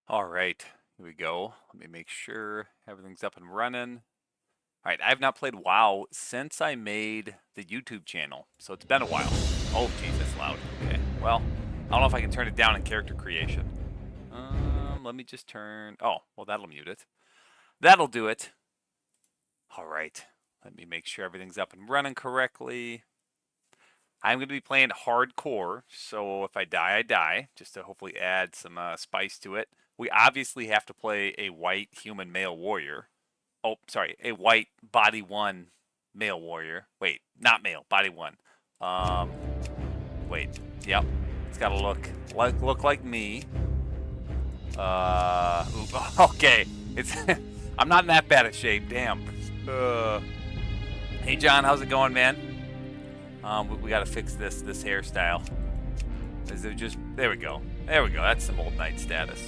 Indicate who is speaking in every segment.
Speaker 1: All right, here we go. Let me make sure everything's up and running. All right, I have not played WoW since I made the YouTube channel, so it's been a while. Oh, geez, that's loud. Okay, well, I don't know if I can turn it down in character creation. Let me just turn. Oh, well, that'll mute it. That'll do it. All right, let me make sure everything's up and running correctly. I'm going to be playing hardcore, so if I die, I die, just to hopefully add some spice to it. We obviously have to play a white human male warrior. Oh, sorry, a white body 1 male warrior. Wait, not male, body 1. Um, wait, yep, it's got to look like me. Okay, it's I'm not in that bad a shape. Damn. Hey John, how's it going, man? We got to fix this hairstyle. Is there just there we go. That's some old knight status.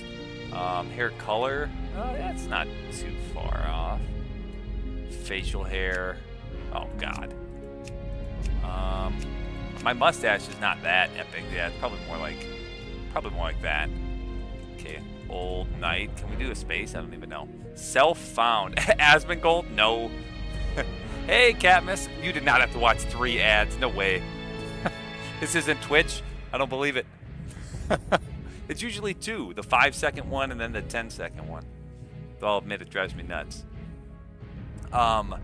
Speaker 1: Hair color. Oh, that's not too far off. Facial hair. Oh God. My mustache is not that epic. Yeah, it's probably more like that. Okay, old knight. Can we do a space? I don't even know. Self-found. Asmongold? No. Hey, Katniss. You did not have to watch 3 ads. No way. This isn't Twitch. I don't believe it. It's usually 2. The 5-second one and then the 10-second one. Though I'll admit it drives me nuts. I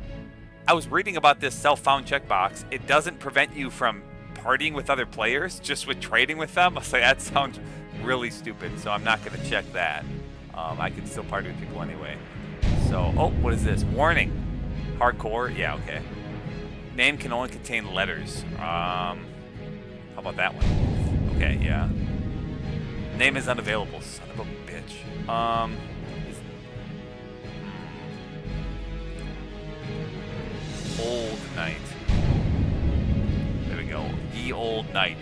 Speaker 1: was reading about this self-found checkbox. It doesn't prevent you from partying with other players, just with trading with them. I was like, that sounds really stupid, so I'm not going to check that. I can still party with people anyway. So, oh, what is this? Warning. Hardcore? Yeah, okay. Name can only contain letters. How about that one? Okay, yeah. Name is unavailable. Son of a bitch. Old Knight. There we go. The Old Knight.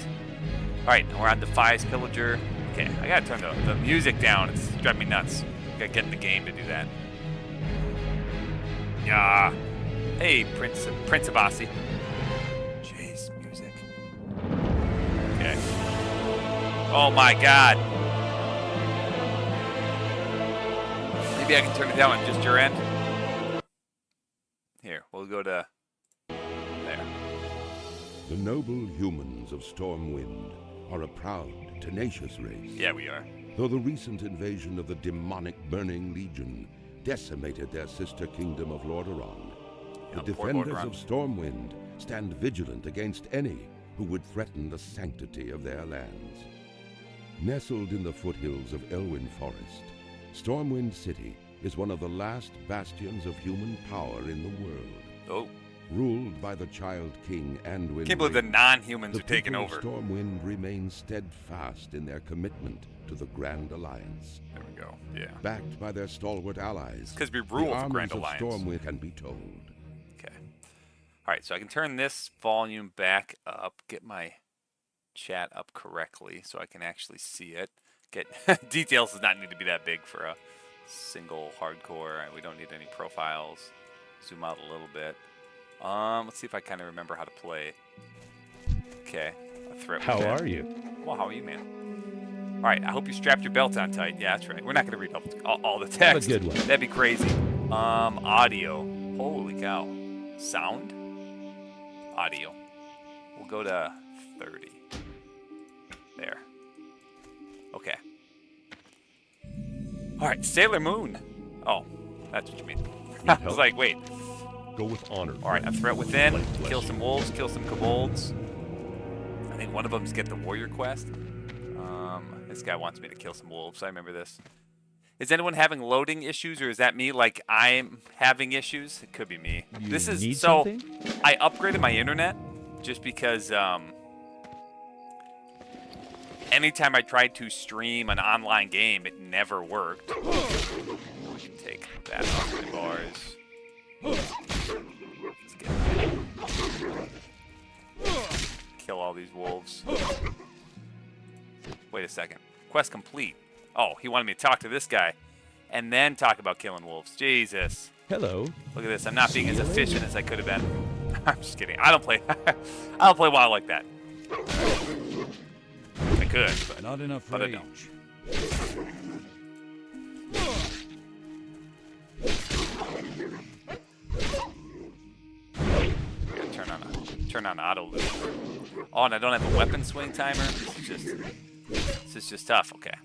Speaker 1: Alright, we're on Defies Pillager. Okay, I gotta turn the music down. It's driving me nuts. I gotta get in the game to do that. Yeah. Hey, Prince Abasi. Jeez, music. Okay. Oh my God. Maybe I can turn it down on just your end. Here, we'll go to there.
Speaker 2: The noble humans of Stormwind are a proud, tenacious race.
Speaker 1: Yeah, we are.
Speaker 2: Though the recent invasion of the demonic Burning Legion decimated their sister kingdom of Lordaeron, the defenders of Stormwind stand vigilant against any who would threaten the sanctity of their lands. Nestled in the foothills of Elwyn Forest, Stormwind City is one of the last bastions of human power in the world.
Speaker 1: Oh.
Speaker 2: Ruled by the Child King Anduin.
Speaker 1: Can't believe the non-humans are taking over.
Speaker 2: Stormwind remain steadfast in their commitment to the Grand Alliance.
Speaker 1: There we go. Yeah.
Speaker 2: Backed by their stalwart allies.
Speaker 1: Because we rule the Grand
Speaker 2: Alliance. Stormwind can be told.
Speaker 1: Okay. All right, so I can turn this volume back up, get my chat up correctly so I can actually see it. Get details does not need to be that big for a single hardcore. We don't need any profiles. Zoom out a little bit. Let's see if I kind of remember how to play. Okay, a threat.
Speaker 3: How are you?
Speaker 1: Well, how are you, man? All right, I hope you strapped your belt on tight. Yeah, that's right. We're not going to read all the text.
Speaker 2: Have a good one.
Speaker 1: That'd be crazy. Audio. Holy cow. Sound? Audio. We'll go to 30. There. Okay. All right, Sailor Moon. Oh, that's what you mean. I was like, wait.
Speaker 3: Go with honor.
Speaker 1: All right, a threat within. Kill some wolves, kill some kobolds. I think one of them is get the warrior quest. This guy wants me to kill some wolves. I remember this. Is anyone having loading issues, or is that me? Like I'm having issues? It could be me.
Speaker 3: Need
Speaker 1: so.
Speaker 3: Something?
Speaker 1: I upgraded my internet just because. Anytime I tried to stream an online game, it never worked. We can take that off the bars. Let's kill all these wolves. Wait a second. Quest complete. Oh, he wanted me to talk to this guy and then talk about killing wolves. Jesus.
Speaker 3: Hello.
Speaker 1: Look at this. I'm not being as efficient as I could have been. I'm just kidding. I don't play WoW like that. I could, but
Speaker 4: not enough
Speaker 1: but
Speaker 4: rage.
Speaker 1: I don't. turn on auto loot. Oh, and I don't have a weapon swing timer. This is just tough. Okay.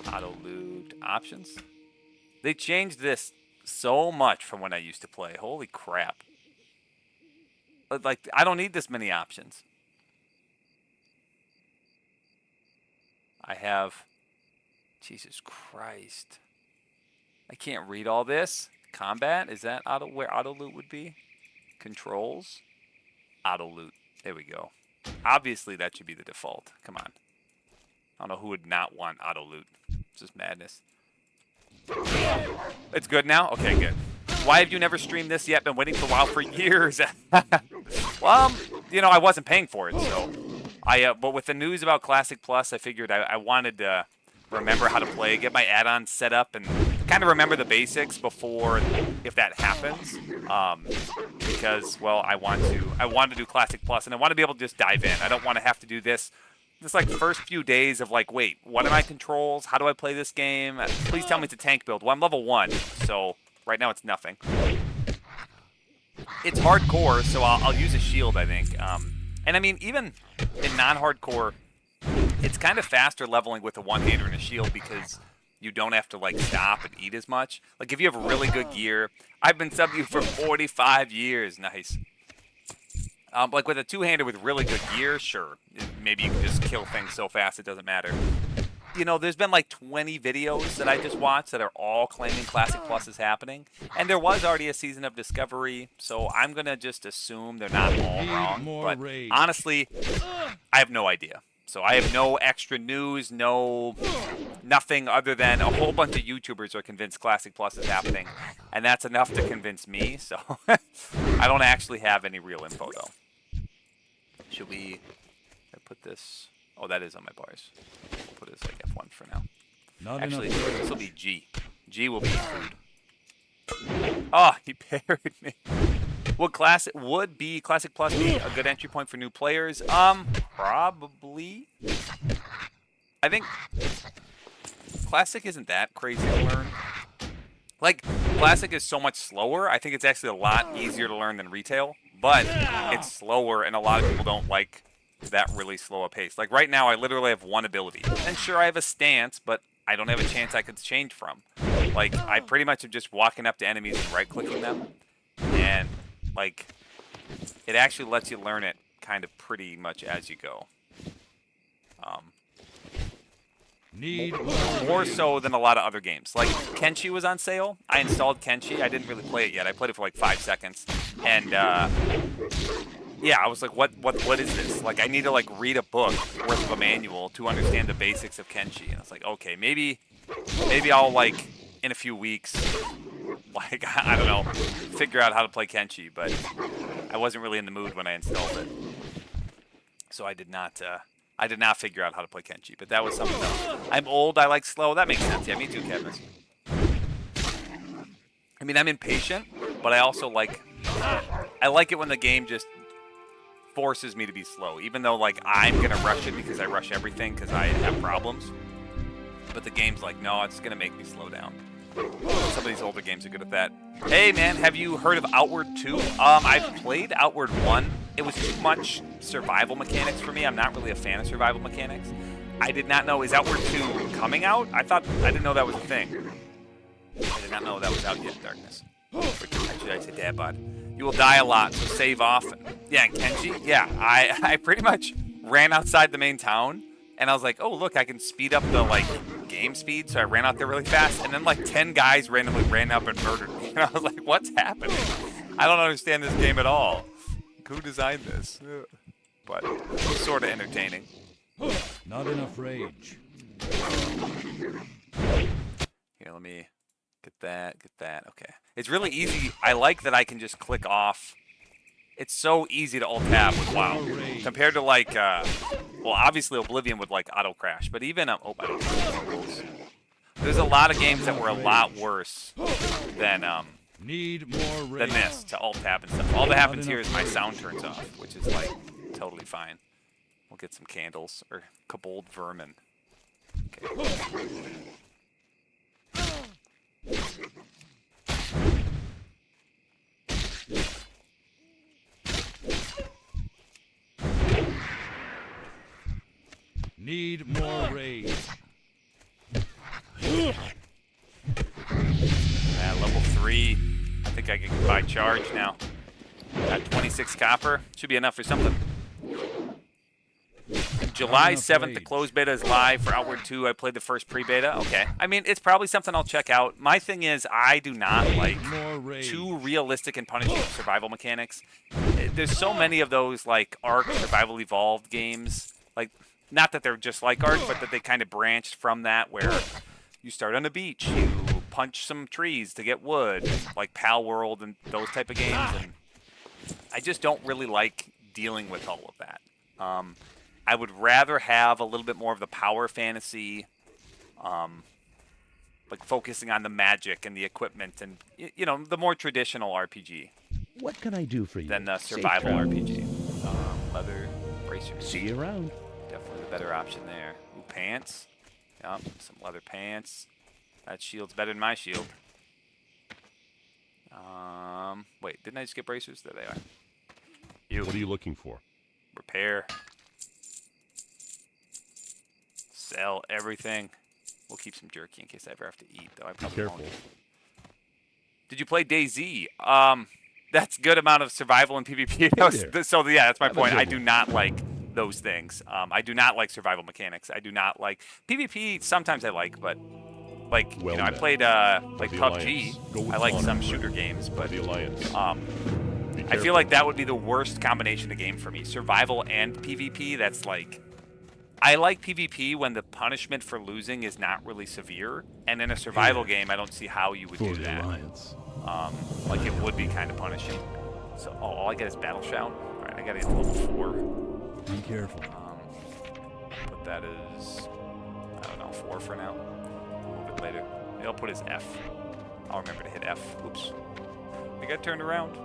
Speaker 1: Auto loot options. They changed this so much from when I used to play. Holy crap. Like, I don't need this many options. I have... Jesus Christ. I can't read all this. Combat? Is that where auto loot would be? Controls? Auto loot. There we go. Obviously, that should be the default. Come on. I don't know who would not want auto loot. It's just madness. It's good now? Okay, good. Why have you never streamed this yet? Been waiting for WoW for years. Well, you know, I wasn't paying for it, so but with the news about Classic Plus, I figured I wanted to remember how to play, get my add-ons set up, and kind of remember the basics before, if that happens. Because, well, I want to do Classic Plus, and I want to be able to just dive in. I don't want to have to do this like first few days of like, wait, what are my controls? How do I play this game? Please tell me it's a tank build. Well, I'm level 1, so right now it's nothing. It's hardcore, so I'll use a shield, I think. And I mean, even in non-hardcore, it's kind of faster leveling with a one-hander and a shield because you don't have to like stop and eat as much. Like if you have really good gear, I've been subbing you for 45 years. Nice. Like with a two-hander with really good gear, sure. Maybe you can just kill things so fast it doesn't matter. You know, there's been like 20 videos that I just watched that are all claiming Classic Plus is happening. And there was already a season of Discovery, so I'm going to just assume they're not all wrong. But honestly, I have no idea. So I have no extra news, nothing other than a whole bunch of YouTubers are convinced Classic Plus is happening. And that's enough to convince me, so I don't actually have any real info, though. Should we put this... Oh, that is on my bars. I'll put it as like F1 for now. Actually, this will be G. G will be food. Oh, he parried me. Would Classic Plus be a good entry point for new players? Probably. I think Classic isn't that crazy to learn. Like, Classic is so much slower. I think it's actually a lot easier to learn than retail, but it's slower, and a lot of people don't like that really slow a pace. Like right now, I literally have one ability, and sure, I have a stance, but I don't have a chance I could change from. Like, I pretty much am just walking up to enemies and right-clicking them, and like, it actually lets you learn it kind of pretty much as you go. More so than a lot of other games. Like, Kenshi was on sale. I installed Kenshi. I didn't really play it yet. I played it for like 5 seconds. And, yeah, I was like, what is this? Like, I need to, like, read a book worth of a manual to understand the basics of Kenshi. And I was like, okay, maybe I'll, like, in a few weeks, like, I don't know, figure out how to play Kenshi. But I wasn't really in the mood when I installed it. So I did not figure out how to play Kenshi, but that was something else. I'm old, I like slow. That makes sense. Yeah, me too, Kevin. I mean, I'm impatient, but I also like it when the game just forces me to be slow, even though, like, I'm going to rush it because I rush everything because I have problems. But the game's like, no, it's going to make me slow down. Some of these older games are good at that. Hey, man, have you heard of Outward 2? I've played Outward 1. It was too much survival mechanics for me. I'm not really a fan of survival mechanics. I did not know. Is Outward 2 coming out? I didn't know that was a thing. I did not know that was out yet, Darkness. Actually, I say dad bod. You will die a lot, so save often. Yeah, and Kenshi? Yeah, I pretty much ran outside the main town, and I was like, oh, look, I can speed up the, like, game speed, so I ran out there really fast, and then, like, 10 guys randomly ran up and murdered me. And I was like, what's happening? I don't understand this game at all. Who designed this? But it was sort of entertaining.
Speaker 3: Not enough rage.
Speaker 1: Here, let me get that. Okay. It's really easy. I like that I can just click off. It's so easy to alt-tab with WoW. Compared to, like, well, obviously Oblivion would, like, auto-crash. But even, oh, I don't know. There's a lot of games that were a lot worse than, than this, to alt-tab and stuff. All that happens here is my sound turns off, which is, like, totally fine. We'll get some candles, or kobold vermin. Okay.
Speaker 3: Need more rage.
Speaker 1: At level 3, I think I can buy charge now. Got 26 copper. Should be enough for something. July 7th, the closed beta is live for Outward 2. I played the first pre-beta. Okay. I mean, it's probably something I'll check out. My thing is, I do not like too realistic and punishing survival mechanics. There's so many of those, like, Ark Survival Evolved games. Like, not that they're just like Ark, but that they kind of branched from that, where you start on a beach, you punch some trees to get wood, like Pal World and those type of games. And I just don't really like dealing with all of that. I would rather have a little bit more of the power fantasy, like focusing on the magic and the equipment and, you know, the more traditional RPG.
Speaker 4: What can I do for you?
Speaker 1: Than the survival RPG. Leather bracers.
Speaker 4: See you around.
Speaker 1: Definitely the better option there. Ooh, pants. Yep, some leather pants. That shield's better than my shield. Wait, didn't I just get bracers? There they are. You.
Speaker 5: What are you looking for?
Speaker 1: Repair. Sell everything. We'll keep some jerky in case I ever have to eat, though. I probably won't. Did you play DayZ? That's good amount of survival and PvP. So yeah, that's my point. I do not like those things. I do not like survival mechanics. I do not like PvP. Sometimes I like, but like you know, I played like PUBG. I like some shooter games, but I feel like that would be the worst combination of game for me. Survival and PvP. That's like. I like PvP when the punishment for losing is not really severe, and in a survival game, I don't see how you would do that. Like it would be kind of punishing. So, all I get is Battle Shout. All right, I gotta get to level 4.
Speaker 3: Be careful.
Speaker 1: But that is, I don't know, 4 for now. A little bit later. Maybe I'll put his F. I'll remember to hit F. Oops. I got turned around.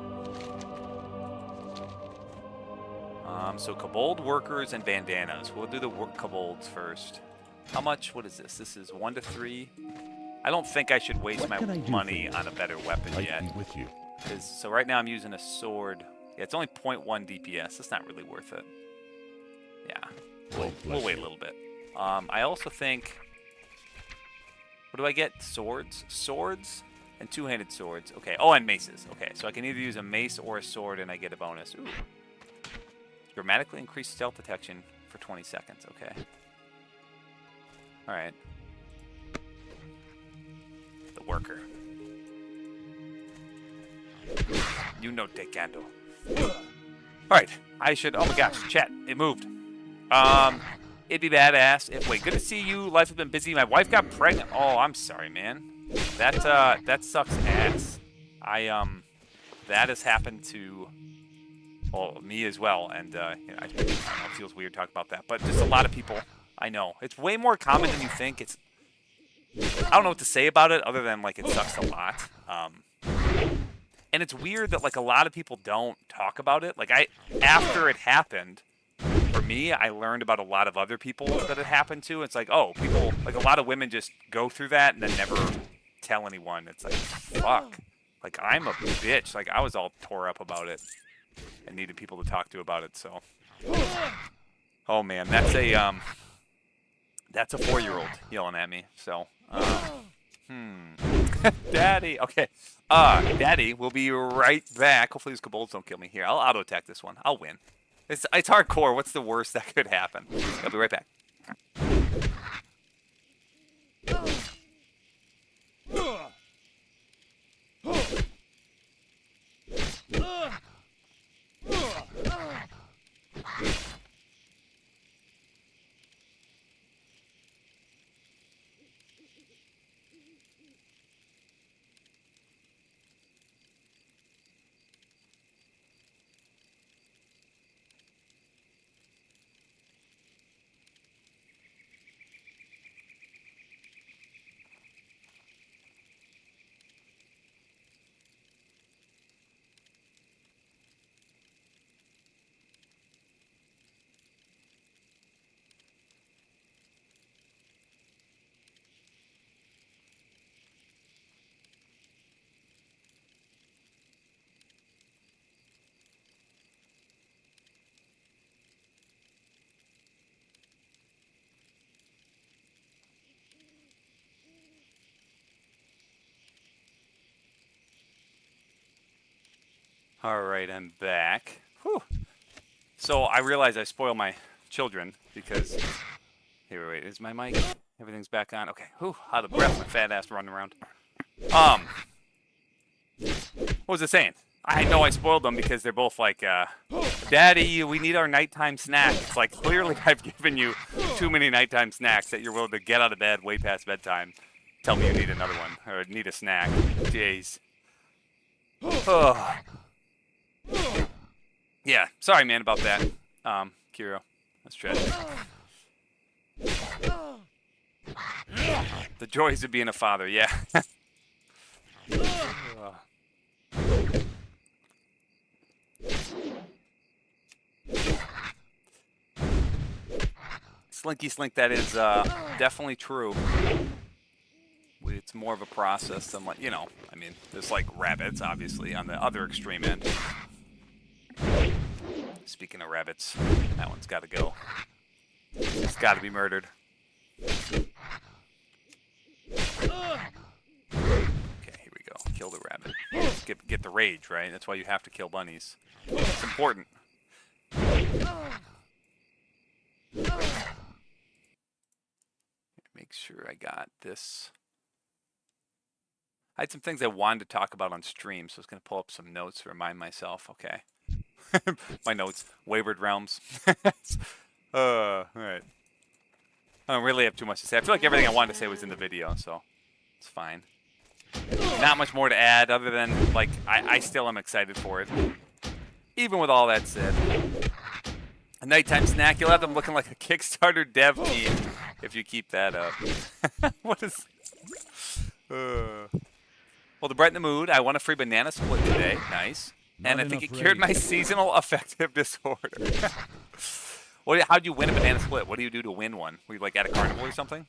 Speaker 1: So Kobold workers and bandanas. We'll do the Kobolds first. How much? What is this? This is 1 to 3. I don't think I should waste my money on a better weapon yet.
Speaker 5: With you.
Speaker 1: So right now I'm using a sword. Yeah, it's only 0.1 DPS. It's not really worth it. Yeah, we'll wait a little bit. I also think. What do I get? Swords, swords, and two-handed swords. Okay. Oh, and maces. Okay, so I can either use a mace or a sword, and I get a bonus. Ooh. Dramatically increased stealth detection for 20 seconds. Okay. All right. The worker. You know te cando. All right. I should. Oh my gosh, chat. It moved. It'd be badass if. Wait. Good to see you. Life has been busy. My wife got pregnant. Oh, I'm sorry, man. That sucks ass. That has happened to. Well, me as well, and you know, I don't know, it feels weird talking about that, but just a lot of people I know. It's way more common than you think. I don't know what to say about it other than, like, it sucks a lot. And it's weird that, like, a lot of people don't talk about it. Like, after it happened, for me, I learned about a lot of other people that it happened to. It's like, oh, people, like, a lot of women just go through that and then never tell anyone. It's like, fuck. Like, I'm a bitch. Like, I was all tore up about it. I needed people to talk to about it, so. Oh man, that's a 4-year-old yelling at me. So, Daddy. Okay, Daddy, we'll be right back. Hopefully these kobolds don't kill me here. I'll auto attack this one. I'll win. It's hardcore. What's the worst that could happen? I'll be right back. All right, I'm back. Whew. So I realize I spoil my children because... Here, wait, is my mic? Everything's back on. Okay, whew, out of breath, my fat ass running around. What was it saying? I know I spoiled them because they're both like, Daddy, we need our nighttime snack. It's like, clearly I've given you too many nighttime snacks that you're willing to get out of bed way past bedtime. Tell me you need another one, or need a snack. Jeez. Oh. Yeah, sorry, man, about that. Kiro. That's tragic. The joys of being a father, yeah. Slinky Slink, that is definitely true. It's more of a process than, like, you know, I mean, there's like rabbits, obviously, on the other extreme end. Speaking of rabbits, that one's got to go. It's got to be murdered. Okay, here we go. Kill the rabbit. Get the rage, right? That's why you have to kill bunnies. It's important. Make sure I got this. I had some things I wanted to talk about on stream, so I was going to pull up some notes to remind myself. Okay. My notes. Wayward Realms. All right. I don't really have too much to say. I feel like everything I wanted to say was in the video, so it's fine. Not much more to add other than, like, I still am excited for it. Even with all that said. A nighttime snack, you'll have them looking like a Kickstarter dev team if you keep that up. What is... Well, to brighten the mood, I won a free banana split today. Nice. And I think it cured my seasonal affective disorder. How'd you win a banana split? What do you do to win one? Were you like at a carnival or something?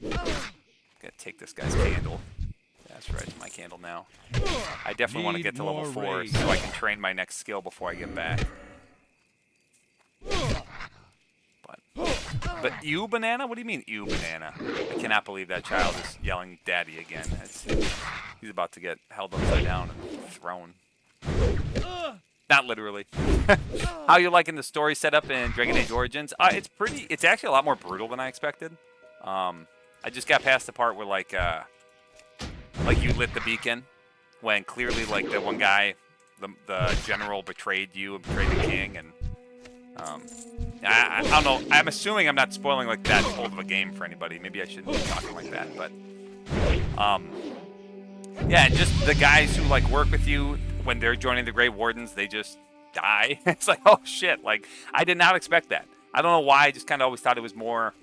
Speaker 1: Gotta take this guy's candle. That's right, it's my candle now. I definitely want to get to level 4 so I can train my next skill before I get back. But you, banana? What do you mean, you, banana? I cannot believe that child is yelling daddy again. He's about to get held upside down and thrown. Not literally. How you liking the story setup in Dragon Age Origins? It's actually a lot more brutal than I expected. I just got past the part where like you lit the beacon when clearly like the one guy, the general betrayed you and betrayed the king, and I don't know. I'm assuming I'm not spoiling like that old of a game for anybody. Maybe I shouldn't be talking like that, but yeah, and just the guys who like work with you when they're joining the Grey Wardens, they just die. It's like, oh shit, like I did not expect that. I don't know why, I just kind of always thought it was more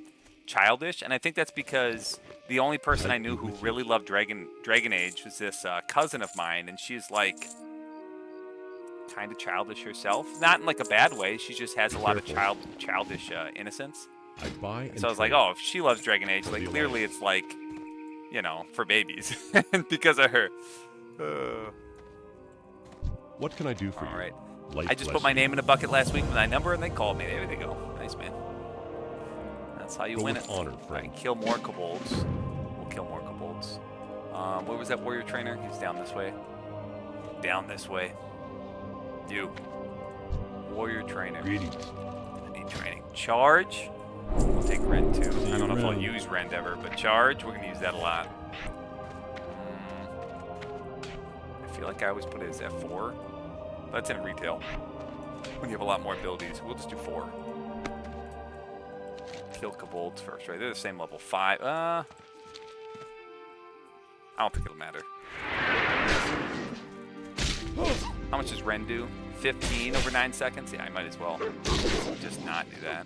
Speaker 1: childish, and I think that's because the only person I knew who really loved Dragon Age was this cousin of mine, and she's like kind of childish herself. Not in like a bad way, she just has a lot of childish innocence. So I was like, oh, if she loves Dragon Age, like clearly it's like, you know, for babies. Because of her.
Speaker 3: What can I do for you?
Speaker 1: All right. I just put my name in a bucket last week with my number, and they called me. There they go. Nice, man. That's how you win it.
Speaker 3: Honor,
Speaker 1: right, kill more kobolds. We'll kill more kobolds. Where was that warrior trainer? He's down this way. Down this way. You. Warrior trainer.
Speaker 3: Greetings.
Speaker 1: I need training. Charge. We'll take Rend too. I don't know if I'll use Rend ever, but charge, we're going to use that a lot. I feel like I always put it as F4. That's in retail. When you have a lot more abilities, we'll just do 4. Kill kobolds first, right? They're the same level. 5. I don't think it'll matter. How much does Rend do? 15 over 9 seconds? Yeah, I might as well just not do that.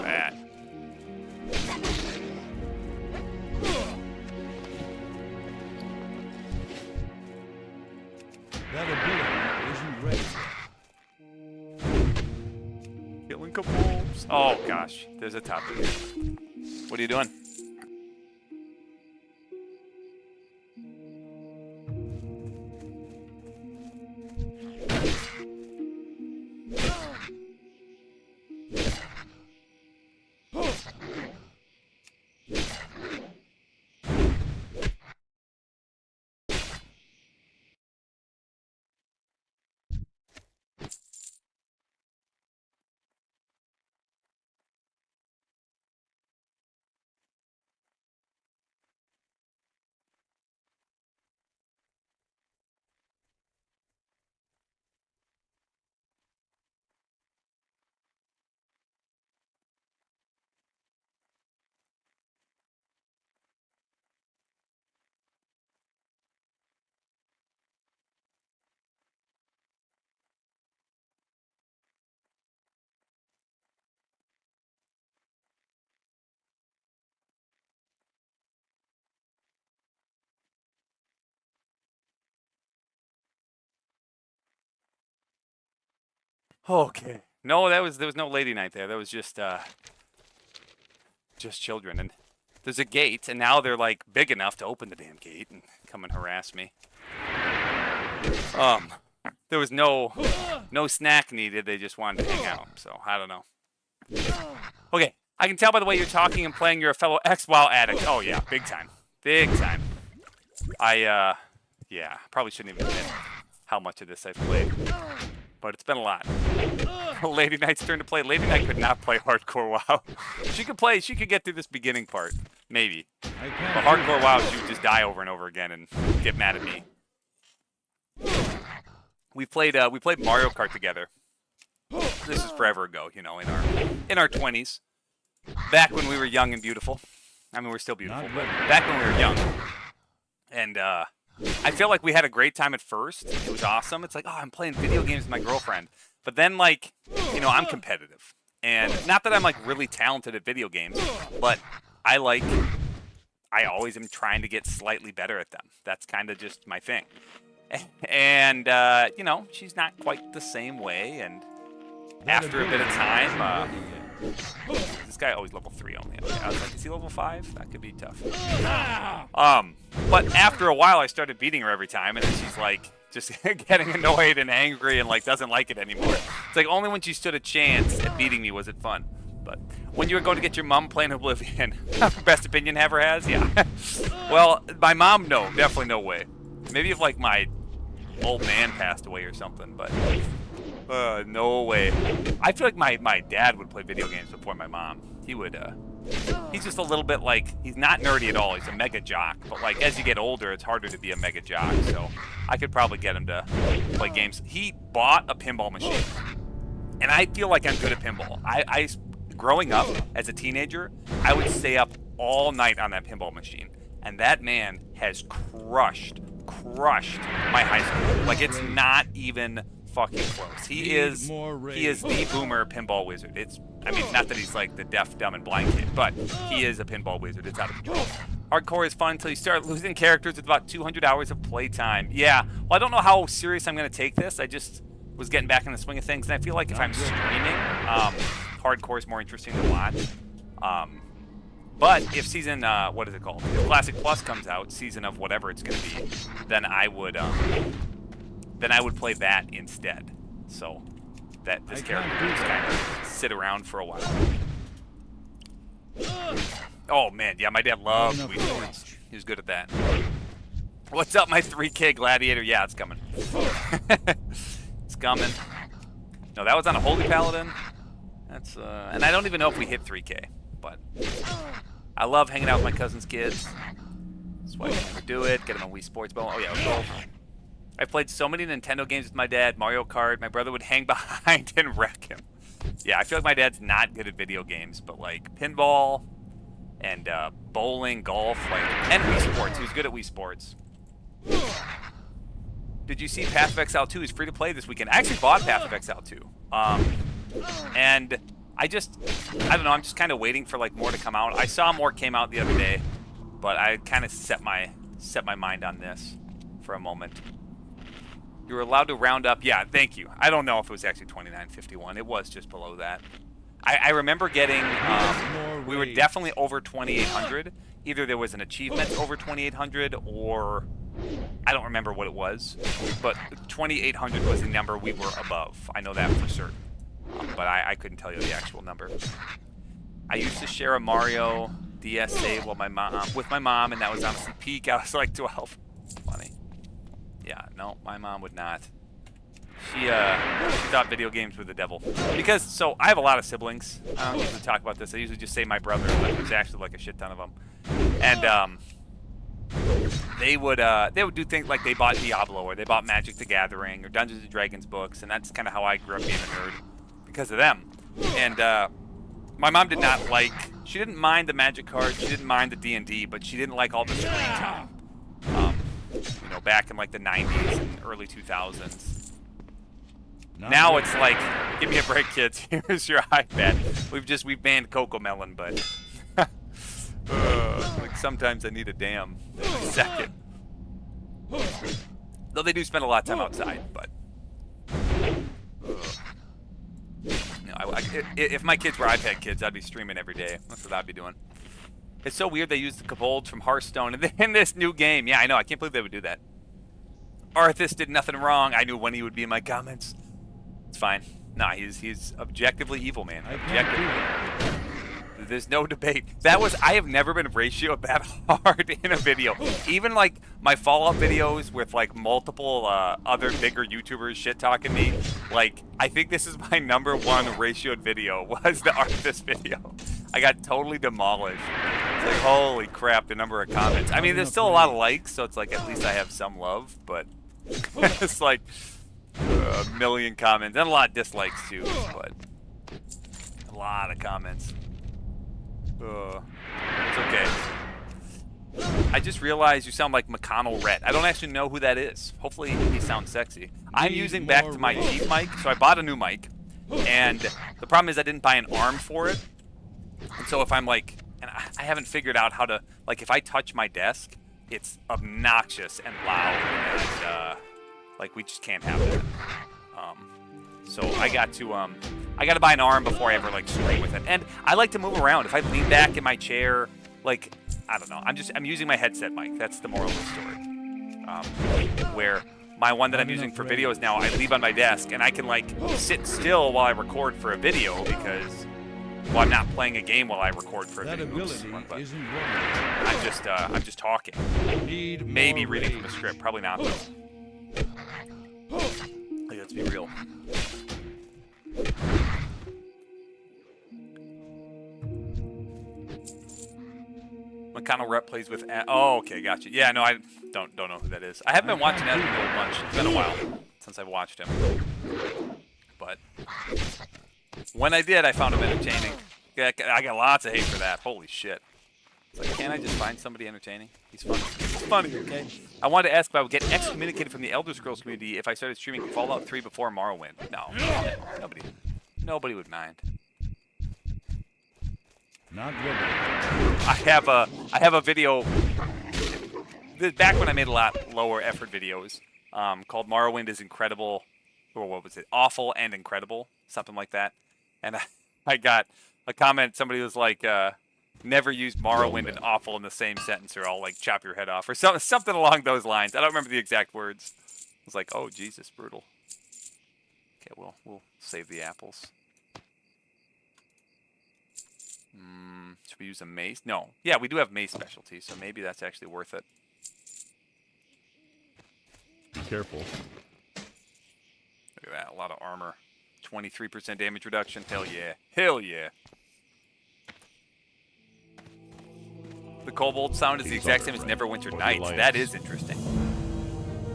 Speaker 1: Bad.
Speaker 3: That ability isn't ready.
Speaker 1: Killing kobolds. Oh gosh, there's a topic here. What are you doing? Okay. No, there was no lady night there. There was just children. And there's a gate, and now they're like big enough to open the damn gate and come and harass me. There was no snack needed. They just wanted to hang out. So I don't know. Okay, I can tell by the way you're talking and playing. You're a fellow WoW addict. Oh yeah, big time, big time. Yeah, probably shouldn't even admit how much of this I've played, but it's been a lot. Lady Knight's turn to play. Lady Knight could not play hardcore WoW. She could get through this beginning part, maybe. But hardcore WoW, she would just die over and over again and get mad at me. We played Mario Kart together. This is forever ago, you know, in our 20s. Back when we were young and beautiful. I mean, we're still beautiful, but back when we were young. And I feel like we had a great time at first. It was awesome. It's like, oh, I'm playing video games with my girlfriend. But then, like, you know, I'm competitive. And not that I'm, like, really talented at video games, but I always am trying to get slightly better at them. That's kind of just my thing. And, you know, she's not quite the same way. And after a bit of time, this guy always level 3 only. Okay, I was like, is he level 5? That could be tough. But after a while, I started beating her every time, and then she's like, just getting annoyed and angry and like doesn't like it anymore. It's like only when she stood a chance at beating me was it fun. But when you were going to get your mom playing Oblivion, best opinion ever has, yeah. Well, my mom, no, definitely no way. Maybe if like my old man passed away or something, but no way. I feel like my dad would play video games before my mom. He would, he's just a little bit like, he's not nerdy at all. He's a mega jock, but like as you get older, it's harder to be a mega jock. So I could probably get him to play games. He bought a pinball machine, and I feel like I'm good at pinball. I growing up as a teenager, I would stay up all night on that pinball machine, and that man has crushed my high school. Like it's not even fucking close. He is the boomer pinball wizard. I mean, not that he's like the deaf, dumb, and blind kid, but he is a pinball wizard. It's out of control. Hardcore is fun until you start losing characters with about 200 hours of playtime. Yeah, well, I don't know how serious I'm going to take this. I just was getting back in the swing of things, and I feel like if I'm streaming, hardcore is more interesting to watch. But if season, what is it called? If Classic Plus comes out, season of whatever it's going to be, then I would play that instead. So that this character can just kind of sit around for a while. Oh man, yeah, my dad loved Wii Sports. He was good at that. What's up, my 3K Gladiator? Yeah, it's coming. It's coming. No, that was on a Holy Paladin. That's and I don't even know if we hit 3K, but I love hanging out with my cousin's kids. That's why I can never do it. Get them on Wii Sports. Oh yeah, let's go. I played so many Nintendo games with my dad, Mario Kart. My brother would hang behind and wreck him. Yeah, I feel like my dad's not good at video games, but like pinball and bowling, golf, like, and Wii Sports. He was good at Wii Sports. Did you see Path of Exile 2 is free to play this weekend? I actually bought Path of Exile 2. And I don't know, I'm just kind of waiting for like more to come out. I saw more came out the other day, but I kind of set my mind on this for a moment. You were allowed to round up. Yeah, thank you. I don't know if it was actually 29.51. It was just below that. I remember getting, we were definitely over 2,800. Either there was an achievement over 2,800 or I don't remember what it was, but 2,800 was the number we were above. I know that for certain, but I couldn't tell you the actual number. I used to share a Mario DS save with my mom, and that was honestly peak. I was like 12. Funny. Yeah, no, my mom would not. She thought video games were the devil. Because, so, I have a lot of siblings. I don't usually talk about this. I usually just say my brother, but there's actually like a shit ton of them. And they would do things like they bought Diablo, or they bought Magic the Gathering, or Dungeons & Dragons books, and that's kind of how I grew up being a nerd, because of them. And my mom did not like, she didn't mind the Magic cards, she didn't mind the D&D, but she didn't like all the screen time. You know, back in like the 90s and early 2000s. Now it's like, give me a break, kids. Here's your iPad. We've banned Cocomelon, but like sometimes I need a damn second. Though they do spend a lot of time outside, but if my kids were iPad kids, I'd be streaming every day. That's what I'd be doing. It's so weird they used the kobolds from Hearthstone in this new game. Yeah, I know. I can't believe they would do that. Arthas did nothing wrong. I knew when he would be in my comments. It's fine. Nah, he's objectively evil, man. Objectively. There's no debate. I have never been ratioed that hard in a video. Even like my Fallout videos with like multiple other bigger YouTubers shit talking me. Like, I think this is my #1 ratioed video was the Arthas video. I got totally demolished. It's like, holy crap, the number of comments. I mean, there's still a lot of likes, so it's like at least I have some love, but it's like a million comments and a lot of dislikes too, but a lot of comments. It's okay. I just realized you sound like McConnell Rhett. I don't actually know who that is. Hopefully he sounds sexy. I'm using back to my cheap mic, so I bought a new mic, and the problem is I didn't buy an arm for it. And so if I'm like, and I haven't figured out how to, like if I touch my desk, it's obnoxious and loud, and like we just can't have that. So I got to buy an arm before I ever like stream with it. And I like to move around. If I lean back in my chair, like, I don't know, I'm using my headset mic. That's the moral of the story. Where my one that I'm using for videos now, I leave on my desk and I can like sit still while I record for a video because, well, I'm not playing a game while I record for a video. Oops, I'm just talking. Maybe reading from a script. Probably not though. Like, let's be real. McConnell Rep plays with. Oh, okay, gotcha. Yeah, no, I don't know who that is. I haven't been watching Edmund a bunch. It's been a while since I've watched him. But when I did, I found him entertaining. I got lots of hate for that. Holy shit. It's like, can't I just find somebody entertaining? He's funny. He's funny, okay? I wanted to ask if I would get excommunicated from the Elder Scrolls community if I started streaming Fallout 3 before Morrowind. No, nobody would mind.
Speaker 3: Not really.
Speaker 1: I have a video back when I made a lot lower effort videos called Morrowind is Incredible, or what was it? Awful and Incredible, something like that. And I got a comment. Somebody was like, never use Morrowind and awful in the same sentence or I'll like chop your head off or something along those lines. I don't remember the exact words. I was like, oh Jesus, brutal. Okay, we'll save the apples. Should we use a mace? No. Yeah, we do have mace specialty, so maybe that's actually worth it.
Speaker 3: Be careful.
Speaker 1: Look at that, a lot of armor. 23% damage reduction. Hell yeah. Hell yeah. The kobold sound is the exact same as Neverwinter Nights. That is interesting.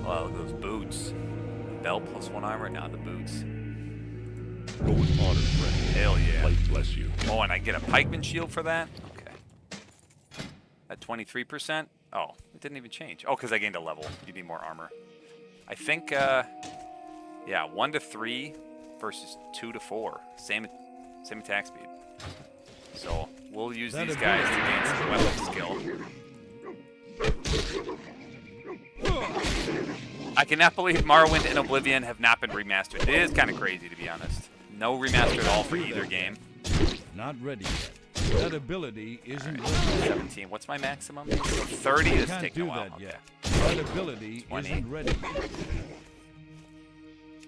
Speaker 1: Wow, those boots. Belt plus 1 armor. Now the boots.
Speaker 3: Go with honor, friend.
Speaker 1: Hell yeah.
Speaker 3: Light bless you.
Speaker 1: Oh, and I get a pikeman shield for that? Okay. At 23%? Oh, it didn't even change. Oh, because I gained a level. You need more armor. I think, yeah, 1 to 3 versus 2 to 4. Same attack speed. So we'll use these guys to gain some weapon skill. I cannot believe Morrowind and Oblivion have not been remastered. It is kind of crazy, to be honest. No remaster at all for either game.
Speaker 3: Not ready yet. That ability isn't ready.
Speaker 1: 17. What's my maximum? So 30 is taking a while.
Speaker 3: That
Speaker 1: okay.
Speaker 3: yet. That ability
Speaker 1: 20.
Speaker 3: isn't ready yet.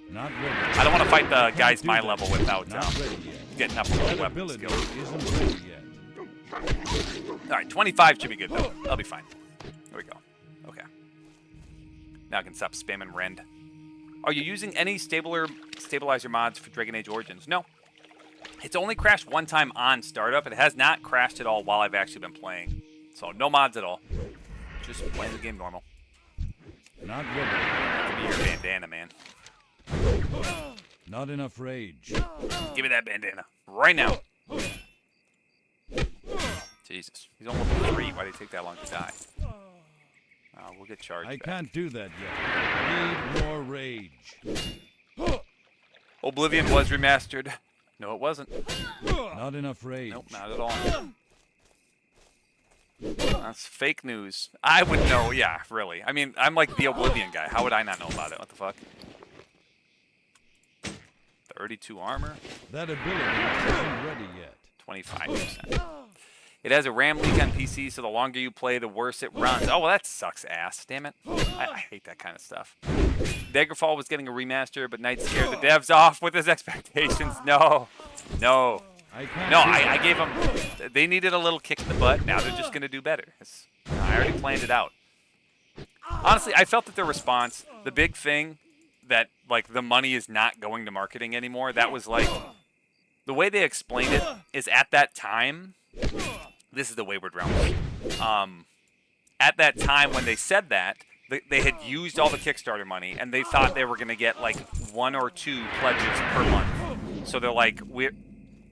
Speaker 3: Not ready.
Speaker 1: I don't want to fight the guys my level
Speaker 3: yet.
Speaker 1: without getting up with
Speaker 3: that
Speaker 1: weapon
Speaker 3: ability
Speaker 1: skill.
Speaker 3: isn't ready yet.
Speaker 1: Alright, 25 should be good though. That'll be fine. There we go. Okay. Now I can stop spamming Rend. Are you using any stabilizer mods for Dragon Age Origins? No. It's only crashed one time on startup. It has not crashed at all while I've actually been playing. So no mods at all. Just playing the game normal.
Speaker 3: Not ready.
Speaker 1: Give me your bandana, man.
Speaker 3: Not enough rage.
Speaker 1: Give me that bandana. Right now. Jesus. He's on level 3. Why did he take that long to die? We'll get charged
Speaker 3: I
Speaker 1: back.
Speaker 3: can't do that yet. Need more rage.
Speaker 1: Oblivion was remastered. No, it wasn't.
Speaker 3: Not enough rage.
Speaker 1: Nope, not at all. That's fake news. I would know, yeah, really. I mean, I'm like the Oblivion guy. How would I not know about it? What the fuck? 32 armor.
Speaker 3: That ability isn't ready yet.
Speaker 1: 25%. It has a RAM leak on PC, so the longer you play, the worse it runs. Oh, well, that sucks ass. Damn it. I hate that kind of stuff. Daggerfall was getting a remaster, but Knight scared the devs off with his expectations. No. I gave them... They needed a little kick in the butt. Now they're just going to do better. I already planned it out. Honestly, I felt that their response, the big thing that, like, the money is not going to marketing anymore, that was, like... The way they explained it is at that time... This is the Wayward Realms. At that time when they said that, they had used all the Kickstarter money, and they thought they were going to get, like, 1 or 2 pledges per month. So they're like, we're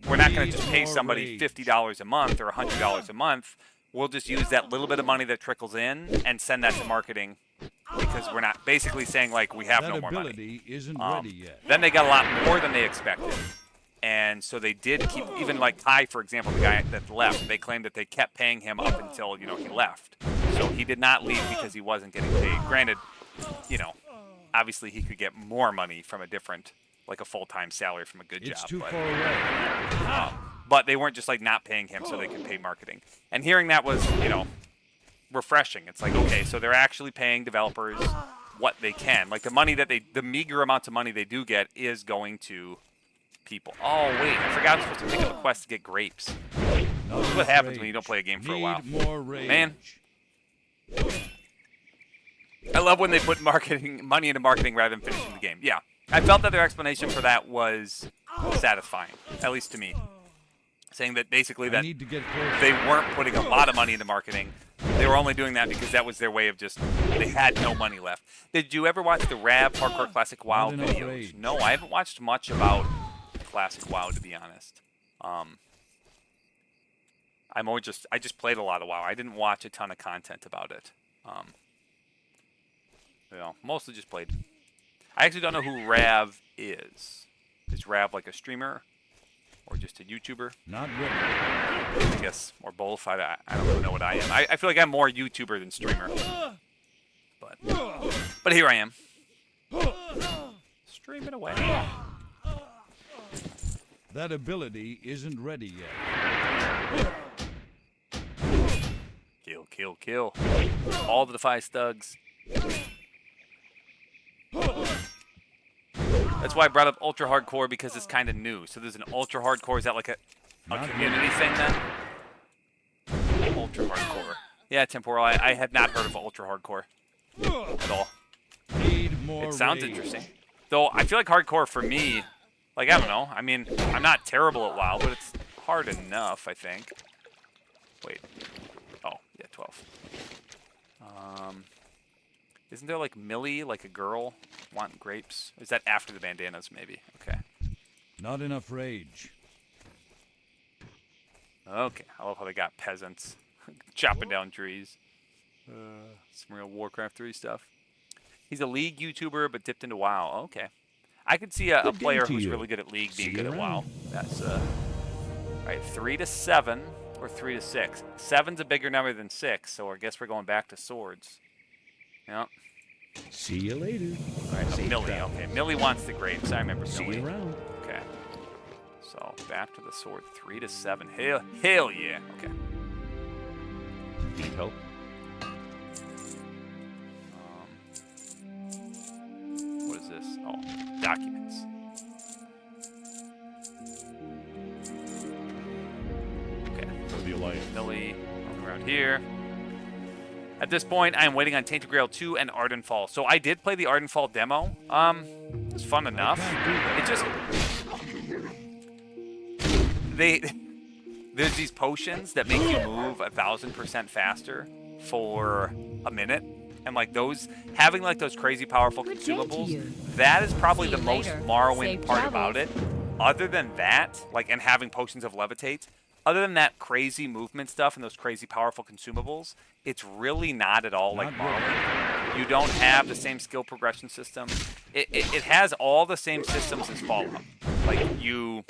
Speaker 1: not going to just pay somebody $50 a month or $100 a month. We'll just use that little bit of money that trickles in and send that to marketing because we're not basically saying, like, we have no more money.
Speaker 3: That ability isn't ready yet.
Speaker 1: Then they got a lot more than they expected. And so they did keep, even like Kai, for example, the guy that left, they claimed that they kept paying him up until, you know, he left. So he did not leave because he wasn't getting paid. Granted, you know, obviously he could get more money from a different, like a full-time salary from a good job.
Speaker 3: It's too far away.
Speaker 1: But they weren't just like not paying him so they could pay marketing. And hearing that was, you know, refreshing. It's like, okay, so they're actually paying developers what they can. Like the money that the meager amounts of money they do get is going to people. Oh, wait, I forgot I'm supposed to pick up a quest to get grapes. This is what happens when you don't play a game for a while. Man. I love when they put money into marketing rather than finishing the game. Yeah, I felt that their explanation for that was satisfying, at least to me. Saying that basically that they weren't putting a lot of money into marketing. They were only doing that because that was their way of just, they had no money left. Did you ever watch the Rav Hardcore Classic WoW videos? No, I haven't watched much about Classic WoW, to be honest. I just played a lot of WoW. I didn't watch a ton of content about it. You know, mostly just played. I actually don't know who Rav is. Is Rav like a streamer or just a YouTuber?
Speaker 3: Not really.
Speaker 1: I guess, or both. I don't really know what I am. I feel like I'm more YouTuber than streamer. But here I am. Streaming away.
Speaker 3: That ability isn't ready yet.
Speaker 1: Kill, kill, kill. All the Defy Stugs. That's why I brought up Ultra Hardcore, because it's kind of new. So there's an Ultra Hardcore. Is that like a community thing then? Ultra Hardcore. Yeah, Temporal. I had not heard of Ultra Hardcore at all. It sounds interesting. Though I feel like Hardcore for me, like, I don't know. I mean, I'm not terrible at WoW, but it's hard enough, I think. Wait. Oh, yeah, 12. Isn't there, like, Millie, like a girl, wanting grapes? Is that after the bandanas, maybe? Okay.
Speaker 3: Not enough rage.
Speaker 1: Okay. I love how they got peasants chopping down trees. Some real Warcraft 3 stuff. He's a League YouTuber, but dipped into WoW. Okay. I could see a player who's really good at League being good at WoW. That's, right, 3 to 7 or 3 to 6. 7's a bigger number than 6, so I guess we're going back to swords. Yep.
Speaker 4: See you later.
Speaker 1: All right, Millie. Okay, Millie wants the grapes. I remember
Speaker 4: See
Speaker 1: Millie.
Speaker 4: you around.
Speaker 1: Okay. So back to the sword. 3 to 7. Hell yeah. Okay.
Speaker 4: Need help?
Speaker 1: What is this? Oh, documents. Okay.
Speaker 5: For the Alliance.
Speaker 1: Millie around here. At this point, I am waiting on Tainted Grail 2 and Ardenfall. So I did play the Ardenfall demo. It was fun enough. It just... There's these potions that make you move 1,000% faster for a minute. And like those, having like those crazy powerful consumables, that is probably the most Morrowind part about it. Other than that, like, and having potions of levitate, other than that crazy movement stuff and those crazy powerful consumables, it's really not at all like Morrowind. You don't have the same skill progression system. It has all the same systems as Fallout. Like, you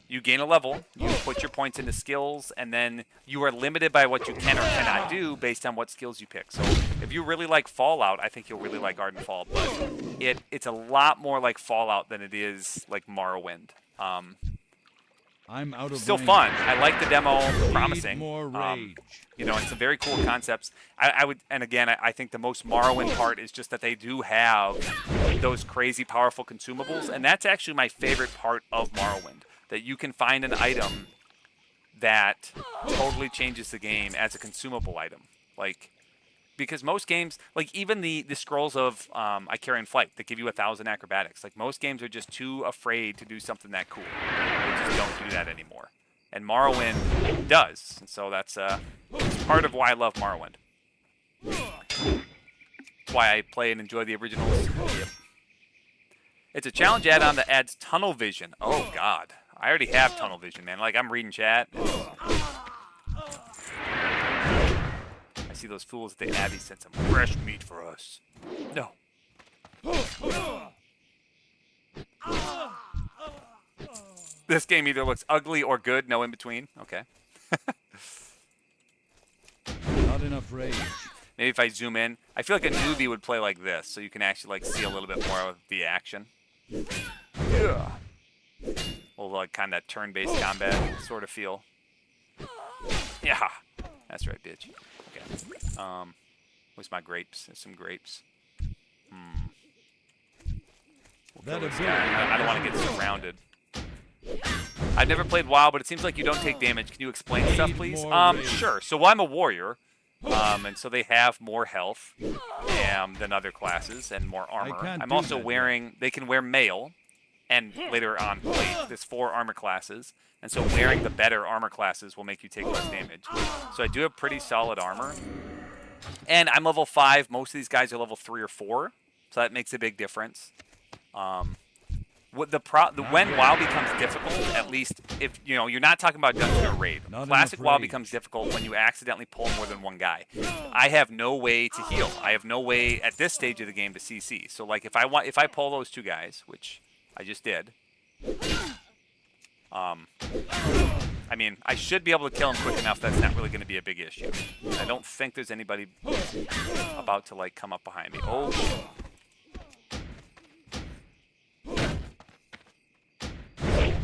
Speaker 1: You gain a level, you put your points into skills, and then you are limited by what you can or cannot do based on what skills you pick. So if you really like Fallout, I think you'll really like Ardenfall, but it's a lot more like Fallout than it is like Morrowind.
Speaker 3: I'm out of
Speaker 1: Still
Speaker 3: range.
Speaker 1: fun. I like the demo,
Speaker 3: Need
Speaker 1: promising.
Speaker 3: more rage.
Speaker 1: You know, and some very cool concepts. I would, and again, I think the most Morrowind part is just that they do have those crazy powerful consumables, and that's actually my favorite part of Morrowind. That you can find an item that totally changes the game as a consumable item. Like, because most games, like even the scrolls of Icarian Flight that give you 1,000 acrobatics, like most games are just too afraid to do something that cool. They just don't do that anymore. And Morrowind does, and so that's part of why I love Morrowind. That's why I play and enjoy the originals. Yep. It's a challenge add-on that adds tunnel vision. Oh God. I already have tunnel vision, man. Like, I'm reading chat. I see those fools at the Abbey sent some fresh meat for us. No. This game either looks ugly or good, no in between. Okay.
Speaker 3: Not enough rage.
Speaker 1: Maybe if I zoom in. I feel like a newbie would play like this, so you can actually like see a little bit more of the action. Yeah. Well, like kind of that turn-based combat sort of feel. Yeah, that's right, bitch. Okay. Where's my grapes? There's some grapes. We'll kill this guy. I don't want to get surrounded. I've never played WoW, but it seems like you don't take damage. Can you explain stuff, please? Sure. So I'm a warrior, and so they have more health than other classes and more armor. I'm also wearing. They can wear mail. And later on, there's 4 armor classes, and so wearing the better armor classes will make you take less damage. So I do have pretty solid armor, and I'm level 5. Most of these guys are level 3 or 4, so that makes a big difference. When WoW becomes difficult, at least if you're not talking about dungeon or raid. Classic WoW becomes difficult when you accidentally pull more than one guy. I have no way to heal. I have no way at this stage of the game to CC. So like if I pull those 2 guys, which I just did. I mean, I should be able to kill him quick enough. That's not really going to be a big issue. I don't think there's anybody about to like come up behind me. Oh shit.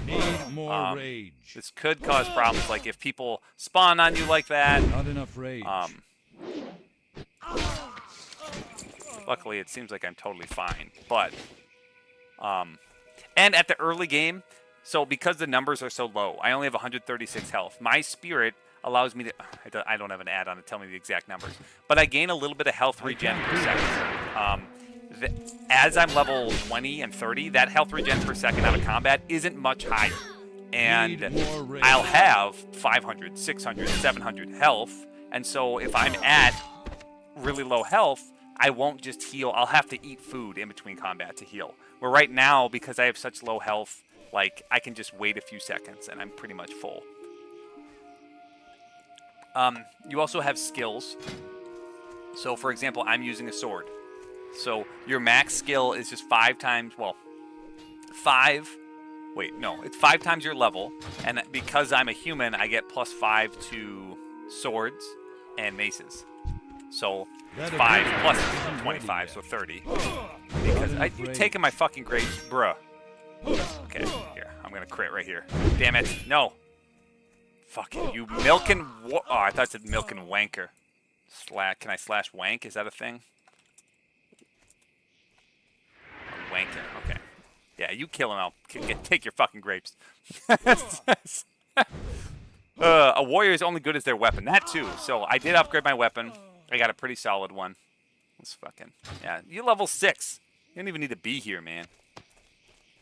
Speaker 3: Need more rage.
Speaker 1: This could cause problems, like if people spawn on you like that.
Speaker 3: Not enough rage.
Speaker 1: Luckily, it seems like I'm totally fine, but and at the early game, so because the numbers are so low, I only have 136 health. My spirit allows me to. I don't have an add-on to tell me the exact numbers, but I gain a little bit of health regen per second. As I'm level 20 and 30, that health regen per second out of combat isn't much higher. And I'll have 500, 600, 700 health. And so if I'm at really low health, I won't just heal. I'll have to eat food in between combat to heal. Where right now, because I have such low health, like I can just wait a few seconds and I'm pretty much full. You also have skills. So for example, I'm using a sword. So your max skill is just 5 times, it's 5 times your level. And because I'm a human, I get +5 to swords and maces. So it's 5 plus 25, so 30. Because you're taking my fucking grapes, bruh. Okay, here, I'm gonna crit right here. Damn it, no. Fucking you milking, oh, I thought it said milking wanker. Can I slash wank, is that a thing? Wanking. Okay. Yeah, you kill him. I'll take your fucking grapes. A warrior is only good as their weapon. That too. So I did upgrade my weapon. I got a pretty solid one. Let's fucking You level 6. You don't even need to be here, man.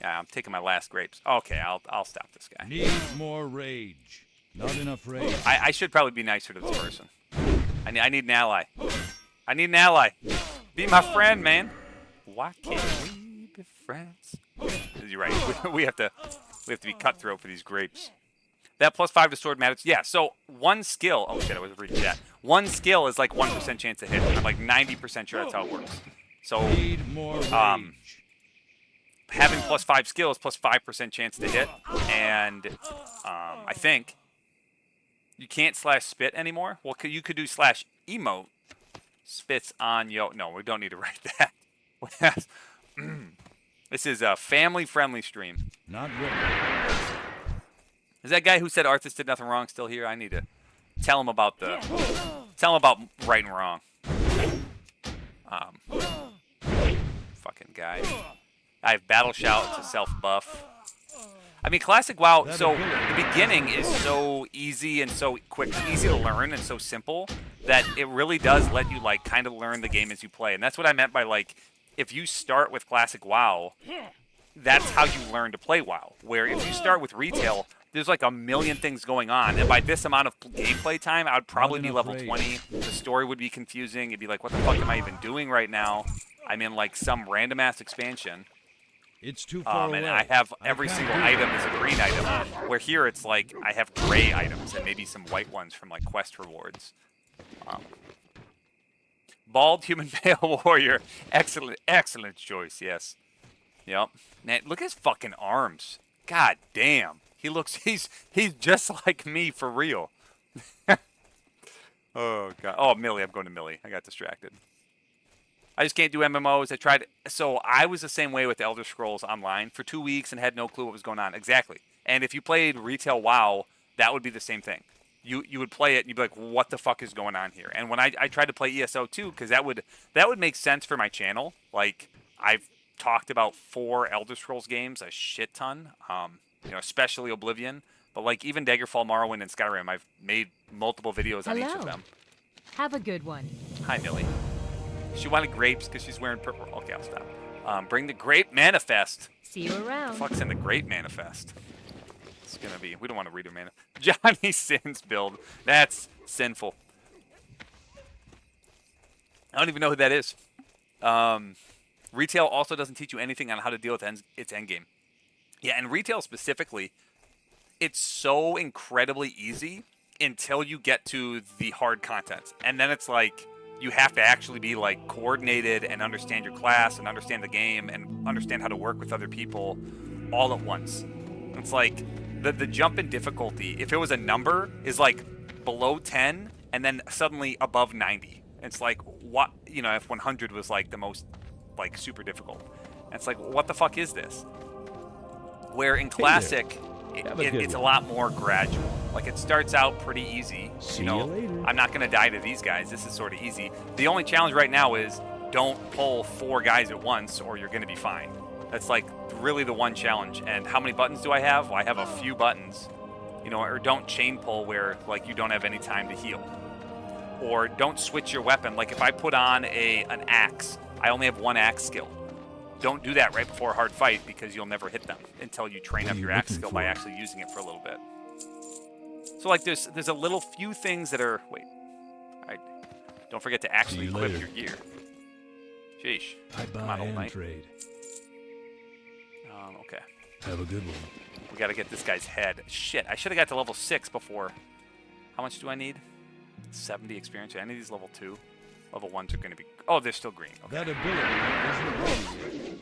Speaker 1: Yeah, I'm taking my last grapes. Okay, I'll stop this guy.
Speaker 3: Need more rage. Not enough rage.
Speaker 1: I should probably be nicer to this person. I need an ally. I need an ally. Be my friend, man. Why can't we be friends? You're right. We have to be cutthroat for these grapes. That +5 to sword matters. Yeah. So one skill. Oh shit! I was reading that. One skill is like 1% chance to hit. I'm like 90% sure that's how it works. So
Speaker 3: Need more rage.
Speaker 1: having +5 skills, plus 5% chance to hit, and I think you can't /spit anymore. Well, you could do /emote spits on yo. No, we don't need to write that. This is a family-friendly stream.
Speaker 3: Not ready.
Speaker 1: Is that guy who said Arthas did nothing wrong still here? I need to tell him about right and wrong. Fucking guy. I have Battle Shout. It's a self-buff. I mean, Classic WoW, so the beginning is so easy and so quick, easy to learn and so simple that it really does let you, like, kind of learn the game as you play. And that's what I meant by, like, if you start with Classic WoW, that's how you learn to play WoW. Where if you start with retail, there's like a million things going on. And by this amount of gameplay time, I would probably be level 20. The story would be confusing. It'd be like, what the fuck am I even doing right now? I'm in, like, some random-ass expansion.
Speaker 3: It's too far away.
Speaker 1: And I have every single item is a green item, where here it's like I have gray items and maybe some white ones from like quest rewards. Bald human pale warrior, excellent choice. Yes, yep. Man, look at his fucking arms. God damn, he's just like me for real. Oh god. Oh, Millie, I'm going to Millie. I got distracted. I just can't do MMOs. I tried. So I was the same way with Elder Scrolls Online for 2 weeks and had no clue what was going on. Exactly. And if you played retail WoW, that would be the same thing. You would play it and you'd be like, what the fuck is going on here? And when I tried to play ESO too, because that would make sense for my channel. Like, I've talked about 4 Elder Scrolls games, a shit ton. Especially Oblivion. But like even Daggerfall, Morrowind, and Skyrim, I've made multiple videos on each of them.
Speaker 5: Have a good one.
Speaker 1: Hi, Millie. She wanted grapes because she's wearing purple. Okay, I'll stop. Bring the grape manifest.
Speaker 5: See you around.
Speaker 1: Fuck's in the grape manifest? It's gonna be. We don't want to read her manifest. Johnny Sins build. That's sinful. I don't even know who that is. Retail also doesn't teach you anything on how to deal with its endgame. Yeah, and retail specifically, it's so incredibly easy until you get to the hard content, and then it's like. You have to actually be like coordinated and understand your class and understand the game and understand how to work with other people all at once. It's like the jump in difficulty, if it was a number, is like below 10 and then suddenly above 90. It's like, what, if 100 was like the most like super difficult. And it's like, what the fuck is this? Where in Classic, it's a lot more gradual. Like, it starts out pretty easy.
Speaker 4: See you later.
Speaker 1: I'm not going to die to these guys. This is sort of easy. The only challenge right now is don't pull 4 guys at once or you're going to be fine. That's, like, really the one challenge. And how many buttons do I have? Well, I have a few buttons. Or don't chain pull where, like, you don't have any time to heal. Or don't switch your weapon. Like, if I put on an axe, I only have 1 axe skill. Don't do that right before a hard fight because you'll never hit them until you train up your axe skill by actually using it for a little bit. So like there's a little few things that are don't forget to actually equip your gear. Sheesh.
Speaker 3: I buy and trade.
Speaker 1: Okay.
Speaker 3: Have a good one.
Speaker 1: We gotta get this guy's head. Shit, I should have got to level 6 before. How much do I need? 70 experience. I need these level 2. Level 1s are gonna be. Oh, they're still green. Okay.
Speaker 3: That ability isn't ready yet.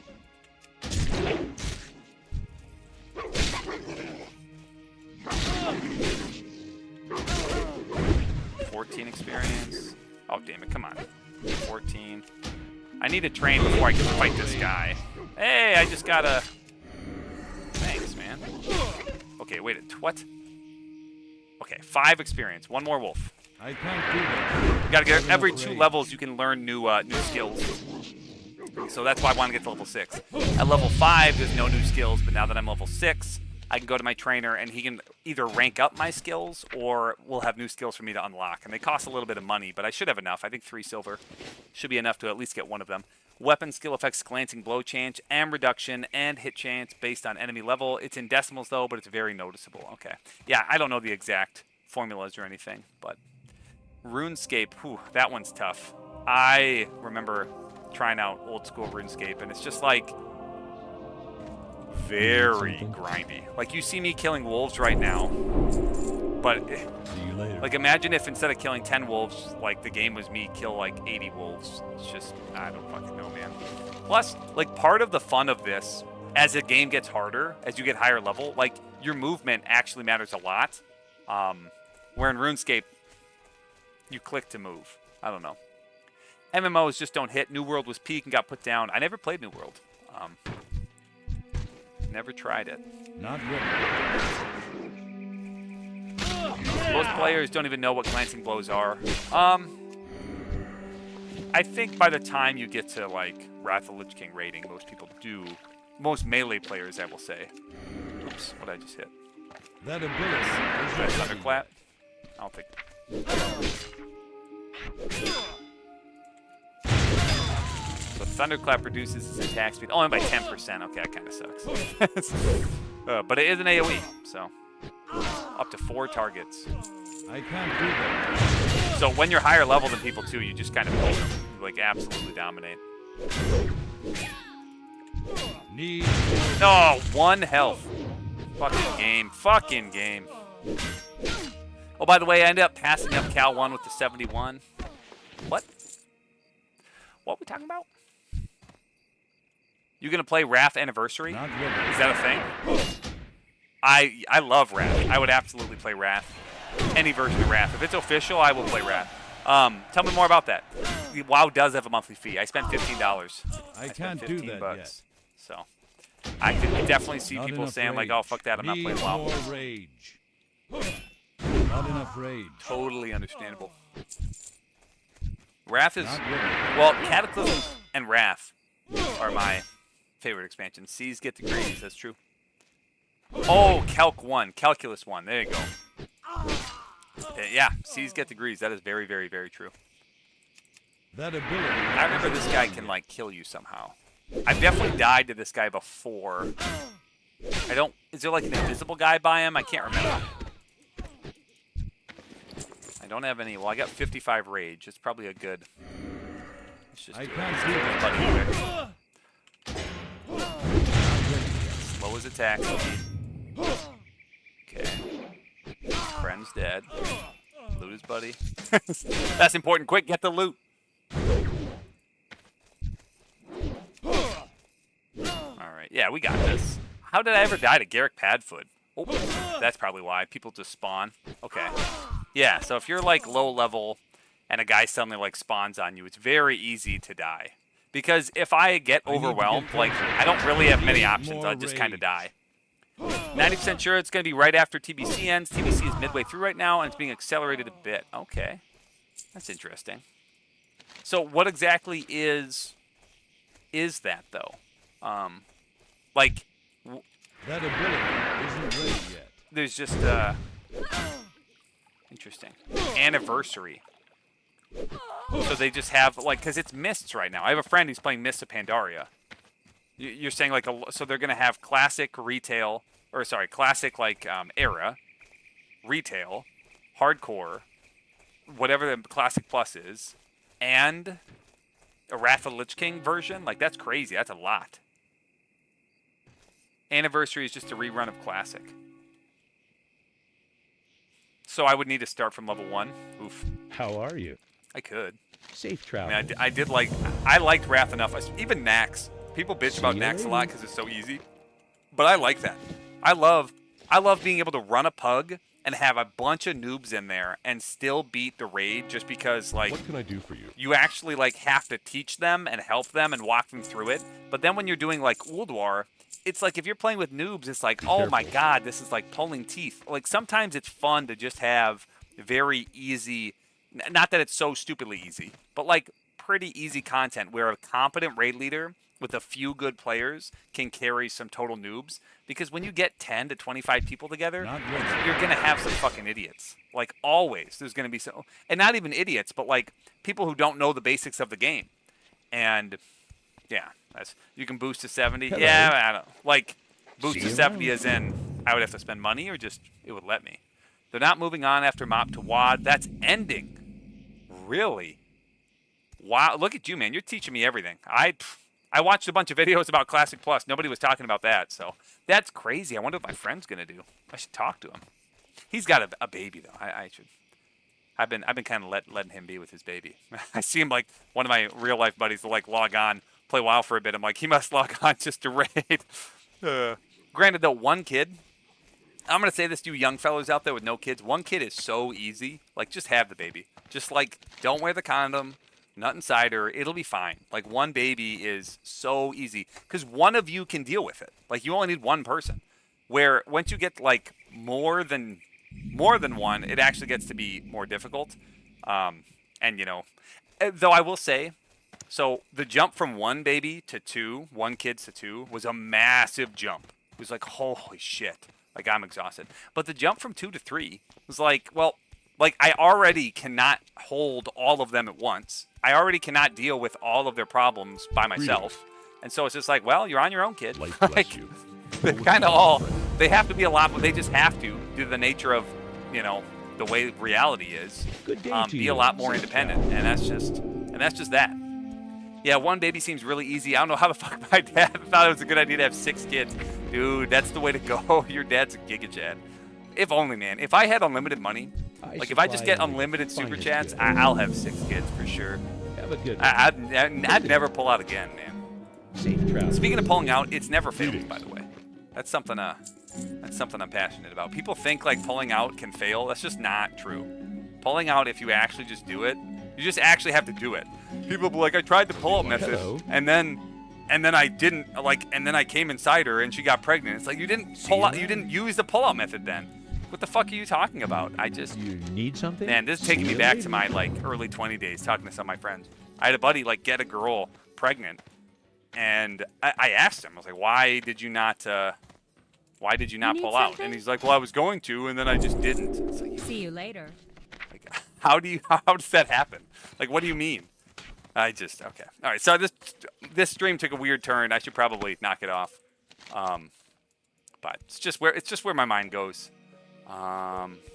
Speaker 1: 14 experience. Oh, damn it. Come on. 14. I need to train before I can fight this guy. Hey, I just got a... Thanks, man. Okay, wait. What? Okay, 5 experience. 1 more wolf.
Speaker 3: I can't do that.
Speaker 1: You gotta get every 2 levels you can learn new skills. So that's why I want to get to level 6. At level 5, there's no new skills, but now that I'm level 6, I can go to my trainer and he can either rank up my skills or we'll have new skills for me to unlock. And they cost a little bit of money, but I should have enough. I think 3 silver should be enough to at least get 1 of them. Weapon skill effects, glancing blow chance, and reduction, and hit chance based on enemy level. It's in decimals though, but it's very noticeable. Okay. Yeah, I don't know the exact formulas or anything, but RuneScape, whew, that one's tough. I remember trying out old school RuneScape, and it's just like very grindy. Like, you see me killing wolves right now, but
Speaker 3: See you later.
Speaker 1: like, imagine if instead of killing 10 wolves, like, the game was me kill like 80 wolves. It's just, I don't fucking know, man. Plus, like, part of the fun of this, as the game gets harder, as you get higher level, like, your movement actually matters a lot. Where in RuneScape, you click to move. I don't know. MMOs just don't hit. New World was peak and got put down. I never played New World. Never tried it.
Speaker 3: Not ready.
Speaker 1: Most players don't even know what glancing blows are. I think by the time you get to, like, Wrath of the Lich King rating, most people do. Most melee players, I will say. Oops, what did I just hit?
Speaker 3: That ability
Speaker 1: Should I
Speaker 3: is ready.
Speaker 1: thunderclap? I don't think. So thunderclap reduces his attack speed only by 10%. Okay, that kind of sucks. But it is an AoE, so up to 4 targets.
Speaker 3: I can't do that.
Speaker 1: So when you're higher level than people too, you just kind of pull them, you, like, absolutely dominate.
Speaker 3: Need
Speaker 1: No, 1 health. Fucking game. Fucking game. Oh, by the way, I ended up passing up Cal 1 with the 71. What? What are we talking about? You gonna play Wrath Anniversary?
Speaker 3: not ready.
Speaker 1: Is that a thing? I love Wrath. I would absolutely play Wrath. Any version of Wrath. If it's official, I will play Wrath. Tell me more about that. WoW does have a monthly fee. I spent $15.
Speaker 3: I
Speaker 1: spent
Speaker 3: can't do
Speaker 1: 15
Speaker 3: that
Speaker 1: bucks.
Speaker 3: yet.
Speaker 1: So I could definitely see
Speaker 3: Not
Speaker 1: people
Speaker 3: enough
Speaker 1: saying, like,
Speaker 3: rage.
Speaker 1: oh, fuck that, I'm not
Speaker 3: Need
Speaker 1: playing WoW.
Speaker 3: more rage. Not enough rage.
Speaker 1: Totally understandable. Wrath is...
Speaker 3: Not ready.
Speaker 1: Well, Cataclysm and Wrath are my favorite expansions. C's get degrees, that's true. Oh, Calc 1, Calculus 1, there you go. Yeah, C's get degrees, that is very, very, very true.
Speaker 3: That ability.
Speaker 1: I remember this guy can, like, kill you somehow. I've definitely died to this guy before. I don't... Is there, like, an invisible guy by him? I can't remember. I don't have any... Well, I got 55 rage. It's probably a good... Let's just
Speaker 3: I
Speaker 1: do
Speaker 3: can't
Speaker 1: it.
Speaker 3: do
Speaker 1: Let's
Speaker 3: that.
Speaker 1: buddy quick. Slow his attack speed. Okay. Friend's dead. Loot his buddy. That's important. Quick, get the loot. Alright, yeah, we got this. How did I ever die to Garrick Padfoot? Oh, that's probably why. People just spawn. Okay. Yeah, so if you're, like, low level and a guy suddenly, like, spawns on you, it's very easy to die. Because if I get
Speaker 3: I need to get
Speaker 1: overwhelmed, like, I don't really have many options.
Speaker 3: more
Speaker 1: I just kind of
Speaker 3: rage.
Speaker 1: die. 90% sure it's going to be right after TBC ends. TBC is midway through right now, and it's being accelerated a bit. Okay. That's interesting. So what exactly is that, though? Like,
Speaker 3: That ability isn't ready yet.
Speaker 1: there's just, interesting. Anniversary. So they just have, like, because it's Mists right now. I have a friend who's playing Mists of Pandaria. You're saying, like, so they're going to have classic retail, or sorry, classic, like, era, retail, hardcore, whatever the classic plus is, and a Wrath of the Lich King version? Like, that's crazy. That's a lot. Anniversary is just a rerun of classic. So I would need to start from level 1. Oof.
Speaker 4: How are you?
Speaker 1: I could.
Speaker 4: Safe
Speaker 1: I
Speaker 4: travel.
Speaker 1: mean, I did like... I liked Wrath enough. Even Nax. People bitch about
Speaker 4: See you
Speaker 1: Nax a lot
Speaker 4: later.
Speaker 1: because it's so easy. But I like that. I love being able to run a pug and have a bunch of noobs in there and still beat the raid just because, like...
Speaker 6: What can I do for you?
Speaker 1: You actually, like, have to teach them and help them and walk them through it. But then when you're doing, like, Ulduar, it's like if you're playing with noobs, it's like, oh my god, this is like pulling teeth. Like, sometimes it's fun to just have very easy, not that it's so stupidly easy, but like pretty easy content where a competent raid leader with a few good players can carry some total noobs. Because when you get 10 to 25 people together,
Speaker 3: Not ready.
Speaker 1: you're going to have some fucking idiots. Like, always. There's going to be some, and not even idiots, but like people who don't know the basics of the game. And yeah, you can boost to 70.
Speaker 4: Hello.
Speaker 1: Yeah, I don't like boost
Speaker 4: See
Speaker 1: to
Speaker 4: you
Speaker 1: 70
Speaker 4: around.
Speaker 1: as in I would have to spend money or just it would let me. They're not moving on after Mop to Wad. That's ending. Really? Wow, look at you, man. You're teaching me everything. I watched a bunch of videos about Classic Plus. Nobody was talking about that, so that's crazy. I wonder what my friend's gonna do. I should talk to him. He's got a baby though. I should. I've been kind of letting him be with his baby. I see him like one of my real life buddies will like log on, play WoW for a bit. I'm like, he must log on just to raid. Granted, though, one kid. I'm gonna say this to you young fellas out there with no kids. One kid is so easy. Like, just have the baby. Just like, don't wear the condom. Nut inside her. It'll be fine. Like, one baby is so easy because one of you can deal with it. Like, you only need one person. Where once you get like more than one, it actually gets to be more difficult. And you know, though I will say, so the jump from one baby to two, one kid to two, was a massive jump. It was like, holy shit. Like, I'm exhausted. But the jump from 2 to 3 was like, well, like, I already cannot hold all of them at once. I already cannot deal with all of their problems by myself. And so it's just like, well, you're on your own, kid.
Speaker 4: Life bless
Speaker 1: Like,
Speaker 4: you.
Speaker 1: they're kind of all, they have to be a lot, but they just have to, due to the nature of, you know, the way reality is,
Speaker 4: Good day to
Speaker 1: be
Speaker 4: you.
Speaker 1: a lot more independent. And that's just that. Yeah, one baby seems really easy. I don't know how the fuck my dad thought it was a good idea to have 6 kids. Dude, that's the way to go. Your dad's a Giga Chad. If only, man. If I had unlimited money, like if I just get unlimited super chats, I'll have 6 kids for sure.
Speaker 4: Have a good
Speaker 1: I'd never pull out again, man.
Speaker 4: safe travel.
Speaker 1: Speaking of pulling out, it's never failed, by the way. That's something I'm passionate about. People think like pulling out can fail. That's just not true. Pulling out, if you actually just do it, you just actually have to do it. People be like, I tried the pull-out method, and then I didn't, like, and then I came inside her and she got pregnant. It's like, you didn't pull out, you didn't use the pull-out method then. What the fuck are you talking about? I just,
Speaker 4: You need something?
Speaker 1: man, this is taking me back to my like early 20 days talking to some of my friends. I had a buddy like get a girl pregnant, and I asked him, I was like, why did you not
Speaker 5: need
Speaker 1: pull out?
Speaker 5: something?
Speaker 1: And he's like, well, I was going to, and then I just didn't. It's like,
Speaker 5: See you later.
Speaker 1: like, how does that happen? Like, what do you mean? Okay. All right. So this stream took a weird turn. I should probably knock it off. But it's just where my mind goes.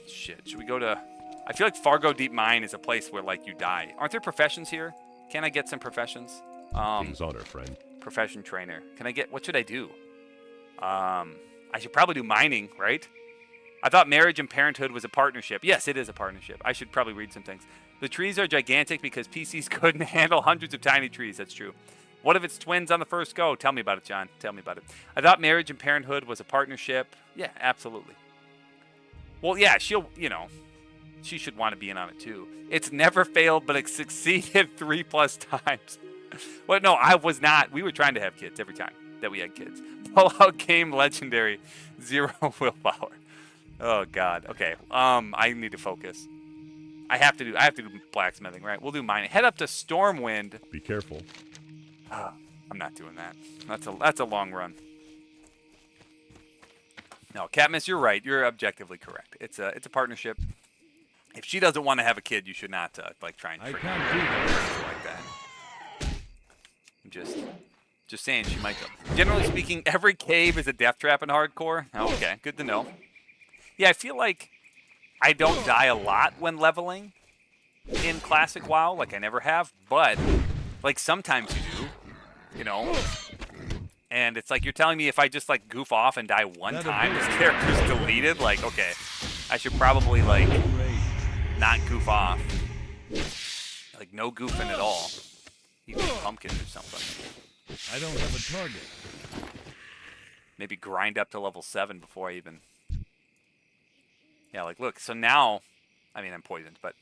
Speaker 1: Shit. Should we go to? I feel like Fargo Deep Mine is a place where like you die. Aren't there professions here? Can I get some professions?
Speaker 4: Things on her, friend.
Speaker 1: Profession trainer. Can I get? What should I do? I should probably do mining, right? I thought marriage and parenthood was a partnership. Yes, it is a partnership. I should probably read some things. The trees are gigantic because PCs couldn't handle hundreds of tiny trees. That's true. What if it's twins on the first go? Tell me about it, John. Tell me about it. I thought marriage and parenthood was a partnership. Yeah, absolutely. Well, yeah, she should want to be in on it too. It's never failed, but it succeeded 3+ times. Well, no, I was not. We were trying to have kids every time that we had kids. Pullout game legendary. 0 willpower. Oh God. Okay. I need to focus. I have to do blacksmithing, right? We'll do mining. Head up to Stormwind.
Speaker 4: Be careful.
Speaker 1: I'm not doing that. That's a long run. No, Katniss, you're right. You're objectively correct. It's a partnership. If she doesn't want to have a kid, you should not like try and
Speaker 3: I
Speaker 1: trick
Speaker 3: can't
Speaker 1: her
Speaker 3: do that.
Speaker 1: like that. I'm just saying she might go. Generally speaking, every cave is a death trap in hardcore. Okay, good to know. Yeah, I feel like I don't die a lot when leveling in Classic WoW. Like, I never have. But, like, sometimes you do, you know? And it's like, you're telling me if I just, like, goof off and die one time, this character's deleted? Like, okay, I should probably, like, not goof off. Like, no goofing at all. Even pumpkins or something.
Speaker 3: I don't have a target.
Speaker 1: Maybe grind up to level 7 before I even... Yeah, like, look, so now, I mean, I'm poisoned, but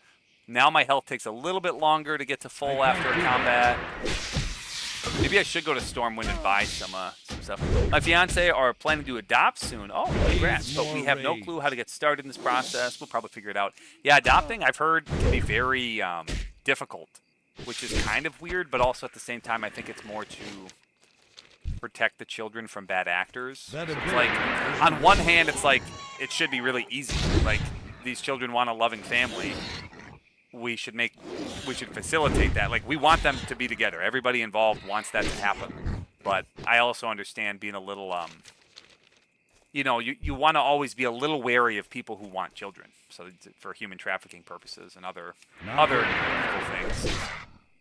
Speaker 1: now my health takes a little bit longer to get to full after a combat. Maybe I should go to Stormwind and buy some stuff. My fiance are planning to adopt soon. Oh, congrats. But we have no clue how to get started in this process. We'll probably figure it out. Yeah, adopting, I've heard, can be very difficult, which is kind of weird, but also at the same time, I think it's more to protect the children from bad actors. So it's like, on one hand, it's like, it should be really easy. Like, these children want a loving family. We should facilitate that. Like, we want them to be together. Everybody involved wants that to happen. But I also understand being a little, you know, you want to always be a little wary of people who want children. So for human trafficking purposes and other evil things.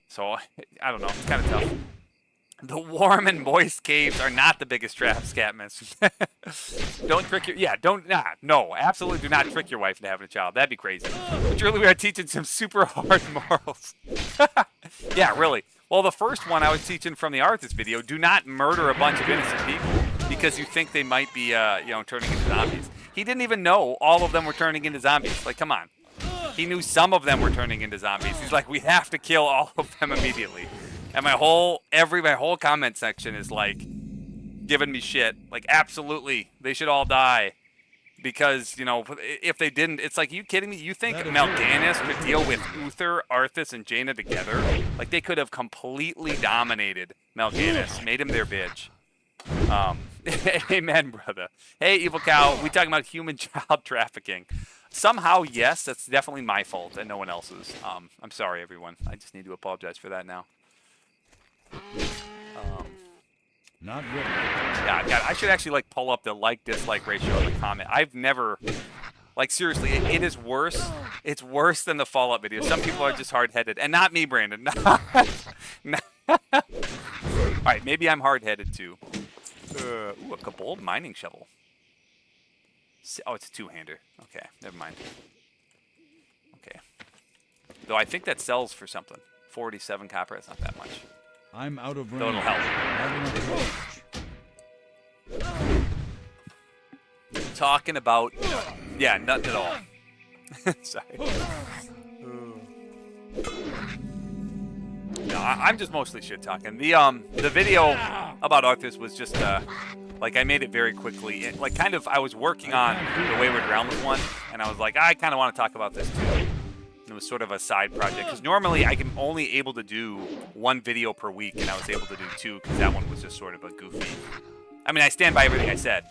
Speaker 1: So, I don't know. It's kind of tough. The warm and moist caves are not the biggest traps, Katniss. Don't trick no, absolutely do not trick your wife into having a child. That'd be crazy. But truly, we are teaching some super hard morals. Yeah, really. Well, the first one I was teaching from the Arthas video, do not murder a bunch of innocent people.
Speaker 5: because you think they might be, turning into zombies. He didn't even know all of them were turning into zombies. Like, come on. He knew some of them were turning into zombies. He's like, we have to kill all of them immediately. And my whole comment section is like giving me shit. Like, absolutely, they should all die. Because, if they didn't, it's like, you kidding me? You think Mal'Ganis could deal with Uther, Arthas, and Jaina together? Like, they could have completely dominated Mal'Ganis, made him their bitch. Amen, brother. Hey, Evil Cow, we talking about human child trafficking. Somehow, yes, that's definitely my fault and no one else's. I'm sorry, everyone. I just need to apologize for that now.
Speaker 3: Not really.
Speaker 5: Yeah, God, I should actually pull up the like-dislike ratio in the comment. I've never, seriously, it is worse. It's worse than the Fallout video. Some people are just hard-headed, and not me, Brandon. All right, maybe I'm hard-headed too. Ooh, a Kobold mining shovel. Oh, it's a two-hander. Okay, never mind. Okay. Though I think that sells for something. 47 copper, that's not that much.
Speaker 3: I'm out of range.
Speaker 5: Though it'll help.
Speaker 3: Not enough range.
Speaker 5: Talking about, yeah, nothing at all. Sorry. No, I'm just mostly shit talking. The video about Arthas was just I made it very quickly. I was working on the Wayward Realms one, and I was like, I kind of want to talk about this too. And it was sort of a side project because normally I can only able to do one video per week, and I was able to do two because that one was just sort of a goofy. I mean, I stand by everything I said.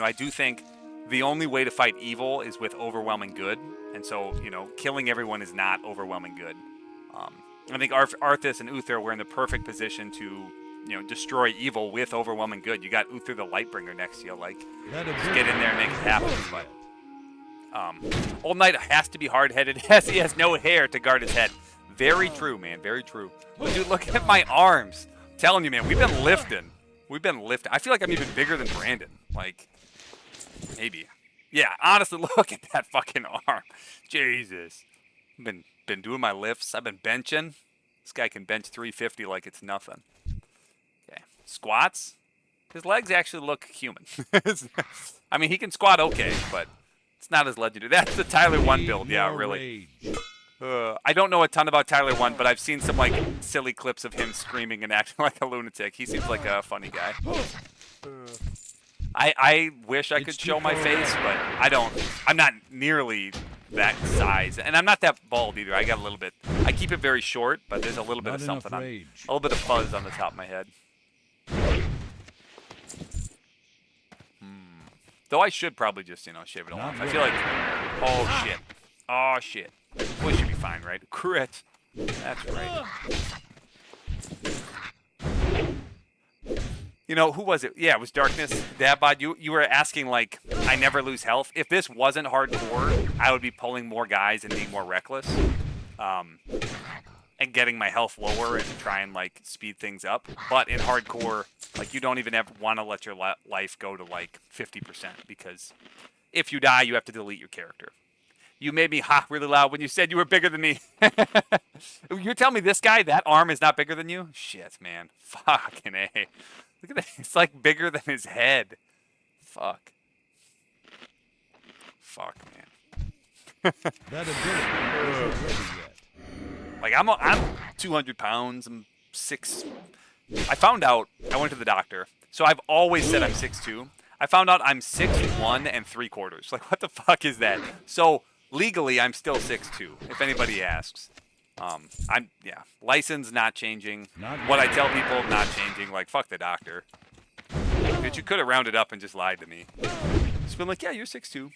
Speaker 5: I do think the only way to fight evil is with overwhelming good, and so killing everyone is not overwhelming good. I think Arthas and Uther were in the perfect position to, destroy evil with overwhelming good. You got Uther the Lightbringer next to you, just get in there and make it happen. But Old Knight has to be hard-headed as he has no hair to guard his head. Very true, man. Very true. But dude, look at my arms. I'm telling you, man, we've been lifting. I feel like I'm even bigger than Brandon. Maybe. Yeah, honestly, look at that fucking arm. Jesus. I've been doing my lifts. I've been benching. This guy can bench 350 like it's nothing. Okay. Squats. His legs actually look human. I mean, he can squat okay, but it's not as legendary. That's the Tyler 1 build. Yeah, really. I don't know a ton about Tyler 1, but I've seen some silly clips of him screaming and acting like a lunatic. He seems like a funny guy. I wish I could show my face, but I don't. I'm not nearly that size, and I'm not that bald either. I got a little bit. I keep it very short, but there's a little bit of something on, a little bit of fuzz on the top of my head. Though I should probably just, shave it all off. I feel like, oh shit. Well, it should be fine, right? Crit. That's right. Who was it? Yeah, it was Darkness. Dabbod, you were asking, I never lose health. If this wasn't hardcore, I would be pulling more guys and being more reckless. And getting my health lower and try and, speed things up. But in hardcore, you don't even ever want to let your life go to, 50%. Because if you die, you have to delete your character. You made me really loud when you said you were bigger than me. You're telling me this guy, that arm is not bigger than you? Shit, man. Fucking A. Look at that. It's bigger than his head. Fuck. Fuck, man.
Speaker 3: That ability isn't ready yet.
Speaker 5: I'm 200 pounds. I'm 6. I found out, I went to the doctor. So I've always said I'm 6'2". I found out I'm 6'1" and 3/4. What the fuck is that? So legally, I'm still 6'2", if anybody asks. License not changing. What I tell people not changing. Fuck the doctor. But you could have rounded up and just lied to me. Just been yeah, you're 6'2".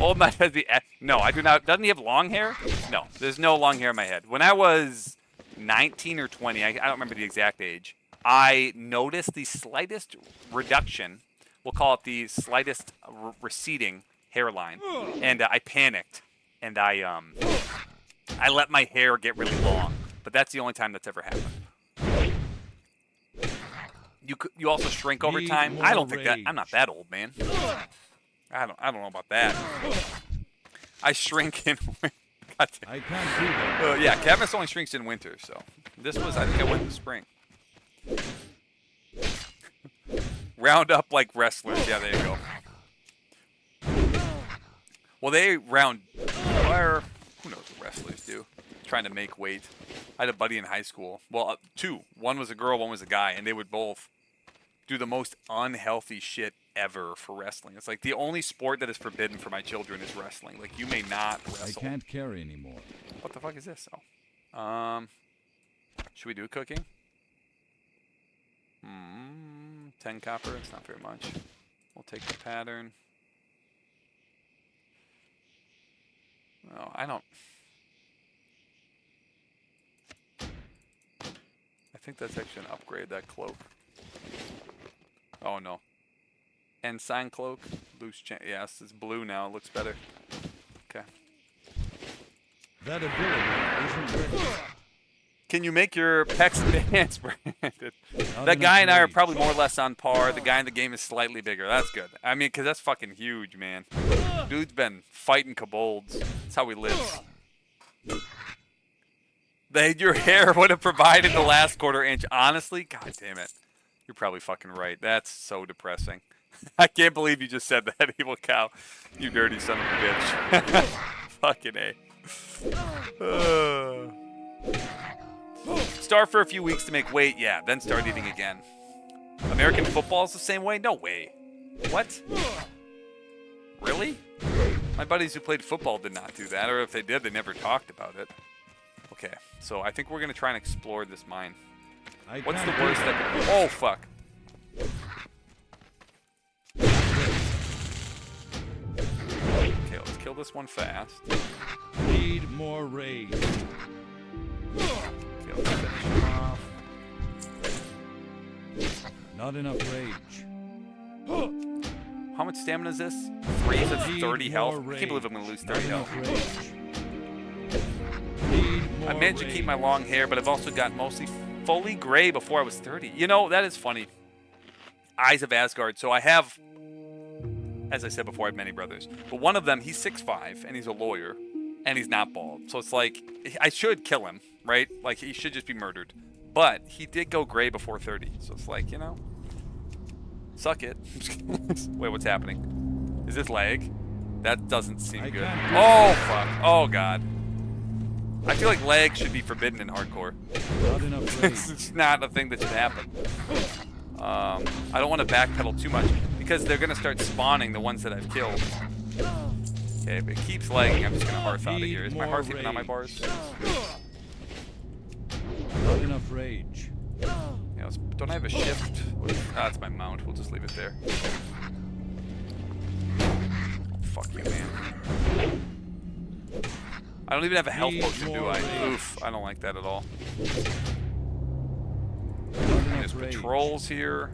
Speaker 5: Old Knight has the no, I do not. Doesn't he have long hair? No, there's no long hair in my head. When I was 19 or 20, I don't remember the exact age. I noticed the slightest reduction. We'll call it the slightest receding hairline, and I panicked, and I let my hair get really long. But that's the only time that's ever happened. You also shrink over time. I don't think that. I'm not that old, man. I don't know about that. I shrink in winter.
Speaker 3: I can't do that.
Speaker 5: Yeah, Cadmus only shrinks in winter, so this was, I think I went in the spring. Round up like wrestlers. Yeah, there you go. Well, they round, or who knows what wrestlers do. Trying to make weight. I had a buddy in high school. Well, two. One was a girl, one was a guy, and they would both do the most unhealthy shit ever for wrestling. It's like the only sport that is forbidden for my children is wrestling. Like, you may not wrestle.
Speaker 3: I can't carry anymore.
Speaker 5: What the fuck is this? Oh. Should we do cooking? 10 copper. It's not very much. We'll take the pattern. Oh, I don't. I think that's actually an upgrade, that cloak. Oh no. Ensign cloak. Loose chain. Yes, it's blue now. It looks better. Okay.
Speaker 3: That ability isn't ready.
Speaker 5: Can you make your pecs advance, Brandon? That guy and I are probably more or less on par. The guy in the game is slightly bigger. That's good. I mean, because that's fucking huge, man. Dude's been fighting kobolds. That's how he lives. Your hair would have provided the last quarter inch. Honestly, god damn it. You're probably fucking right. That's so depressing. I can't believe you just said that, evil cow. You dirty son of a bitch. Fucking A. Starve for a few weeks to make weight. Yeah, then start eating again. American football is the same way? No way. What? Really? My buddies who played football did not do that, or if they did, they never talked about it. Okay, so I think we're going to try and explore this mine. What's the worst that could... Oh, fuck. Okay, let's kill this one fast.
Speaker 3: Need more rage.
Speaker 5: Okay, let's finish him off.
Speaker 3: Not enough rage.
Speaker 5: How much stamina is this? 3, that's 30 health. I can't believe I'm going to lose 30 health. I managed to keep my long hair, but I've also got mostly fully gray before I was 30. You know, that is funny. Eyes of Asgard. So I have, as I said before, I have many brothers. But one of them, he's 6'5", and he's a lawyer, and he's not bald. So it's like, I should kill him, right? Like, he should just be murdered. But he did go gray before 30. So it's like, you know, suck it. Wait, what's happening? Is this lag? That doesn't seem good. Oh, fuck. Oh, God. I feel like lag should be forbidden in hardcore. It's not a thing that should happen. I don't want to backpedal too much because they're going to start spawning the ones that I've killed. Okay, if it keeps lagging, I'm just going to hearth out of here. Is my hearth even on my bars?
Speaker 3: Not enough rage.
Speaker 5: Yeah, don't I have a shift? That's my mount. We'll just leave it there. Oh, fuck you, man. I don't even have a health potion, do I? Oof, I don't like that at all. There's patrols here.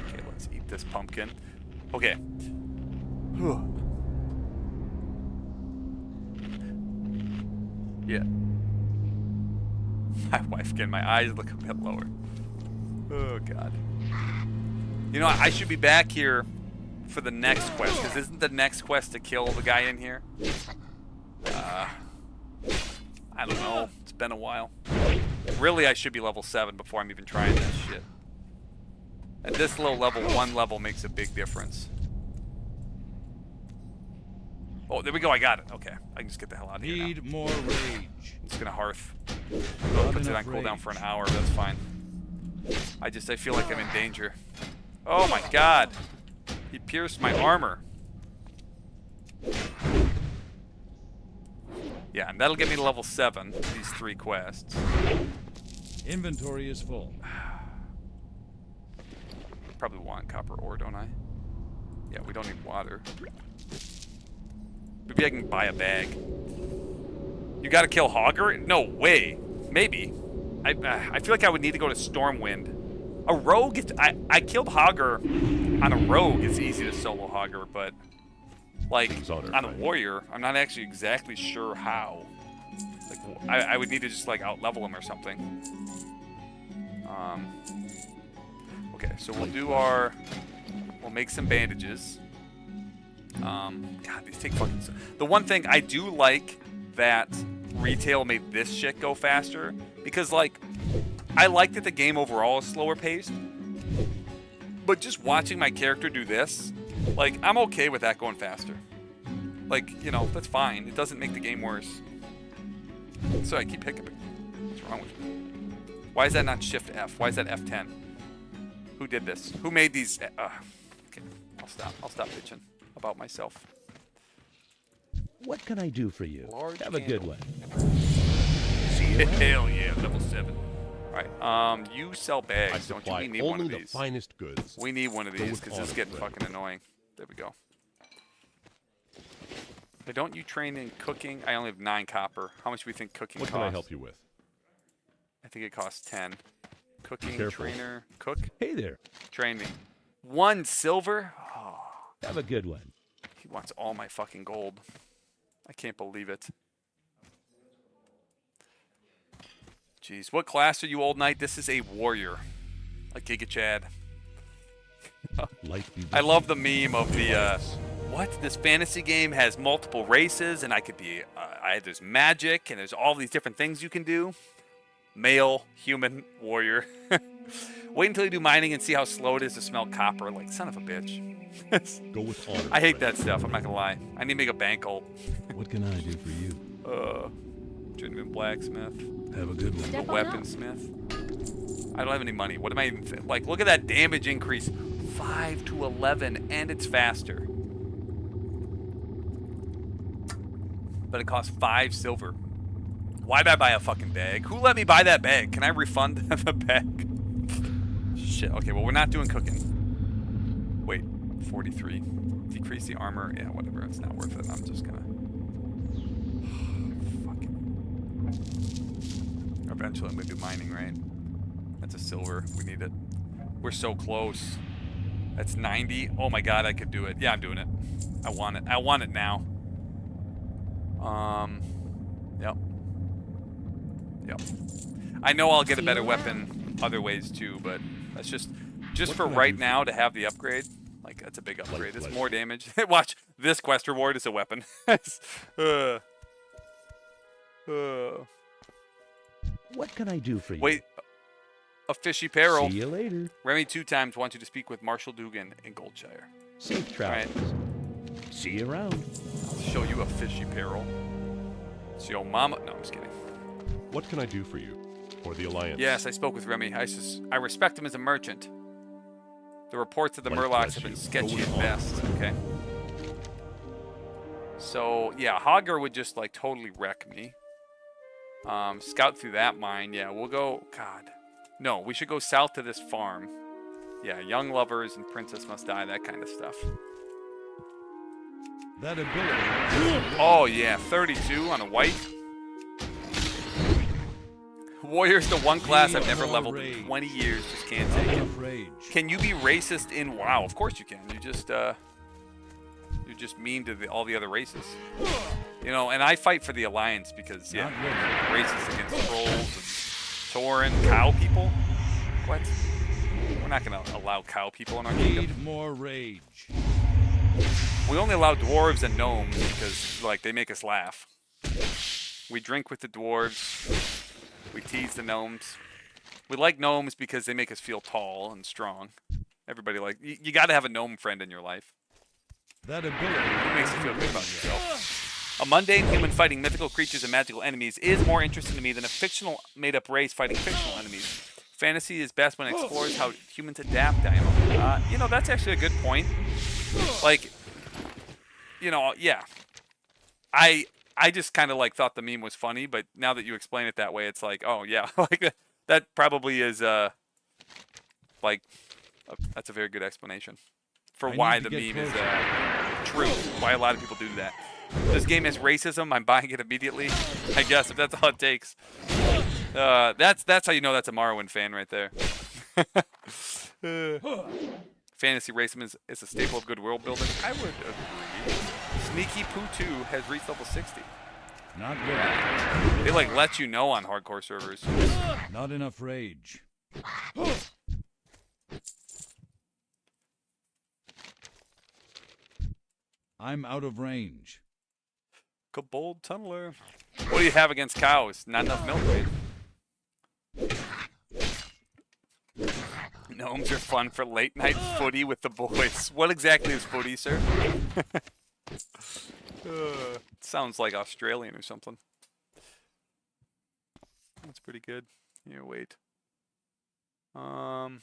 Speaker 5: Okay, let's eat this pumpkin. Okay. Yeah. My wife again, my eyes look a bit lower. Oh, God. You know, I should be back here for the next quest, because isn't the next quest to kill the guy in here? I don't know. It's been a while. Really, I should be level 7 before I'm even trying this shit. At this low level, 1 level makes a big difference. Oh, there we go. I got it. Okay. I can just get the hell out of here now.
Speaker 3: Need more rage.
Speaker 5: It's going to hearth. Oh, it puts it on cooldown for an hour. That's fine. I feel like I'm in danger. Oh my God. He pierced my armor. Yeah, and that'll get me to level 7, these 3 quests.
Speaker 3: Inventory is full.
Speaker 5: Probably want copper ore, don't I? Yeah, we don't need water. Maybe I can buy a bag. You gotta kill Hogger? No way. Maybe. I feel like I would need to go to Stormwind. A rogue, I killed Hogger on a rogue. It's easy to solo Hogger, but like on a warrior, I'm not actually exactly sure how. Like, I would need to just like out-level him or something. Okay, so we'll make some bandages. God, these take fucking... The one thing I do like that retail made this shit go faster. Because, like, I like that the game overall is slower paced. But just watching my character do this, like, I'm okay with that going faster. Like, you know, that's fine. It doesn't make the game worse. So I keep hiccuping. What's wrong with me? Why is that not Shift F? Why is that F10? Who did this? Who made these? Okay, I'll stop. I'll stop bitching about myself.
Speaker 4: What can I do for you?
Speaker 5: Large
Speaker 4: Have a good one.
Speaker 5: Hell yeah, level 7. Alright, you sell
Speaker 2: I
Speaker 5: bags, don't you?
Speaker 2: supply
Speaker 5: We need one
Speaker 2: only
Speaker 5: of
Speaker 2: the
Speaker 5: these.
Speaker 2: finest goods.
Speaker 5: We need one of
Speaker 2: Go
Speaker 5: these
Speaker 2: with
Speaker 5: because this is
Speaker 2: honor,
Speaker 5: getting
Speaker 2: friend.
Speaker 5: fucking annoying. There we go. But don't you train in cooking? I only have 9 copper. How much do we think cooking
Speaker 2: What
Speaker 5: costs?
Speaker 2: can I help you with?
Speaker 5: I think it costs 10. Cooking,
Speaker 2: Careful.
Speaker 5: trainer, cook,
Speaker 4: Hey there.
Speaker 5: train me. 1 silver? Oh,
Speaker 4: Have a good one.
Speaker 5: he wants all my fucking gold. I can't believe it. Jeez, what class are you, old knight? This is a warrior. A Giga Chad.
Speaker 2: Light be with
Speaker 5: I love the
Speaker 2: you.
Speaker 5: meme of the, what? This fantasy game has multiple races, and I could be, there's magic, and there's all these different things you can do. Male, human, warrior. Wait until you do mining and see how slow it is to smelt copper. Like, son of a bitch.
Speaker 2: Go with honor.
Speaker 5: I hate
Speaker 2: friend.
Speaker 5: that stuff, I'm not gonna lie. I need to make a bank ult.
Speaker 3: What can I do for you?
Speaker 5: Journeyman blacksmith.
Speaker 3: Have a good one.
Speaker 5: A
Speaker 6: Step on up.
Speaker 5: weaponsmith. I don't have any money. What am I even like? Look at that damage increase, 5 to 11, and it's faster. But it costs 5 silver. Why did I buy a fucking bag? Who let me buy that bag? Can I refund the bag? Shit. Okay, well we're not doing cooking. Wait, 43. Decrease the armor. Yeah, whatever. It's not worth it. I'm just gonna. Eventually I'm gonna do mining, right? That's a silver. We need it. We're so close. That's 90. Oh my god, I could do it. Yeah, I'm doing it. I want it. I want it now. Yep. Yep. I know I'll get a better weapon other ways too, but that's just
Speaker 2: What
Speaker 5: for
Speaker 2: can I
Speaker 5: right
Speaker 2: do for
Speaker 5: now to have the upgrade. Like, that's a big upgrade. It's
Speaker 2: pleasure.
Speaker 5: more damage. Watch, this quest reward is a weapon. uh.
Speaker 4: What can I do for you?
Speaker 5: Wait, a fishy peril.
Speaker 4: See you later.
Speaker 5: Remy 2 times wants you to speak with Marshal Dugan in Goldshire.
Speaker 4: Safe
Speaker 5: Alright.
Speaker 4: travels. See you around.
Speaker 5: I'll show you a fishy peril. It's your mama. No, I'm just kidding.
Speaker 2: What can I do for you? For the Alliance?
Speaker 5: Yes, I spoke with Remy. I respect him as a merchant. The reports of the
Speaker 2: Life
Speaker 5: Murlocs
Speaker 2: bless
Speaker 5: have been
Speaker 2: you.
Speaker 5: sketchy
Speaker 2: Go with
Speaker 5: at
Speaker 2: honor,
Speaker 5: best.
Speaker 2: friend.
Speaker 5: Okay. So, yeah, Hogger would just, like, totally wreck me. Scout through that mine. Yeah, we'll go... God. No, we should go south to this farm. Yeah, young lovers and princess must die, that kind of stuff.
Speaker 3: That ability.
Speaker 5: Oh, yeah, 32 on a white. Warrior's the one class I've never leveled in 20 years. Just can't take it.
Speaker 3: Enough rage.
Speaker 5: Can you be racist in WoW? Of course you can. You're just mean to all the other races. You know, and I fight for the Alliance because, yeah,
Speaker 3: Not ready.
Speaker 5: racist against trolls and Tauren, cow people. What? We're not going to allow cow people in our kingdom.
Speaker 3: Need more rage.
Speaker 5: We only allow dwarves and gnomes because, like, they make us laugh. We drink with the dwarves. We tease the gnomes. We like gnomes because they make us feel tall and strong. Everybody you got to have a gnome friend in your life.
Speaker 3: That ability.
Speaker 5: It makes you feel good about yourself. A mundane human fighting mythical creatures and magical enemies is more interesting to me than a fictional made-up race fighting fictional enemies. Fantasy is best when it explores how humans adapt, Diamo. You know, that's actually a good point. Like, you know, yeah. I just kind of like thought the meme was funny, but now that you explain it that way, it's like, oh yeah, like that probably is that's a very good explanation for
Speaker 3: I
Speaker 5: why
Speaker 3: need
Speaker 5: the
Speaker 3: to get
Speaker 5: meme is
Speaker 3: closer.
Speaker 5: true. Why a lot of people do that. This game has racism. I'm buying it immediately. I guess if that's all it takes. That's how you know that's a Morrowind fan right there. Fantasy racism is a staple of good world building. I would agree. Sneaky Poo 2 has reached level 60.
Speaker 3: Not ready.
Speaker 5: They like let you know on hardcore servers.
Speaker 3: Not enough rage. I'm out of range.
Speaker 5: Kobold Tunneler. What do you have against cows? Not enough milk, babe. Gnomes are fun for late night footy with the boys. What exactly is footy, sir? Sounds like Australian or something. That's pretty good. Here, wait. Okay.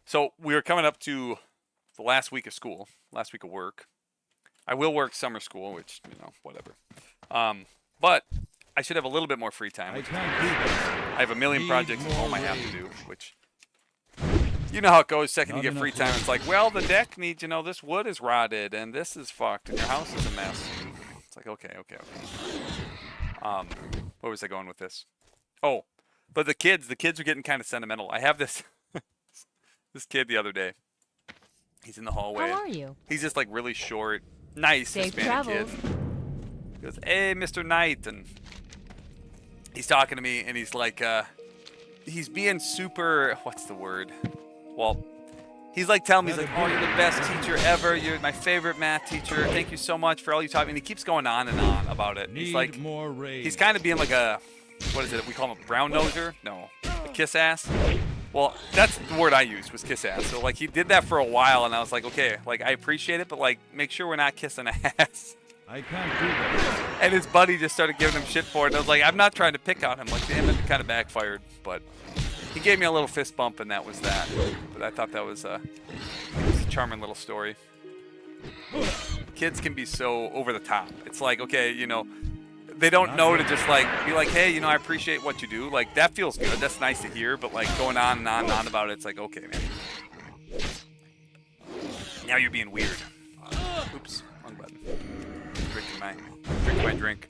Speaker 5: So we are coming up to the last week of school, last week of work. I will work summer school, which, you know, whatever. But I should have a little bit more free time.
Speaker 3: I can't do that.
Speaker 5: I have a million projects at home I have to do, which, you know how it goes. Second you get free time, it's like, well, the deck needs, you know, this wood is rotted and this is fucked and your house is a mess. It's like, okay. Where was I going with this? Oh, but the kids are getting kind of sentimental. I have this this kid the other day. He's in the hallway.
Speaker 6: How are you?
Speaker 5: He's just like really short, nice
Speaker 6: Safe
Speaker 5: Hispanic
Speaker 6: travels.
Speaker 5: kid. He goes, "Hey, Mr. Knight," and he's talking to me, and he's like, he's being super. What's the word? Well, he's like telling me, he's like, "Oh, you're the best teacher ever. You're my favorite math teacher. Thank you so much for all you taught me." And he keeps going on and on about it. He's like,
Speaker 3: more rage.
Speaker 5: he's kind of being like a, what is it? We call him a brown noser? No, a kiss ass. Well, that's the word I used, was kiss ass. So like he did that for a while, and I was like, okay, like I appreciate it, but like make sure we're not kissing ass.
Speaker 3: I can't do that.
Speaker 5: And his buddy just started giving him shit for it. And I was like, I'm not trying to pick on him. Like, damn, it kind of backfired. But he gave me a little fist bump, and that was that. But I thought that was a charming little story. Kids can be so over the top. It's like, okay, you know, they don't know to just like be like, hey, you know, I appreciate what you do. Like, that feels good. That's nice to hear. But like going on and on and on about it, it's like, okay, man. Now you're being weird. Oops, wrong button. Drinking my drink.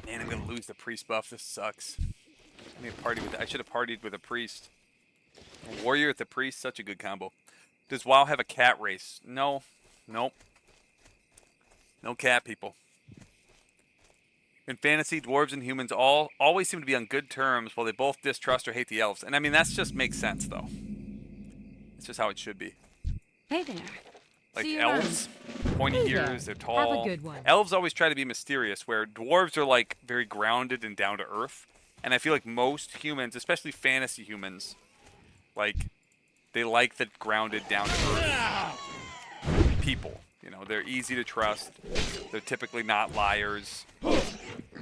Speaker 5: Man, I'm gonna lose the priest buff. This sucks. I need to party with. I should have partied with a priest. A warrior with a priest, such a good combo. Does WoW have a cat race? No, nope. No cat people. In fantasy, dwarves and humans always seem to be on good terms, while they both distrust or hate the elves. And I mean, that's just makes sense, though. It's just how it should be.
Speaker 6: Hey there.
Speaker 5: Like
Speaker 6: See you
Speaker 5: elves, pointy
Speaker 6: Hey there.
Speaker 5: ears, they're tall.
Speaker 6: Have a good one.
Speaker 5: Elves always try to be mysterious, where dwarves are like very grounded and down to earth. And I feel like most humans, especially fantasy humans, like they like the grounded, down to earth people. You know, they're easy to trust. They're typically not liars.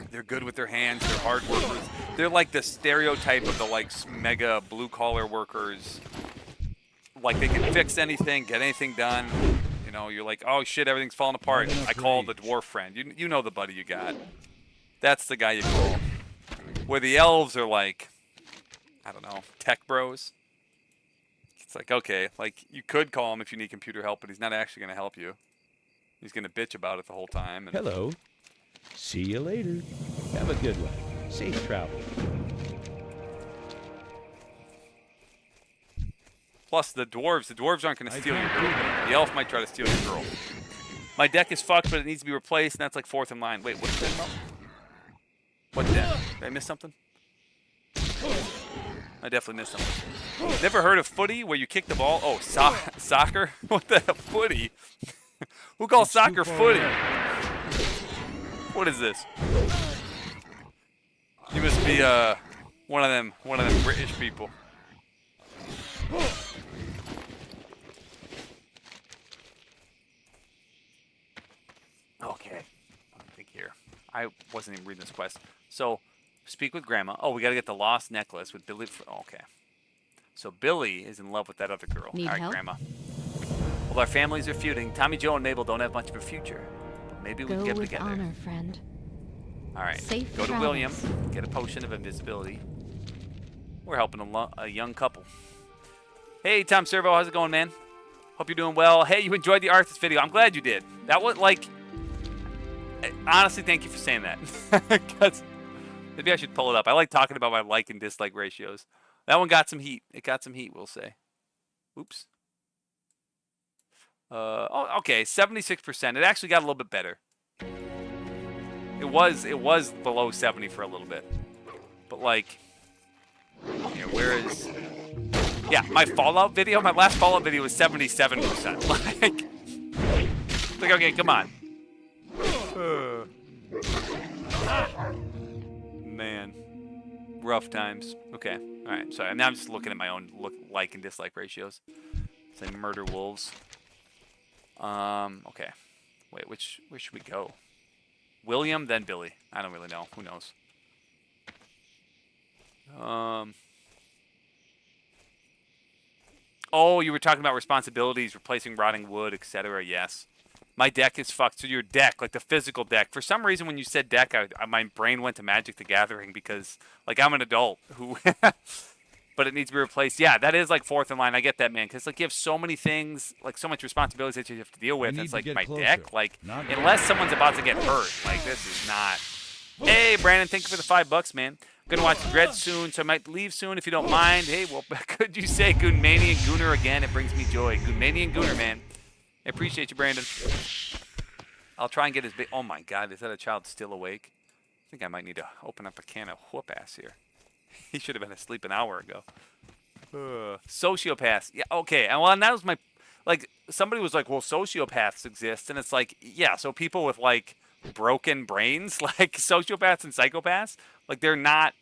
Speaker 5: They're good with their hands. They're hard workers. They're like the stereotype of the like mega blue collar workers. Like they can fix anything, get anything done. You know, you're like, oh shit, everything's falling apart. I call the dwarf friend. You know the buddy you got. That's the guy you call. Where the elves are like, I don't know, tech bros. It's like, okay, like you could call him if you need computer help, but he's not actually going to help you. He's going to bitch about it the whole time. And
Speaker 4: Hello. See you later. Have a good one. Safe travel.
Speaker 5: plus the dwarves aren't going to steal your girl. The elf might try to steal your girl. My deck is fucked, but it needs to be replaced, and that's like fourth in line. Wait, what's that about? What deck? Did I miss something? I definitely missed something. Never heard of footy where you kick the ball? Oh, soccer? What the hell? Footy? Who calls soccer footy? What is this? You must be one of them British people. Okay. I think here. I wasn't even reading this quest. So, speak with Grandma. Oh, we got to get the lost necklace with Billy. Okay. So Billy is in love with that other girl.
Speaker 6: Need
Speaker 5: All right,
Speaker 6: help?
Speaker 5: Grandma. Well, our families are feuding. Tommy, Joe, and Mabel don't have much of a future. But maybe we
Speaker 6: Go
Speaker 5: can get them
Speaker 6: with
Speaker 5: together.
Speaker 6: honor, friend.
Speaker 5: All right.
Speaker 6: Safe
Speaker 5: Go to
Speaker 6: travels.
Speaker 5: William. Get a potion of invisibility. We're helping a young couple. Hey, Tom Servo. How's it going, man? Hope you're doing well. Hey, you enjoyed the Arthas video. I'm glad you did. That was like... Honestly, thank you for saying that. Because maybe I should pull it up. I like talking about my like and dislike ratios. That one got some heat. It got some heat, we'll say. Oops. Oh, okay, 76%. It actually got a little bit better. It was below 70 for a little bit. But like, here, where is... Yeah, my Fallout video, my last Fallout video was 77%. Like, like, okay, come on. Man. Rough times. Okay. All right. Sorry. Now I'm just looking at my own like and dislike ratios. Say murder wolves. Okay. Wait, where should we go? William, then Billy. I don't really know. Who knows? Oh, you were talking about responsibilities, replacing rotting wood, etc. Yes. My deck is fucked. So your deck, like the physical deck. For some reason, when you said deck, my brain went to Magic the Gathering because, like, I'm an adult who, but it needs to be replaced. Yeah, that is like fourth in line. I get that, man, because like you have so many things, like so much responsibilities that you have to deal with. It's like my deck, like unless someone's about to get hurt, like this is not. Hey, Brandon, thank you for the $5, man. I'm gonna watch Dread soon, so I might leave soon if you don't mind. Hey, well, could you say Goonmania and Gooner again? It brings me joy. Goonmania and Gooner, man. I appreciate you, Brandon. I'll try and get his big. Oh my God, is that a child still awake? I think I might need to open up a can of whoop ass here. He should have been asleep an hour ago. Sociopaths. Yeah, okay. And well, and that was my. Like, somebody was like, well, sociopaths exist. And it's like, yeah, so people with, like, broken brains, like sociopaths and psychopaths, like, they're not.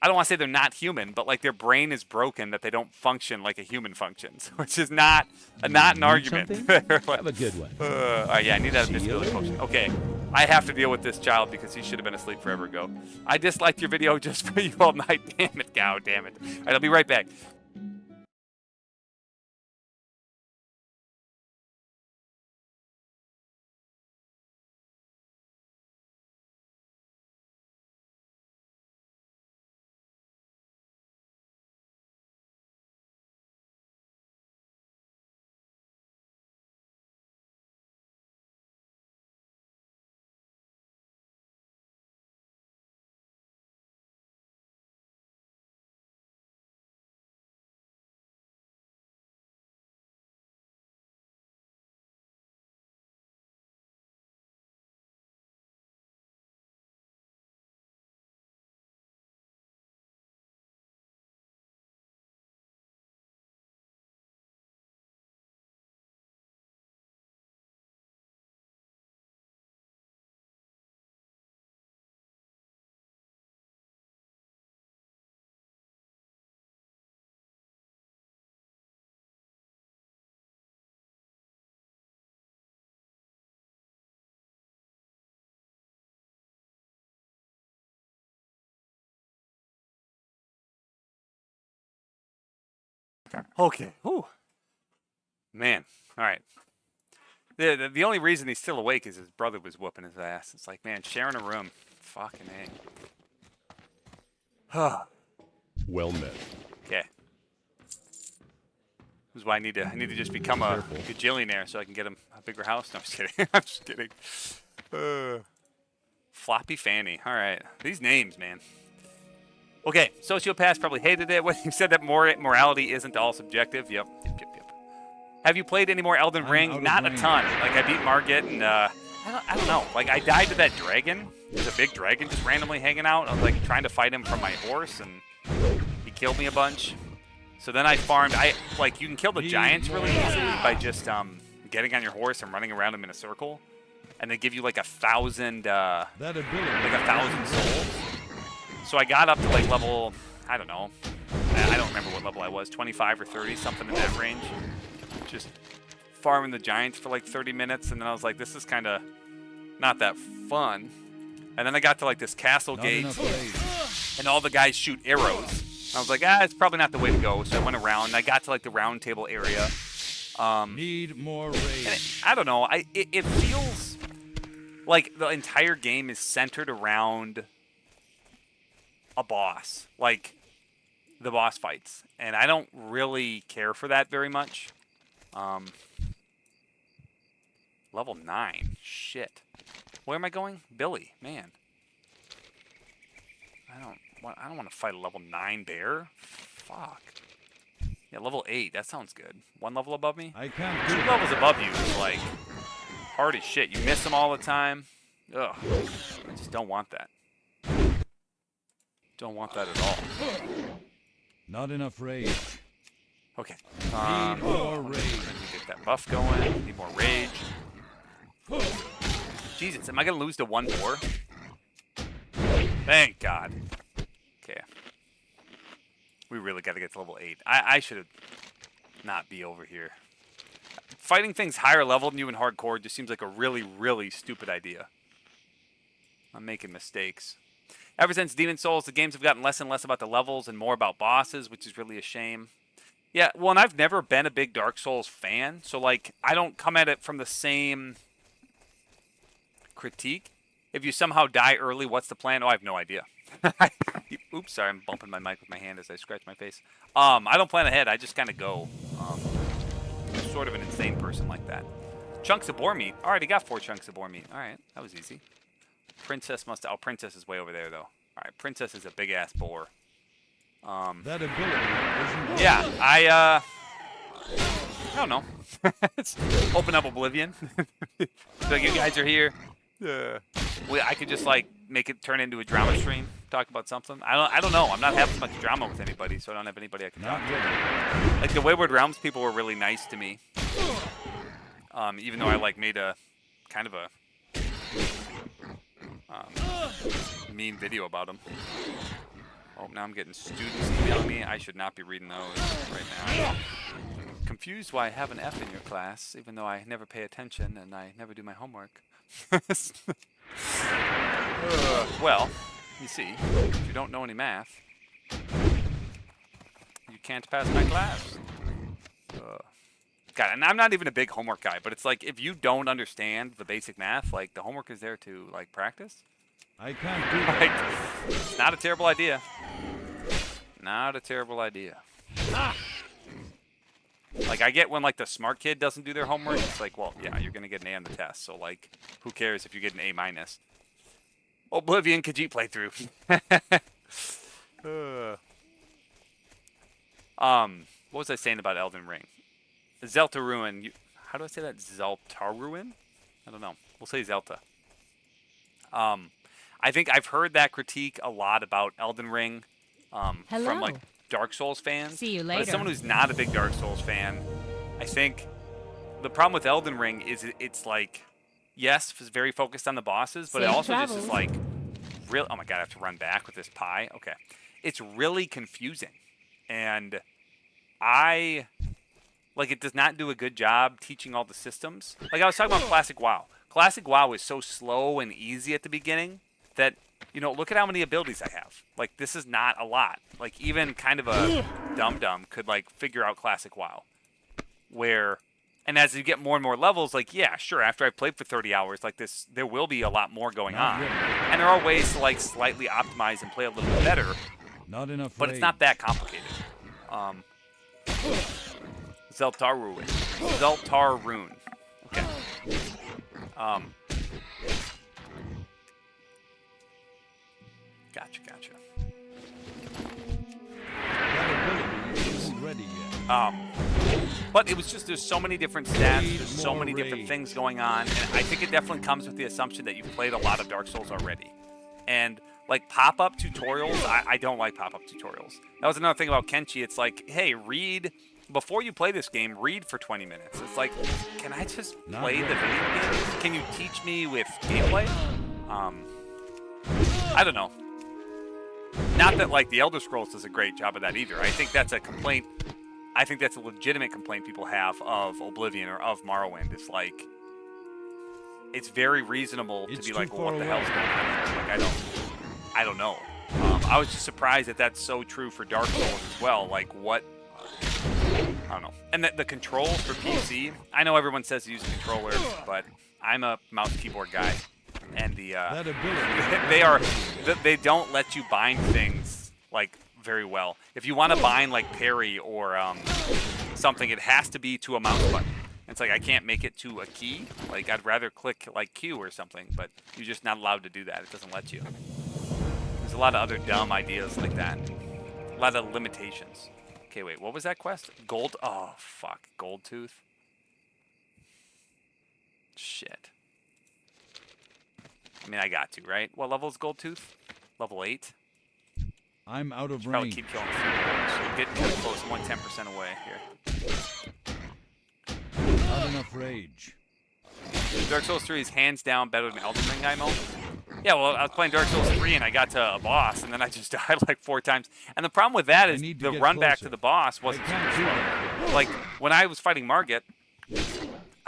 Speaker 5: I don't want to say they're not human, but like their brain is broken that they don't function like a human functions, which is not an argument.
Speaker 4: Have a good one.
Speaker 5: All right, yeah, I need that invisibility potion. Okay, I have to deal with this child because he should have been asleep forever ago. I disliked your video just for you all night. Damn it, Gow, damn it. All right, I'll be right back. Okay. Whew. Man. All right. The only reason he's still awake is his brother was whooping his ass. It's like, man, sharing a room. Fucking A.
Speaker 3: Well met.
Speaker 5: Okay. This is why I need to just become a gajillionaire so I can get him a bigger house. No, I'm just kidding. I'm just kidding. Floppy Fanny. All right. These names, man. Okay, sociopaths probably hated it when you said that morality isn't all subjective. Yep. Have you played any more Elden Ring? Not a ton. Like, I beat Margit, and I don't know. Like, I died to that dragon. There's a big dragon just randomly hanging out. I was, like, trying to fight him from my horse, and he killed me a bunch. So then I farmed. You can kill the giants really easily by just getting on your horse and running around them in a circle. And they give you, like, 1,000 souls. So I got up to like level, I don't know, I don't remember what level I was, 25 or 30, something in that range. Just farming the giants for like 30 minutes, and then I was like, this is kind of not that fun. And then I got to like this castle gate, and all the guys shoot arrows. I was like, it's probably not the way to go. So I went around, and I got to like the round table area.
Speaker 3: Need more rage.
Speaker 5: I don't know, it feels like the entire game is centered around a boss, like the boss fights, and I don't really care for that very much. Level 9, shit. Where am I going? Billy, man. I don't want to fight a level 9 bear. Fuck. Yeah, level 8. That sounds good. One level above me.
Speaker 3: I can't
Speaker 5: 2 levels above you is like hard as shit. You miss them all the time. Ugh. I just don't want that. Don't want that at all.
Speaker 3: Not enough rage.
Speaker 5: Okay.
Speaker 3: Need more rage.
Speaker 5: Get that buff going. Need more rage. Jesus, am I gonna lose to one boar? Thank God. Okay. We really got to get to level 8. I should not be over here. Fighting things higher level than you in hardcore just seems like a really, really stupid idea. I'm making mistakes. Ever since Demon Souls, the games have gotten less and less about the levels and more about bosses, which is really a shame. Yeah, well, and I've never been a big Dark Souls fan, so, like, I don't come at it from the same critique. If you somehow die early, what's the plan? Oh, I have no idea. Oops, sorry, I'm bumping my mic with my hand as I scratch my face. I don't plan ahead, I just kind of go. I'm sort of an insane person like that. Chunks of boar meat. Alright, I got 4 chunks of boar meat. Alright, that was easy. Princess must... Oh, Princess is way over there, though. Alright, Princess is a big-ass boar.
Speaker 3: That ability isn't...
Speaker 5: Yeah, I don't know. Open up Oblivion. So you guys are here. Well, I could just, like, make it turn into a drama stream. Talk about something. I don't know. I'm not having much drama with anybody, so I don't have anybody I can talk to. Like, the Wayward Realms people were really nice to me. Even though I, like, made a kind of a mean video about them. Oh, now I'm getting students emailing me. I should not be reading those right now. Confused why I have an F in your class, even though I never pay attention and I never do my homework. Well, you see, if you don't know any math, you can't pass my class. God, and I'm not even a big homework guy, but it's like, if you don't understand the basic math, like, the homework is there to, like, practice.
Speaker 3: I can't do that.
Speaker 5: Like, it's not a terrible idea. Not a terrible idea. Like, I get when, like, the smart kid doesn't do their homework. It's like, well, yeah, you're going to get an A on the test. So, like, who cares if you get an A-. Oblivion Khajiit playthrough. What was I saying about Elden Ring? Zeltaruin. How do I say that? Zeltaruin? I don't know. We'll say Zelta. I think I've heard that critique a lot about Elden Ring from, like, Dark Souls fans.
Speaker 6: See you later.
Speaker 5: But as someone who's not a big Dark Souls fan, I think the problem with Elden Ring is it's like, yes, it's very focused on the bosses, but it also just is like, real. Oh my God, I have to run back with this pie. Okay, it's really confusing, and it does not do a good job teaching all the systems. Like I was talking about Classic WoW. Classic WoW is so slow and easy at the beginning that, you know, look at how many abilities I have. Like, this is not a lot. Like, even kind of a dum-dum could, like, figure out Classic WoW. And as you get more and more levels, like, yeah, sure, after I've played for 30 hours, like this, there will be a lot more going on. And there are ways to, like, slightly optimize and play a little bit better.
Speaker 3: Not enough.
Speaker 5: But it's not that complicated. Zeltaruin. Zeltaruin. Okay. Gotcha.
Speaker 3: That ability isn't ready yet.
Speaker 5: But it was just, there's so many different stats, there's so many different things going on, and I think it definitely comes with the assumption that you've played a lot of Dark Souls already. And, like, pop-up tutorials, I don't like pop-up tutorials. That was another thing about Kenshi. It's like, hey, before you play this game, read for 20 minutes. It's like, can I just play the video game? Can you teach me with gameplay? I don't know. Not that, like, the Elder Scrolls does a great job of that either. I think that's a complaint. I think that's a legitimate complaint people have of Oblivion or of Morrowind. It's like, it's very reasonable to be like, well, what the hell's going on? Like, I don't know. I was just surprised that that's so true for Dark Souls as well. Like, what? I don't know. And the controls for PC, I know everyone says to use a controller, but I'm a mouse keyboard guy. And they don't let you bind things, like, very well. If you want to bind, like, parry or something, it has to be to a mouse button. It's like, I can't make it to a key. Like, I'd rather click, like, Q or something, but you're just not allowed to do that. It doesn't let you. There's a lot of other dumb ideas like that. A lot of limitations. Okay, wait, what was that quest? Oh, fuck. Gold Tooth? Shit. I mean, I got to, right? What level is Gold Tooth? Level 8?
Speaker 3: I'm out of range.
Speaker 5: Probably keep killing a few more. Getting kind of close, 110% away here.
Speaker 3: Not enough rage.
Speaker 5: Dark Souls 3 is hands down better than Elden Ring IMO. Yeah, well, I was playing Dark Souls 3 and I got to a boss and then I just died like 4 times. And the problem with that is the run back to the boss wasn't super slow. Like, when I was fighting Margit,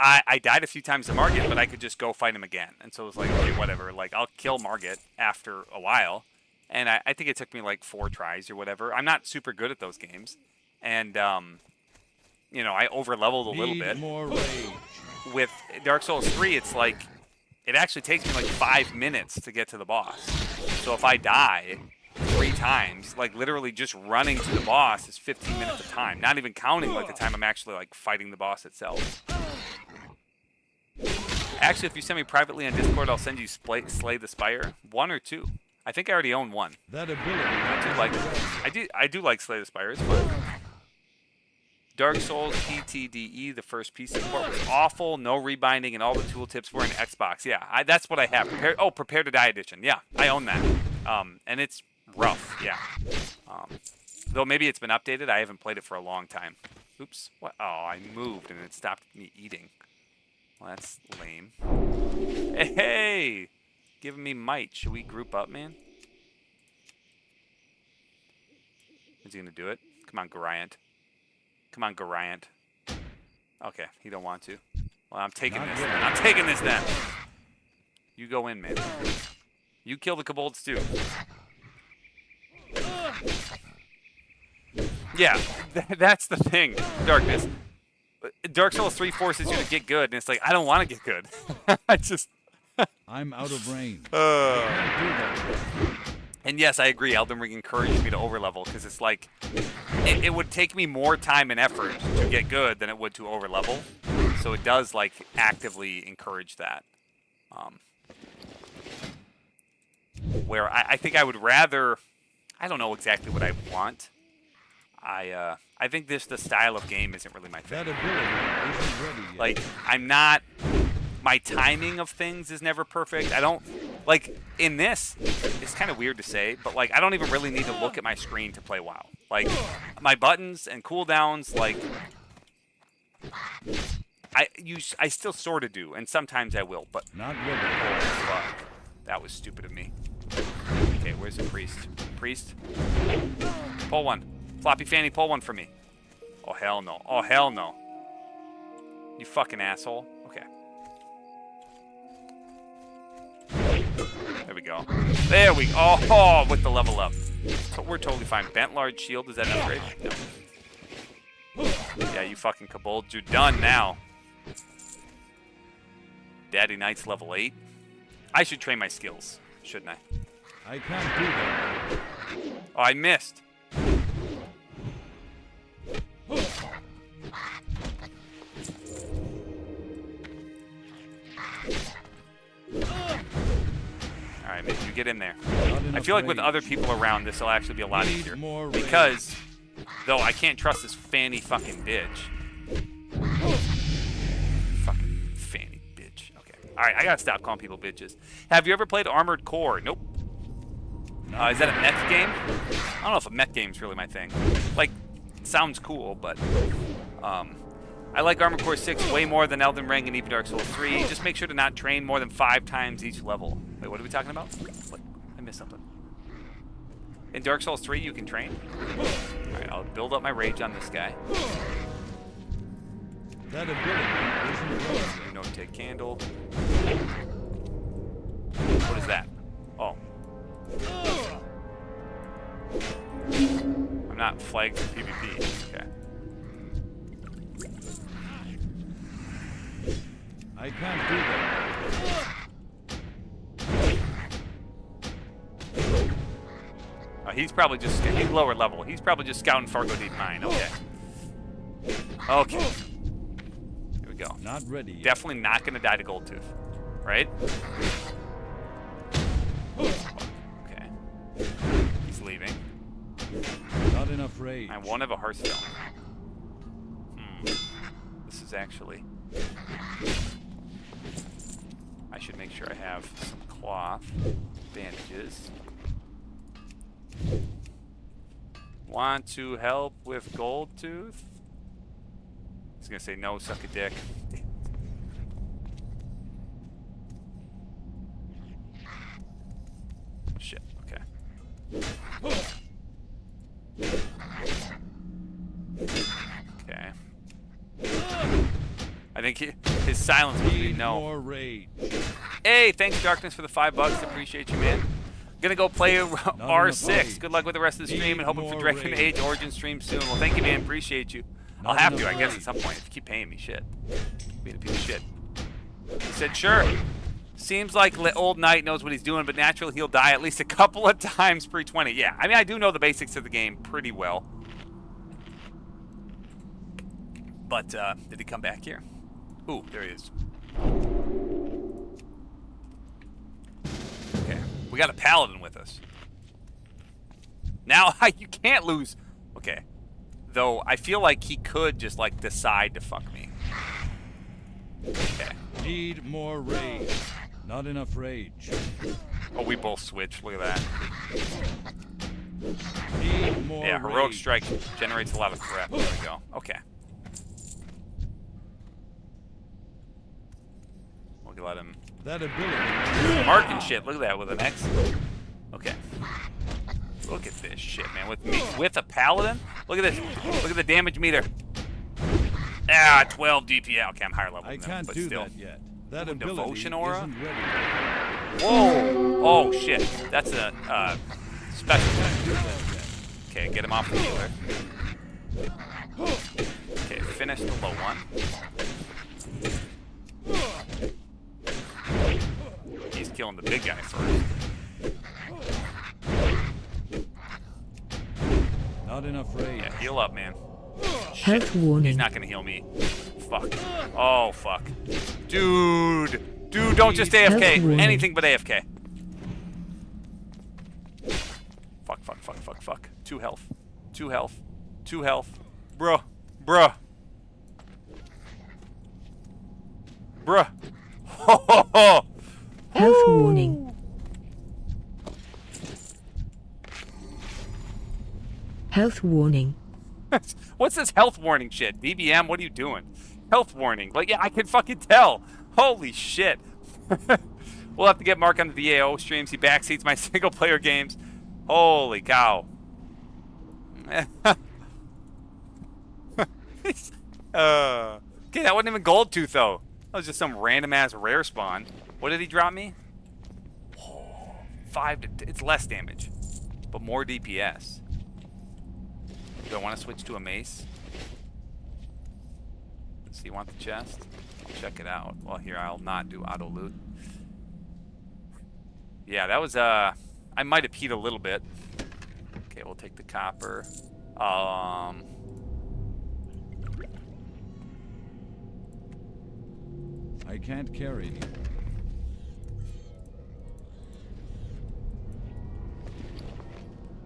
Speaker 5: I died a few times to Margit, but I could just go fight him again. And so it was like, okay, whatever. Like, I'll kill Margit after a while. And I think it took me like 4 tries or whatever. I'm not super good at those games. And, you know, I over-leveled a little bit.
Speaker 3: More rage.
Speaker 5: With Dark Souls 3, it's like, it actually takes me like 5 minutes to get to the boss. So if I die 3 times, like literally just running to the boss is 15 minutes of time. Not even counting like the time I'm actually like fighting the boss itself. Actually, if you send me privately on Discord, I'll send you Slay the Spire. 1 or 2. I think I already own 1.
Speaker 3: That ability.
Speaker 5: I do like Slay the Spire. It's fun. Dark Souls PTDE, the first piece of support was awful. No rebinding, and all the tooltips were in Xbox. Yeah, that's what I have. Prepare to Die edition. Yeah, I own that. And it's rough. Yeah. Though maybe it's been updated. I haven't played it for a long time. Oops. What? Oh, I moved and it stopped me eating. Well, that's lame. Hey, giving me might. Should we group up, man? Is he gonna do it? Come on, Goriant. Come on, Goriant. Okay, he don't want to. Well, I'm taking this then. I'm taking this then. You go in, man. You kill the kobolds too. Yeah, that's the thing, Darkness. Dark Souls 3 forces you to get good, and it's like, I don't want to get good. I just...
Speaker 3: I'm out of range.
Speaker 5: And yes, I agree. Elden Ring encourages me to overlevel because it's like it would take me more time and effort to get good than it would to overlevel. So it does like actively encourage that. Where I think I would rather, I don't know exactly what I want. I think the style of game isn't really my thing.
Speaker 3: That ability isn't ready yet.
Speaker 5: Like, I'm not, my timing of things is never perfect. I don't, like, in this, it's kind of weird to say, but, like, I don't even really need to look at my screen to play WoW. Like, my buttons and cooldowns, like, I still sort of do, and sometimes I will, but...
Speaker 3: Not ready.
Speaker 5: Oh, fuck. That was stupid of me. Okay, where's the priest? Priest? Pull one. Floppy Fanny, pull one for me. Oh, hell no. Oh, hell no. You fucking asshole. Okay. There we go. There we go. Oh, with the level up. So we're totally fine. Bent large shield, is that an upgrade? No. Yeah, you fucking kobold. You're done now. Daddy Knight's level 8. I should train my skills, shouldn't I?
Speaker 3: I can't do that.
Speaker 5: Oh, I missed. Alright, maybe you get in there. I feel like with other people around, this will actually be a lot easier. Because, though I can't trust this Fanny fucking bitch. Fucking Fanny bitch. Okay. Alright, I gotta stop calling people bitches. Have you ever played Armored Core? Nope. Is that a mech game? I don't know if a mech game's really my thing. Like, it sounds cool, but... I like Armored Core 6 way more than Elden Ring and even Dark Souls 3. Just make sure to not train more than 5 times each level. Wait, what are we talking about? What? I missed something. In Dark Souls 3, you can train? Alright, I'll build up my rage on this guy.
Speaker 3: That ability isn't ready.
Speaker 5: No take candle. What is that? Oh. I'm not flagged for PvP. Okay.
Speaker 3: I can't do that.
Speaker 5: He's probably just, he's lower level. He's probably just scouting Fargo Deep Mine. Okay. Okay. Here we go.
Speaker 3: Not ready yet.
Speaker 5: Definitely not going to die to Goldtooth. Right? Okay. He's leaving.
Speaker 3: Not enough rage.
Speaker 5: I won't have a Hearthstone. This is actually... I should make sure I have some cloth, bandages. Want to help with Goldtooth? He's gonna say no, suck a dick. Okay. I think his silence would be
Speaker 3: Need
Speaker 5: no.
Speaker 3: more rage.
Speaker 5: Hey, thanks Darkness for the $5. Appreciate you, man. Gonna go play R6. Good luck with the rest of the stream and hoping for Dragon Age Origin stream soon. Well, thank you, man. Appreciate you. I'll have to, I guess, at some point. If you keep paying me, shit. Being a piece of shit. He said, sure. Seems like old Knight knows what he's doing, but naturally he'll die at least a couple of times pre-20. Yeah, I mean, I do know the basics of the game pretty well. But, did he come back here? Ooh, there he is. Okay, we got a paladin with us. Now, you can't lose. Okay. Though, I feel like he could just, like, decide to fuck me. Okay.
Speaker 3: Need more rage. Not enough rage.
Speaker 5: Oh, we both switched. Look at that.
Speaker 3: Need more
Speaker 5: Yeah, Heroic
Speaker 3: rage.
Speaker 5: Strike generates a lot of threat. There we go. Okay. We'll let him
Speaker 3: That ability.
Speaker 5: mark and shit. Look at that with an X. Okay. Look at this shit, man. With me, with a paladin. Look at this. Look at the damage meter. Ah, 12 DPS. Okay, I'm higher level
Speaker 3: I
Speaker 5: than him,
Speaker 3: can't
Speaker 5: but
Speaker 3: do
Speaker 5: still.
Speaker 3: that yet. That
Speaker 5: Ooh,
Speaker 3: ability
Speaker 5: devotion aura?
Speaker 3: isn't ready.
Speaker 5: Whoa! Oh shit. That's a special.
Speaker 3: Can't do that yet.
Speaker 5: Okay, get him off the healer. Okay, finish the low one. He's killing the big guy first.
Speaker 3: Not enough rage.
Speaker 5: Yeah, heal up, man.
Speaker 6: Health warning.
Speaker 5: He's not gonna heal me. Fuck. Oh, fuck. Dude! Dude, don't just AFK.
Speaker 6: Health warning.
Speaker 5: Anything but AFK. Fuck, fuck, fuck, fuck, fuck. 2 health. 2 health. 2 health. Bruh. Bruh. Bruh. Ho, ho, ho.
Speaker 6: Health warning. Health warning.
Speaker 5: What's this health warning shit? DBM, what are you doing? Health warning. Like, yeah, I can fucking tell. Holy shit. We'll have to get Mark on the VAO streams. He backseats my single player games. Holy cow. Okay, that wasn't even Gold Tooth, though. That was just some random ass rare spawn. What did he drop me? Oh, 5 to it's less damage, but more DPS. Do I want to switch to a mace? So you want the chest? I'll check it out. Well, here, I'll not do auto loot. Yeah, that was, I might have peed a little bit. Okay, we'll take the copper.
Speaker 3: I can't carry anymore.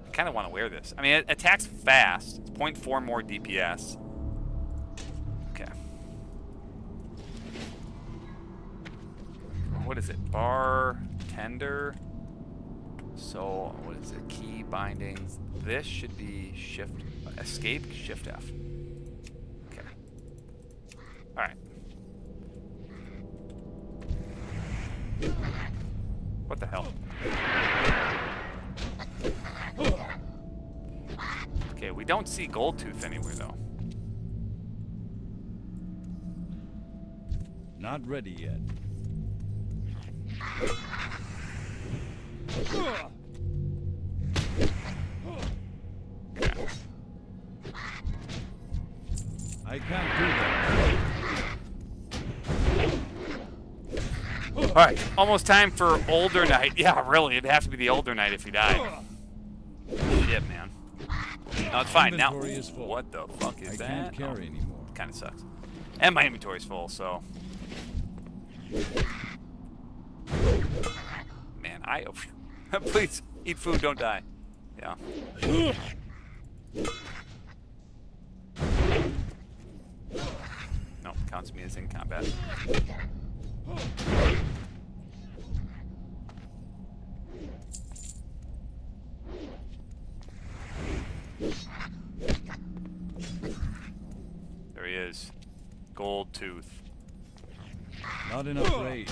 Speaker 5: I kind of want to wear this. I mean, it attacks fast. It's 0.4 more DPS. Okay. What is it? Bartender. So, what is it? Key bindings. This should be shift, escape, shift F. Okay. All right. What the hell? Okay, we don't see Gold Tooth anywhere, though.
Speaker 3: Not ready yet.
Speaker 5: Okay.
Speaker 3: I can't do that.
Speaker 5: All right, almost time for Older Knight. Yeah, really, it'd have to be the Older Knight if he died. Shit, man. No, it's fine. Now,
Speaker 3: Inventory is full.
Speaker 5: what the fuck is
Speaker 3: I
Speaker 5: that?
Speaker 3: can't carry anymore.
Speaker 5: Kind of sucks. And my inventory's full, so. Man, please eat food, don't die. Yeah. No, counts me as in combat. There he is. Gold Tooth.
Speaker 3: Not enough rage.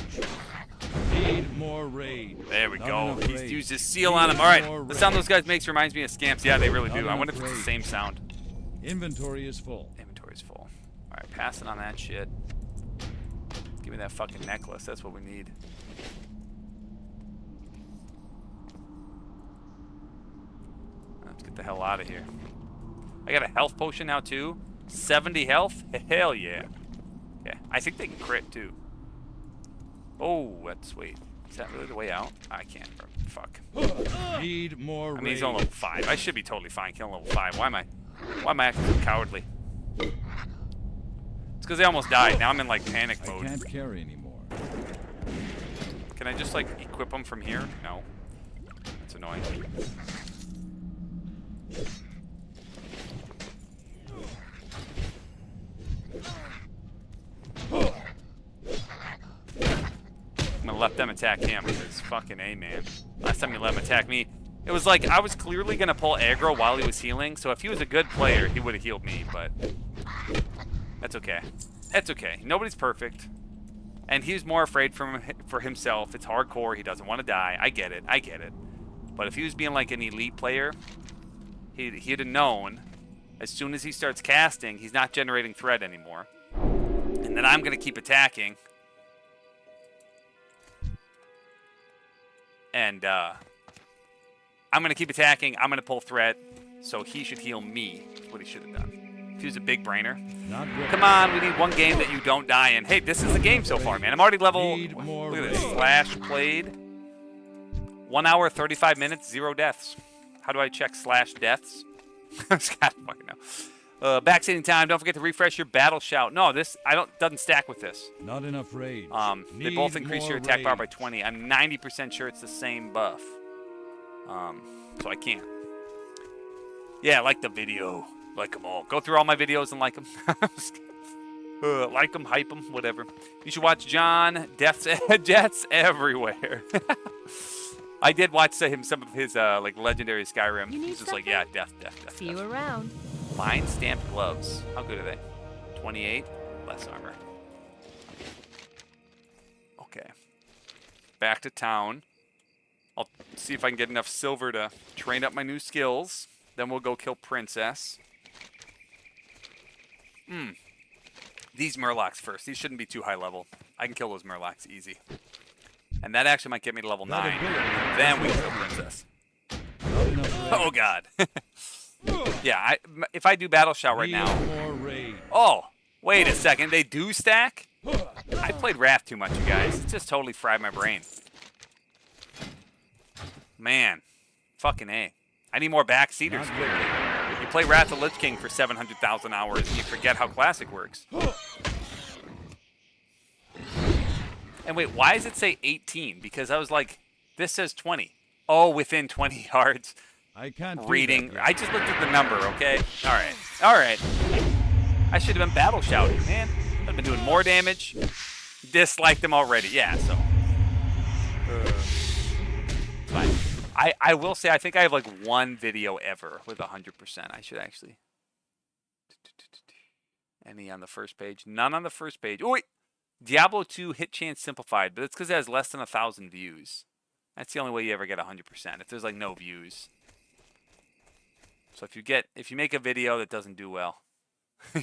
Speaker 3: Need Need more raid.
Speaker 5: There we
Speaker 3: Not
Speaker 5: go.
Speaker 3: enough
Speaker 5: He's
Speaker 3: raid.
Speaker 5: used his seal
Speaker 3: Need
Speaker 5: on him. All right.
Speaker 3: more
Speaker 5: The sound
Speaker 3: raid.
Speaker 5: those guys makes reminds me of scamps. Yeah, they really
Speaker 3: Not
Speaker 5: do. I
Speaker 3: enough
Speaker 5: wonder if it's the
Speaker 3: raid.
Speaker 5: same sound.
Speaker 3: Inventory is full.
Speaker 5: Inventory's full. All right, passing on that shit. Give me that fucking necklace. That's what we need. Let's get the hell out of here. I got a health potion now too. 70 health? Hell yeah. Okay, I think they can crit too. Oh, that's sweet. Is that really the way out? I can't. Fuck.
Speaker 3: Need more
Speaker 5: I
Speaker 3: raid.
Speaker 5: mean, he's on level 5. I should be totally fine killing level 5. Why am I acting so cowardly? It's because they almost died. Now I'm in like panic
Speaker 3: I
Speaker 5: mode.
Speaker 3: can't carry anymore.
Speaker 5: Can I just like equip them from here? No. That's annoying. I'm gonna let them attack him because fucking A, man. Last time you let him attack me, it was like I was clearly gonna pull aggro while he was healing. So if he was a good player, he would have healed me. But that's okay. That's okay. Nobody's perfect, and he's more afraid for himself. It's hardcore. He doesn't want to die. I get it. I get it. But if he was being like an elite player, he'd have known as soon as he starts casting, he's not generating threat anymore, and then I'm gonna keep attacking. And I'm going to keep attacking. I'm going to pull threat. So he should heal me. That's what he should have done. If he was a big brainer.
Speaker 3: Not ready.
Speaker 5: Come on, we need one game that you don't die in. Hey, this is the game so far, man. I'm already level...
Speaker 3: Need more
Speaker 5: Look at this.
Speaker 3: raid.
Speaker 5: Slash played. 1 hour, 35 minutes, 0 deaths. How do I check slash deaths? I just gotta fucking know. Backseating time. Don't forget to refresh your battle shout. No, this doesn't stack with this.
Speaker 3: Not enough raid.
Speaker 5: They
Speaker 3: Need
Speaker 5: both increase
Speaker 3: more
Speaker 5: your attack power by
Speaker 3: raid.
Speaker 5: 20. I'm 90% sure it's the same buff. So I can't. Yeah, like the video. Like them all. Go through all my videos and like them. Like them, hype them, whatever. You should watch John. Deaths everywhere. I did watch some of his like legendary Skyrim.
Speaker 7: You need
Speaker 5: He's just like,
Speaker 7: something?
Speaker 5: yeah, death.
Speaker 7: See you around.
Speaker 5: Fine stamped gloves. How good are they? 28. Less armor. Okay. Back to town. I'll see if I can get enough silver to train up my new skills. Then we'll go kill Princess. These Murlocs first. These shouldn't be too high level. I can kill those Murlocs easy. And that actually might get me to level 9. Then we can kill Princess.
Speaker 3: Not enough raid.
Speaker 5: Oh, God. Yeah, if I do Battle Shout right
Speaker 3: Need
Speaker 5: now...
Speaker 3: more raid.
Speaker 5: Oh, wait a second. They do stack? I played Wrath too much, you guys. It just totally fried my brain. Man. Fucking A. I need more backseaters, clearly. You play Wrath of Lich King for 700,000 hours and you forget how Classic works. And wait, why does it say 18? Because I was like, this says 20. Oh, within 20 yards.
Speaker 3: I can't do
Speaker 5: Reading.
Speaker 3: that yet.
Speaker 5: I just looked at the number, okay? Alright. Alright. I should have been battle shouting, man. I've been doing more damage. Disliked them already. Yeah, so. It's fine. I will say, I think I have like one video ever with 100%. I should actually. Any on the first page? None on the first page. Oh, wait. Diablo 2 hit chance simplified, but it's because it has less than 1,000 views. That's the only way you ever get 100%. If there's like no views. So if you make a video that doesn't do well,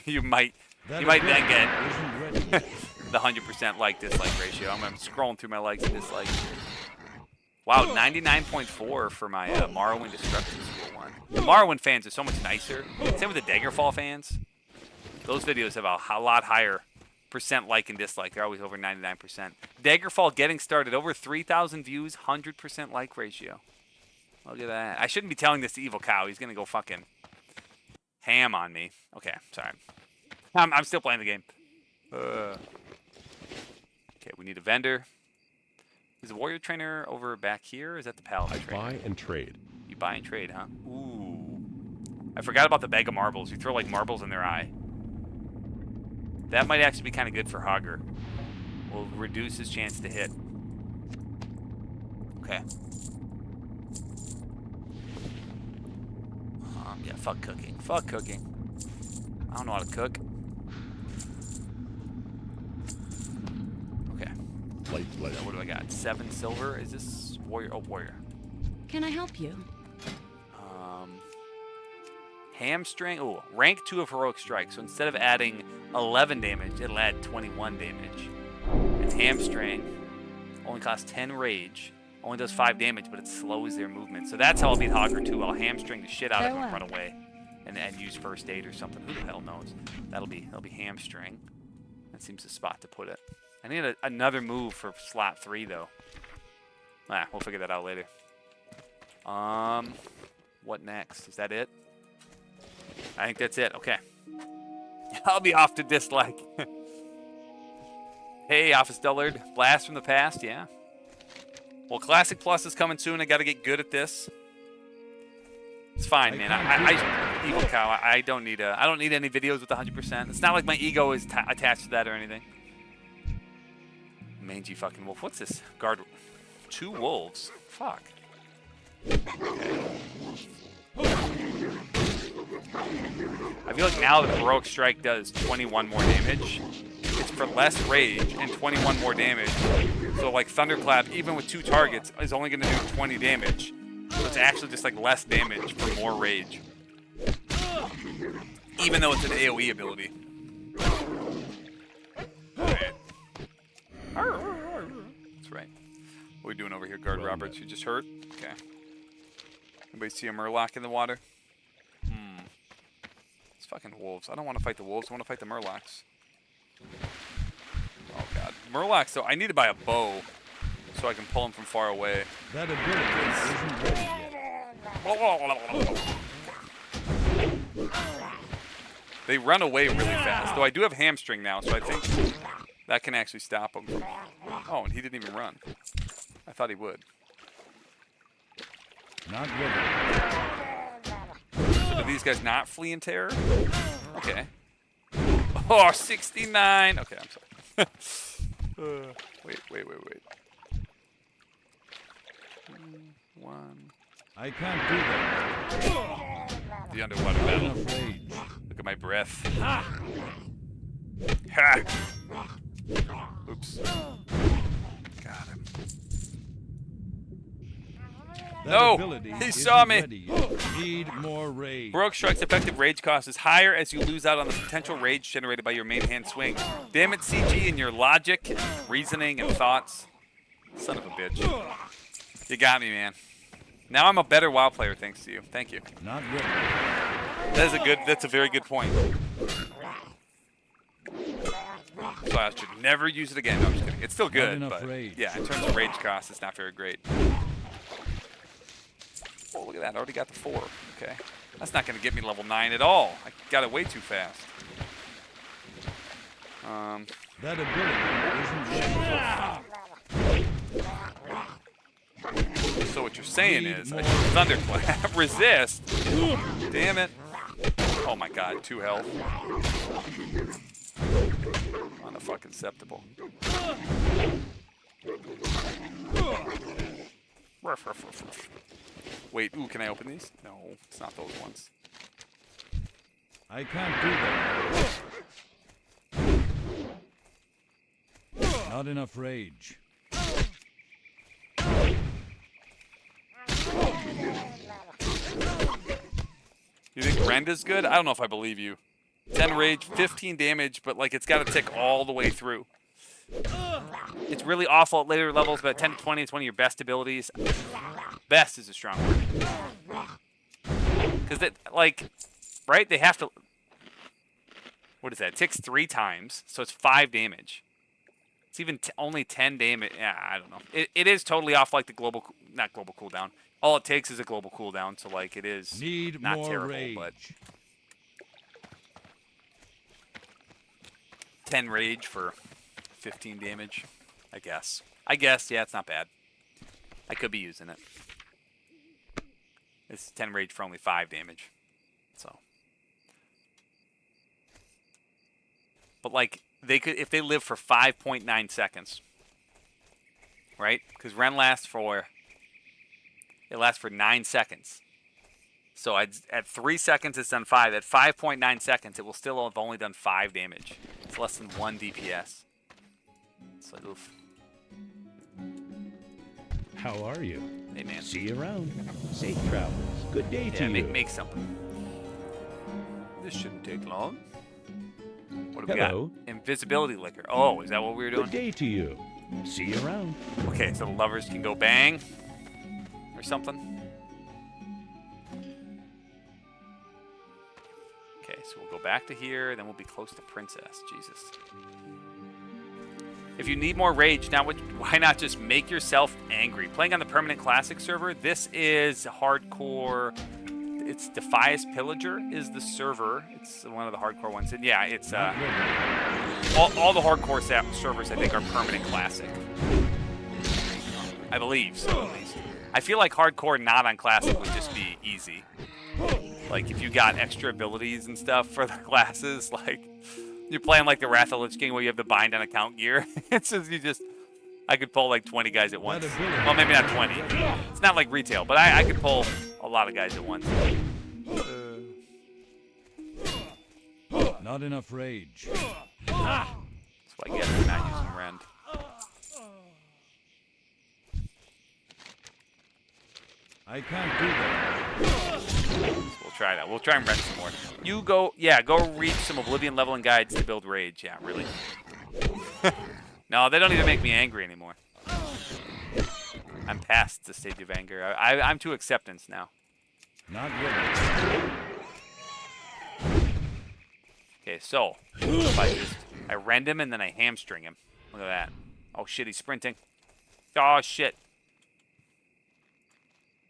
Speaker 5: you might then get
Speaker 3: Isn't ready yet.
Speaker 5: the 100% like dislike ratio. I'm scrolling through my likes and dislikes. Wow, 99.4 for my Morrowind Destruction School one. The Morrowind fans are so much nicer. Same with the Daggerfall fans. Those videos have a lot higher percent like and dislike. They're always over 99%. Daggerfall getting started, over 3,000 views, 100% like ratio. Look at that. I shouldn't be telling this to Evil Cow. He's gonna go fucking ham on me. Okay, sorry. I'm still playing the game. Okay, we need a vendor. Is the warrior trainer over back here? Or is that the paladin trainer?
Speaker 8: Buy and trade.
Speaker 5: You buy and trade, huh? Ooh. I forgot about the bag of marbles. You throw like marbles in their eye. That might actually be kind of good for Hogger. Will reduce his chance to hit. Okay. Yeah, fuck cooking. Fuck cooking. I don't know how to cook. Okay.
Speaker 3: light blade.
Speaker 5: What do I got? 7 silver. Is this warrior? Oh, warrior.
Speaker 7: Can I help you?
Speaker 5: Hamstring. Oh, rank 2 of heroic strike. So instead of adding 11 damage, it'll add 21 damage. And hamstring only costs 10 rage. Only does 5 damage, but it slows their movement. So that's how I'll beat Hogger too. I'll hamstring the shit out of him and run away, and use first aid or something. Who the hell knows? That'll be hamstring. That seems the spot to put it. I need another move for slot 3 though. We'll figure that out later. What next? Is that it? I think that's it. Okay. I'll be off to dislike. Hey, Office Dullard. Blast from the past, yeah. Well, Classic Plus is coming soon. I got to get good at this. It's fine, man. I Evil Cow. I don't need any videos with 100%. It's not like my ego is attached to that or anything. Mangy fucking wolf. What's this? Guard. 2 wolves. Fuck. I feel like now that Heroic Strike does 21 more damage, it's for less rage and 21 more damage. So like Thunderclap, even with 2 targets, is only going to do 20 damage. So it's actually just like less damage for more rage. Even though it's an AoE ability. Right. That's right. What are we doing over here, Guard Roberts? You just hurt? Okay. Anybody see a Murloc in the water? It's fucking wolves. I don't want to fight the wolves. I want to fight the Murlocs. Oh, God. Murlocs, though, I need to buy a bow so I can pull them from far away.
Speaker 3: That ability isn't ready yet.
Speaker 5: They run away really fast. Though I do have hamstring now, so I think that can actually stop them from... Oh, and he didn't even run. I thought he would.
Speaker 3: Not ready.
Speaker 5: So do these guys not flee in terror? Okay. Oh, 69. Okay, I'm sorry. Wait. 1.
Speaker 3: I can't do that.
Speaker 5: The underwater battle.
Speaker 3: Enough rage.
Speaker 5: Look at my breath. Ha! Oops. Got him.
Speaker 3: That
Speaker 5: No!
Speaker 3: ability
Speaker 5: He
Speaker 3: isn't
Speaker 5: saw me!
Speaker 3: ready yet. Need more rage.
Speaker 5: Heroic Strike's effective rage cost is higher as you lose out on the potential rage generated by your main hand swing. Damn it, CG, and your logic, reasoning, and thoughts. Son of a bitch. You got me, man. Now I'm a better WoW player thanks to you. Thank you.
Speaker 3: Not ready.
Speaker 5: That's a very good point. So I should never use it again. No, I'm just kidding. It's still good, but
Speaker 3: rage.
Speaker 5: yeah, in terms of rage cost, it's not very great. Oh, look at that. I already got the 4. Okay. That's not going to get me level 9 at all. I got it way too fast.
Speaker 3: That ability isn't ready.
Speaker 5: So what you're saying is, I should Thunderclap, resist. Damn it. Oh my God, 2 health. Unacceptable. Ruff, ruff, ruff, ruff. Wait, ooh, can I open these? No, it's not those ones.
Speaker 3: I can't do that. Not enough rage.
Speaker 5: You think Renda's good? I don't know if I believe you. 10 rage, 15 damage, but like it's got to tick all the way through. It's really awful at later levels, but at 10 to 20, it's one of your best abilities. Best is a strong word. Because that, like, right? They have to. What is that? It ticks 3 times, so it's 5 damage. It's even only 10 damage. Yeah, I don't know. It is totally off like the global, not global cooldown. All it takes is a global cooldown, so like it is not
Speaker 3: more
Speaker 5: terrible,
Speaker 3: rage.
Speaker 5: but 10 rage for 15 damage, I guess. Yeah, it's not bad. I could be using it. It's 10 rage for only 5 damage, so. But like they could, if they live for 5.9 seconds, right? Because Ren lasts for. It lasts for 9 seconds. So at 3 seconds, it's done 5. At 5.9 seconds, it will still have only done 5 damage. It's less than 1 DPS. It's like, oof.
Speaker 4: How are you?
Speaker 1: Hey, man.
Speaker 4: See you around. Safe travels. Good day to
Speaker 1: Yeah,
Speaker 4: you.
Speaker 1: make something. This shouldn't take long. What do we
Speaker 4: Hello.
Speaker 1: got? Invisibility liquor. Oh, is that what we were doing?
Speaker 4: Good day to you. See you around.
Speaker 1: Okay, so the lovers can go bang or something. Okay, so we'll go back to here, then we'll be close to Princess. Jesus. If you need more rage, now why not just make yourself angry? Playing on the permanent classic server, this is hardcore. It's Defias Pillager is the server. It's one of the hardcore ones. And yeah, it's all the hardcore servers I think are permanent classic. I believe so, at least. I feel like hardcore not on classic would just be easy. Like if you got extra abilities and stuff for the classes, like you're playing like the Wrath of Lich King where you have the bind on account gear. It's just I could pull like 20 guys at once. Well, maybe not 20. It's not like retail, but I could pull a lot of guys at once.
Speaker 3: Not enough rage.
Speaker 1: That's what I get for not using Rend.
Speaker 3: I can't do that.
Speaker 1: So we'll try that. We'll try and Rend some more. You go, yeah, go read some Oblivion leveling guides to build rage. Yeah, really. No, they don't even make me angry anymore. I'm past the stage of anger. I'm to acceptance now.
Speaker 3: Not ready.
Speaker 1: Okay, so if I rend him and then I hamstring him. Look at that. Oh shit, he's sprinting. Oh shit.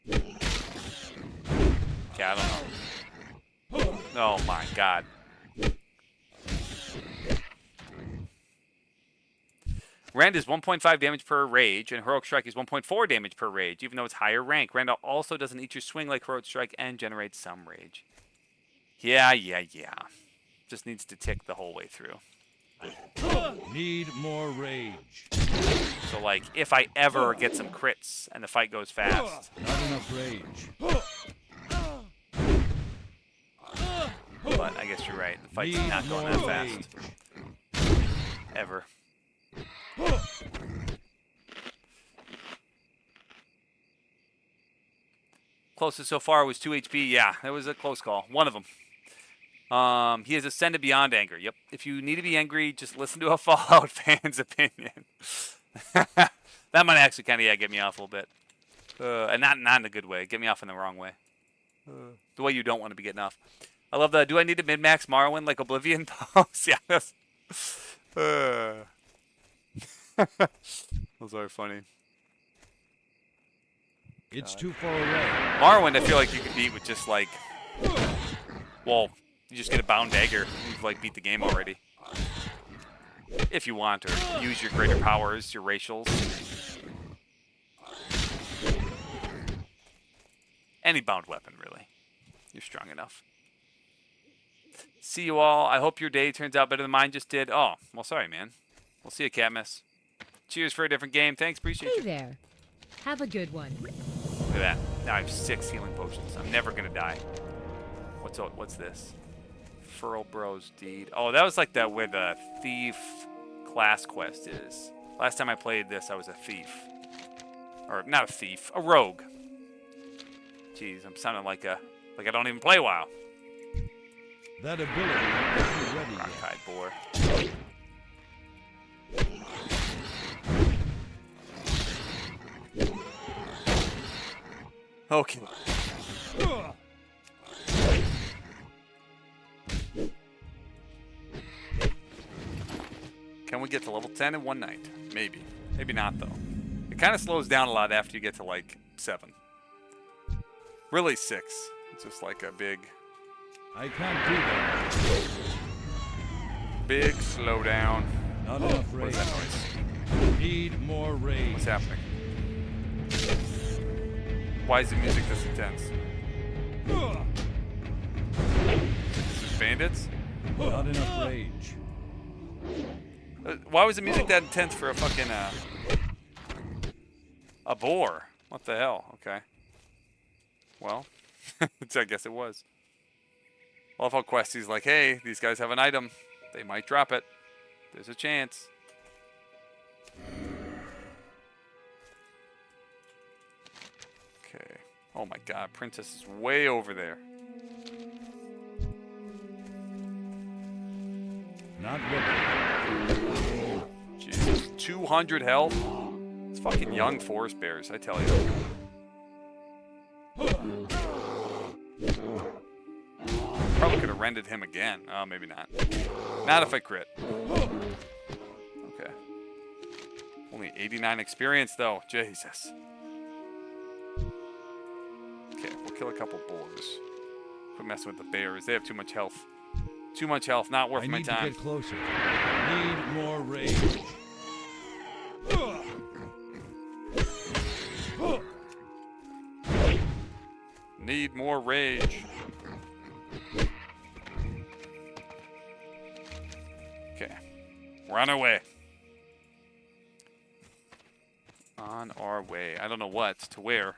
Speaker 1: Okay, I don't know. Oh my god. Rend is 1.5 damage per rage, and Heroic Strike is 1.4 damage per rage, even though it's higher rank. Rend also doesn't eat your swing like Heroic Strike and generates some rage. Yeah. Just needs to tick the whole way through.
Speaker 3: Need more rage.
Speaker 1: So, like, if I ever get some crits and the fight goes fast.
Speaker 3: Not enough rage.
Speaker 1: But I guess you're right. The fight's not going that fast. Ever. Closest so far was 2 HP. Yeah, that was a close call. One of them. He has ascended beyond anger. Yep. If you need to be angry, just listen to a Fallout fan's opinion. That might actually kind of get me off a little bit. And not in a good way. Get me off in the wrong way. The way you don't want to be getting off. I love the, do I need to min-max Morrowind like Oblivion? Yeah. Those are funny.
Speaker 3: It's too far away.
Speaker 1: Morrowind, I feel like you could beat with just like, well, you just get a bound dagger. You've like beat the game already. If you want, or use your greater powers, your racials. Any bound weapon, really. You're strong enough. See you all. I hope your day turns out better than mine just did. Oh, well, sorry, man. We'll see you, Catmiss. Cheers for a different game. Thanks, appreciate you.
Speaker 8: Hey there. Have a good one.
Speaker 1: Look at that. Now I have 6 healing potions. I'm never gonna die. What's this? Furl Bros Deed. Oh, that was like where the thief class quest is. Last time I played this, I was a thief. Or not a thief, a rogue. Jeez, I'm sounding like I don't even play WoW.
Speaker 3: That ability isn't ready yet.
Speaker 1: Rock-hide boar. Okay. Can we get to level 10 in one night? Maybe. Maybe not, though. It kind of slows down a lot after you get to, like, 7. Really 6. It's just like a big
Speaker 3: I can't do that.
Speaker 1: big slowdown.
Speaker 3: Not enough
Speaker 1: What
Speaker 3: rage.
Speaker 1: is that noise?
Speaker 3: Need more rage.
Speaker 1: What's happening? Why is the music this intense? This is bandits?
Speaker 3: Not enough rage.
Speaker 1: Why was the music that intense for a fucking, a boar? What the hell? Okay. Well, I guess it was. I love how Questy's like, hey, these guys have an item. They might drop it. There's a chance.
Speaker 5: Oh my god, Princess is way over there.
Speaker 3: Not ready.
Speaker 5: Jesus, 200 health? It's fucking young forest bears, I tell you. Probably could have rendered him again. Oh, maybe not. Not if I crit. Okay. Only 89 experience, though. Jesus. Okay, we'll kill a couple boars. Quit messing with the bears. They have too much health. Too much health. Not worth
Speaker 3: I
Speaker 5: my
Speaker 3: need
Speaker 5: time.
Speaker 3: to get closer. Need more rage.
Speaker 5: Need more rage. Okay. We're on our way. On our way. I don't know what. To where.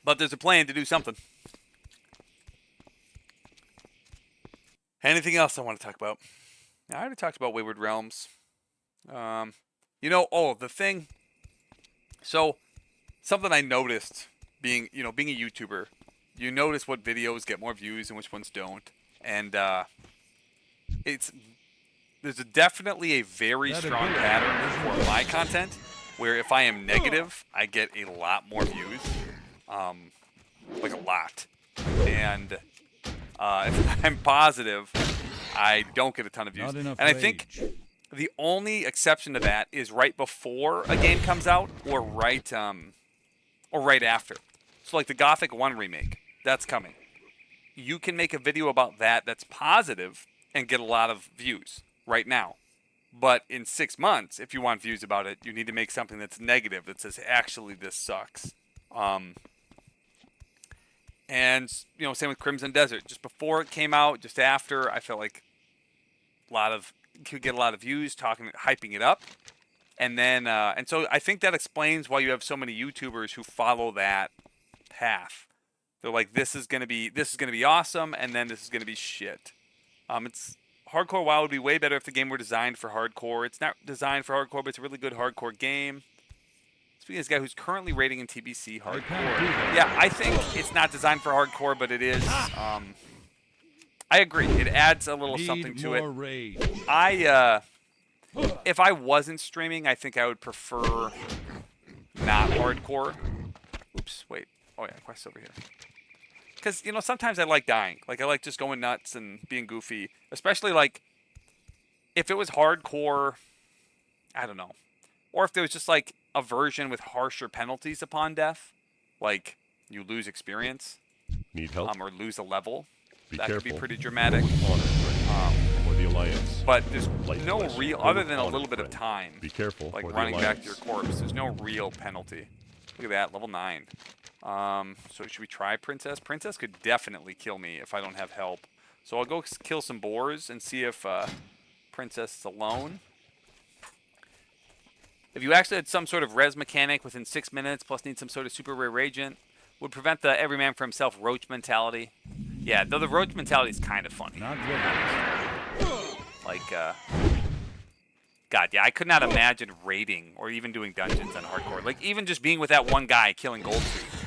Speaker 5: But there's a plan to do something. Anything else I want to talk about? I already talked about Wayward Realms. You know, oh, the thing. So, something I noticed being a YouTuber, you notice what videos get more views and which ones don't. And there's definitely a very strong pattern for my content where if I am negative, I get a lot more views. Like a lot. And if I'm positive, I don't get a ton of views. And I think the only exception to that is right before a game comes out or right after. So like the Gothic 1 remake, that's coming. You can make a video about that that's positive and get a lot of views right now. But in 6 months, if you want views about it, you need to make something that's negative that says, actually, this sucks. And, you know, same with Crimson Desert. Just before it came out, just after, I felt like could get a lot of views, hyping it up. And then, and so I think that explains why you have so many YouTubers who follow that path. They're like, this is gonna be awesome, and then this is gonna be shit. It's hardcore WoW would be way better if the game were designed for hardcore. It's not designed for hardcore, but it's a really good hardcore game. Speaking of this guy who's currently rating in TBC hardcore. Yeah, I think it's not designed for hardcore, but it is. I agree. It adds a little something to it.
Speaker 3: Rage.
Speaker 5: If I wasn't streaming, I think I would prefer not hardcore. Oops, wait. Oh yeah, quest over here. Because, you know, sometimes I like dying. Like, I like just going nuts and being goofy. Especially, like, if it was hardcore, I don't know. Or if there was just, like, a version with harsher penalties upon death. Like, you lose experience.
Speaker 9: Need help?
Speaker 5: Or lose a level.
Speaker 9: Be
Speaker 5: that
Speaker 9: careful.
Speaker 5: could be pretty dramatic.
Speaker 9: For the Alliance.
Speaker 5: But there's
Speaker 9: Light
Speaker 5: no
Speaker 9: flesh.
Speaker 5: real,
Speaker 9: Honor,
Speaker 5: other than a
Speaker 9: honor,
Speaker 5: little bit of
Speaker 9: friend.
Speaker 5: time.
Speaker 9: Be careful.
Speaker 5: Like
Speaker 9: for the
Speaker 5: running back to
Speaker 9: Alliance.
Speaker 5: your corpse. There's no real penalty. Look at that, level 9. So should we try Princess? Princess could definitely kill me if I don't have help. So I'll go kill some boars and see if Princess is alone. If you actually had some sort of res mechanic within 6 minutes, plus need some sort of super rare agent, would prevent the every man for himself roach mentality. Yeah, though the roach mentality is kind of funny.
Speaker 3: Not ready.
Speaker 5: Like, God, yeah, I could not imagine raiding or even doing dungeons on hardcore. Like, even just being with that one guy killing Goldtooth.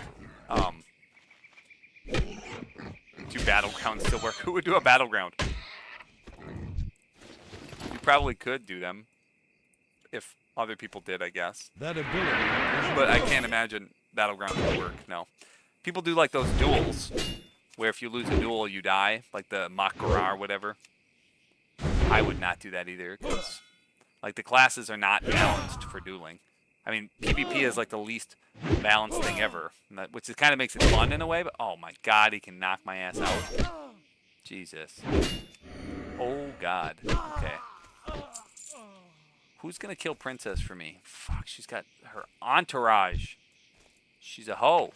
Speaker 5: Do battlegrounds still work? Who would do a battleground? You probably could do them if other people did, I guess.
Speaker 3: That ability is
Speaker 5: But I can't imagine battlegrounds would work. No. People do like those duels, where if you lose a duel, you die, like the Makara or whatever. I would not do that either, because like the classes are not balanced for dueling. I mean, PvP is like the least balanced thing ever, which kind of makes it fun in a way. But oh my God, he can knock my ass out. Jesus. Oh God. Okay. Who's gonna kill Princess for me? Fuck, she's got her entourage. She's a hoe.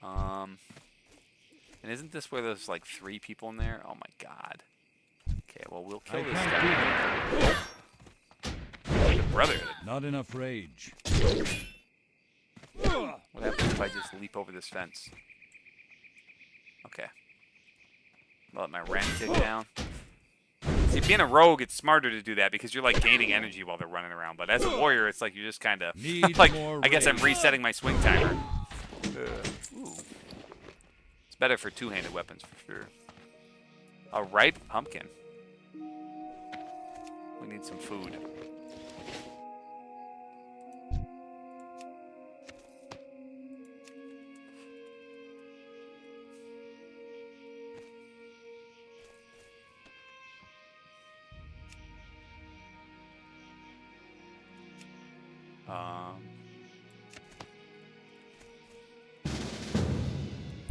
Speaker 5: And isn't this where there's like 3 people in there? Oh my God. Okay, well we'll kill this guy. The brother.
Speaker 3: not enough rage.
Speaker 5: What happens if I just leap over this fence? Okay. I'll let my rank tick down. See, being a rogue, it's smarter to do that because you're like gaining energy while they're running around. But as a warrior, it's like you're just kind of like, I guess I'm resetting my swing timer. Ooh. It's better for two-handed weapons for sure. A ripe pumpkin. We need some food.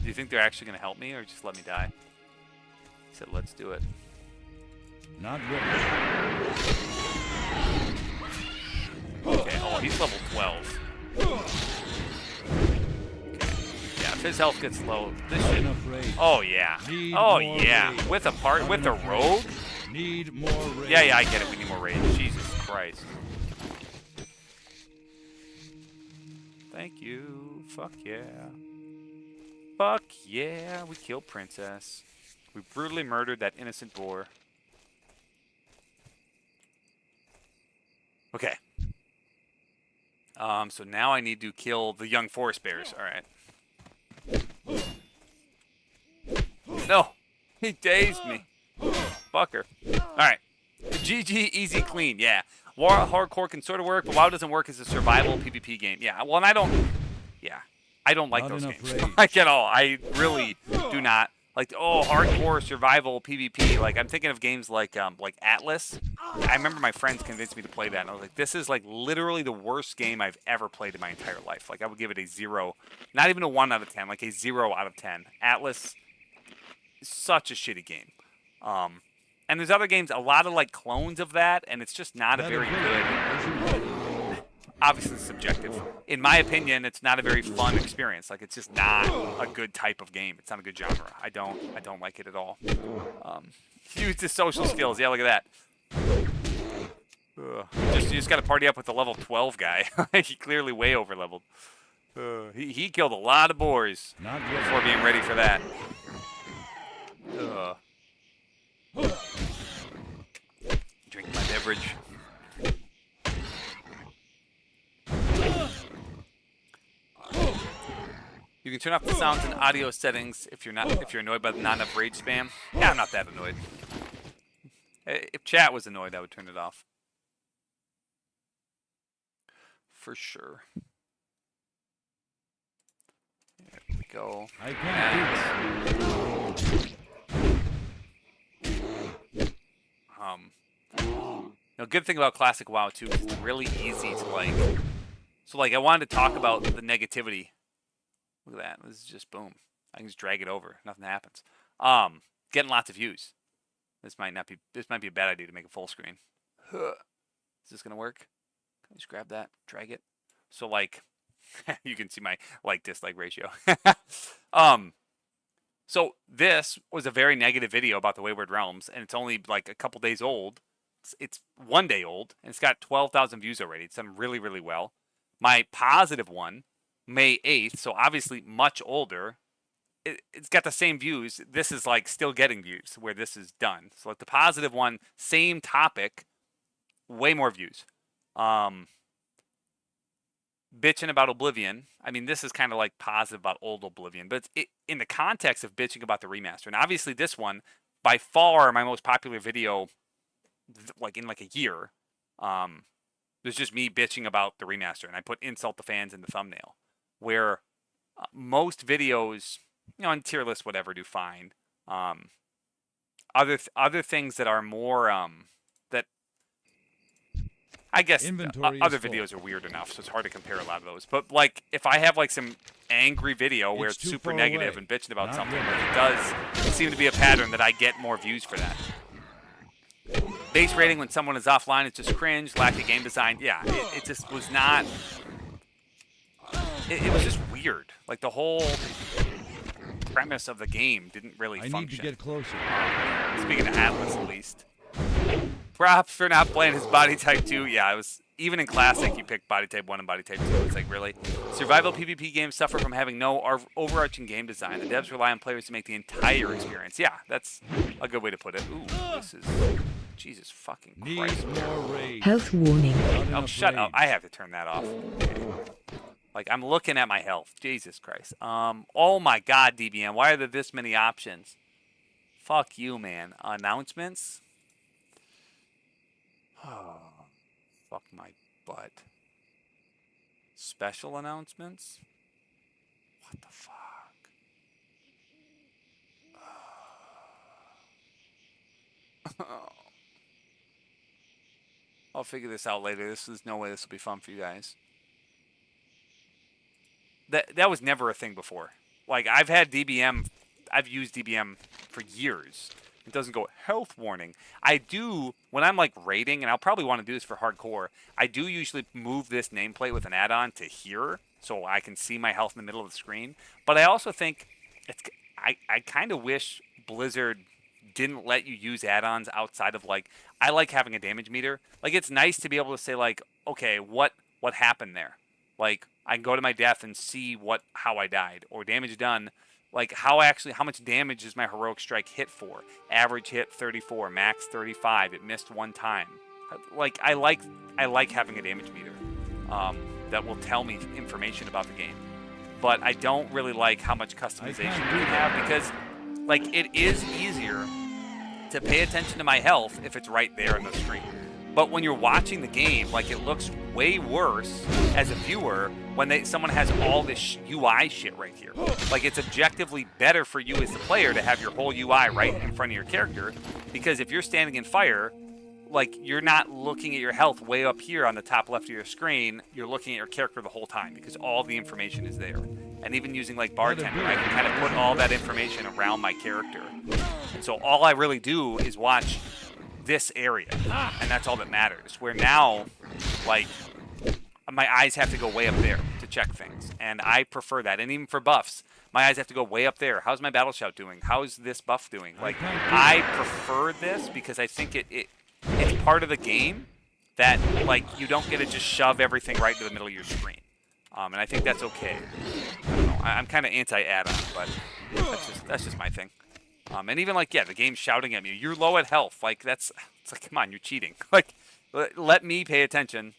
Speaker 5: Do you think they're actually going to help me or just let me die? He said, let's do it.
Speaker 3: Not ready.
Speaker 5: Okay, oh, he's level 12. Yeah, if his health gets low, this shit. Oh, yeah. Oh, yeah. With a rogue?
Speaker 3: Need more rage.
Speaker 5: Yeah, I get it. We need more rage. Jesus Christ. Thank you. Fuck yeah. Fuck yeah. We killed Princess. We brutally murdered that innocent boar. Okay. So now I need to kill the young forest bears. Alright. No! He dazed me. Fucker. Alright. GG, easy, clean. Yeah. War hardcore can sort of work, but WoW doesn't work as a survival PvP game. Yeah, well, and I don't... Yeah. I don't like those games. Like, at all. I really do not. Like, oh, hardcore survival PvP. Like, I'm thinking of games like Atlas. I remember my friends convinced me to play that, and I was like, this is, like, literally the worst game I've ever played in my entire life. Like, I would give it a 0. Not even a 1 out of 10. Like, a 0 out of 10. Atlas is such a shitty game. And there's other games, a lot of, like, clones of that, and it's just not a very good... Obviously subjective. In my opinion, it's not a very fun experience. Like, it's just not a good type of game. It's not a good genre. I don't like it at all. Use the social skills. Yeah, look at that. You just got to party up with the level 12 guy. He clearly way over leveled. He killed a lot of boars before being ready for that. Drink my beverage. You can turn off the sounds and audio settings if you're annoyed by the not enough rage spam. Yeah, I'm not that annoyed. If chat was annoyed, I would turn it off. For sure. There we go.
Speaker 3: I can't do that.
Speaker 5: Good thing about classic WoW too is it's really easy to like. So like I wanted to talk about the negativity. Look at that. This is just boom. I can just drag it over. Nothing happens. Getting lots of views. This might be a bad idea to make a full screen. Is this gonna work? Can I just grab that, drag it? So like you can see my like-dislike ratio. So this was a very negative video about the Wayward Realms, and it's only like a couple days old. It's 1 day old, and it's got 12,000 views already. It's done really, really well. My positive one, May 8th, so obviously much older. It's got the same views. This is like still getting views where this is done. So like the positive one, same topic, way more views. Bitching about Oblivion. I mean, this is kind of like positive about old Oblivion, but it's in the context of bitching about the remaster. And obviously this one, by far my most popular video, like in like a year, there's just me bitching about the remaster, and I put insult the fans in the thumbnail. Where most videos, on tier list, whatever, do fine. Other things that are more that I guess other videos are weird enough, so it's hard to compare a lot of those. But like if I have like some angry video where it's super negative and bitching about something, it does seem to be a pattern that I get more views for that. Base rating when someone is offline is just cringe, lack of game design. Yeah, it just was not. It was just weird. Like the whole premise of the game didn't really function. I need to
Speaker 3: get closer.
Speaker 5: Speaking of Atlas, at least. Props for not playing his body type 2. Yeah, I was even in classic. You picked body type 1 and body type 2. It's like really. Survival PvP games suffer from having no overarching game design. The devs rely on players to make the entire experience. Yeah, that's a good way to put it. Ooh, this is Jesus fucking
Speaker 3: Need
Speaker 5: Christ.
Speaker 3: more rage.
Speaker 6: Health warning.
Speaker 3: Not
Speaker 5: Oh,
Speaker 3: enough
Speaker 5: shut up.
Speaker 3: rage.
Speaker 5: I have to turn that off. Okay. Like, I'm looking at my health. Jesus Christ. Oh my God, DBM. Why are there this many options? Fuck you, man. Announcements? Oh, fuck my butt. Special announcements? What the fuck? I'll figure this out later. There's no way this will be fun for you guys. That was never a thing before. Like, I've used DBM for years. It doesn't go health warning. I do, when I'm like raiding, and I'll probably want to do this for hardcore, I do usually move this nameplate with an add-on to here so I can see my health in the middle of the screen. But I also think I kind of wish Blizzard didn't let you use add-ons outside of, like, I like having a damage meter. Like, it's nice to be able to say, like, okay, what happened there? Like, I can go to my death and see how I died, or damage done. Like, how much damage is my heroic strike hit for? Average hit 34, max 35. It missed one time. Like, I like having a damage meter that will tell me information about the game. But I don't really like how much customization you can have, because, like, it is easier to pay attention to my health if it's right there on the screen. But when you're watching the game, like, it looks way worse as a viewer when someone has all this UI shit right here. Like, it's objectively better for you as the player to have your whole UI right in front of your character, because if you're standing in fire, like, you're not looking at your health way up here on the top left of your screen. You're looking at your character the whole time, because all the information is there. And even using, like, Bartender, I can kind of put all that information around my character. And so all I really do is watch this area, and that's all that matters. Where now, like, my eyes have to go way up there to check things, and I prefer that. And even for buffs, my eyes have to go way up there. How's my battle shout doing? How's this buff doing? Like, I prefer this because I think it's part of the game that, like, you don't get to just shove everything right to the middle of your screen. And I think that's okay. I don't know. I'm kind of anti-add-on, but that's just my thing. And even, like, yeah, the game's shouting at me, you're low at health. Like, it's like, come on, you're cheating. Like, let me pay attention,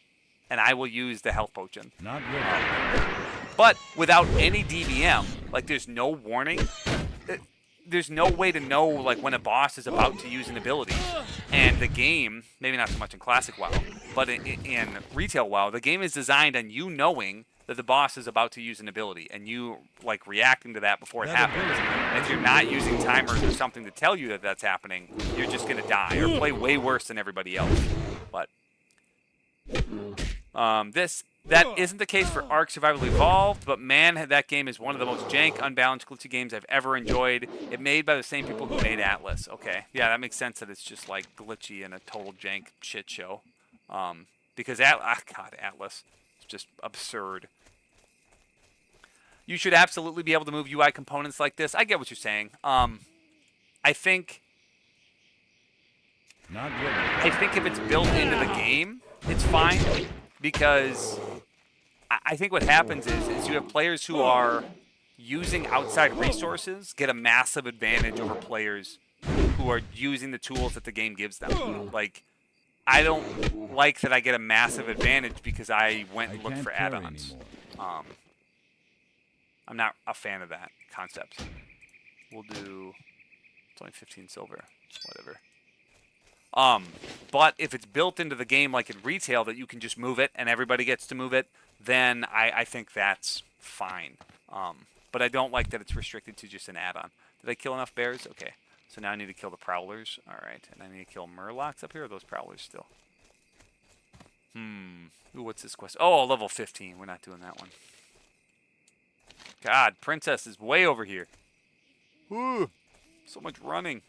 Speaker 5: and I will use the health potion.
Speaker 3: Not really.
Speaker 5: But without any DBM, like, there's no warning. There's no way to know, like, when a boss is about to use an ability. And the game, maybe not so much in Classic WoW, but in Retail WoW, the game is designed on you knowing that the boss is about to use an ability, and you, like, reacting to that before it happens. And if you're not using timers or something to tell you that that's happening, you're just going to die or play way worse than everybody else. But that isn't the case for Ark Survival Evolved, but man, that game is one of the most jank, unbalanced, glitchy games I've ever enjoyed. It made by the same people who made Atlas. Okay, yeah, that makes sense that it's just, like, glitchy and a total jank shit show. Because Atlas is just absurd. You should absolutely be able to move UI components like this. I get what you're saying. I think
Speaker 3: Not really.
Speaker 5: I think if it's built into the game, it's fine, because I think what happens is you have players who are using outside resources get a massive advantage over players who are using the tools that the game gives them. Like, I don't like that I get a massive advantage because I went and looked for add-ons. I'm not a fan of that concept. We'll do, it's only 15 silver, whatever. But if it's built into the game like in Retail that you can just move it and everybody gets to move it, then I think that's fine. But I don't like that it's restricted to just an add-on. Did I kill enough bears? Okay. So now I need to kill the prowlers. All right. And I need to kill murlocs up here, or are those prowlers still? Ooh, what's this quest? Oh, level 15. We're not doing that one. God, Princess is way over here. Ooh, so much running.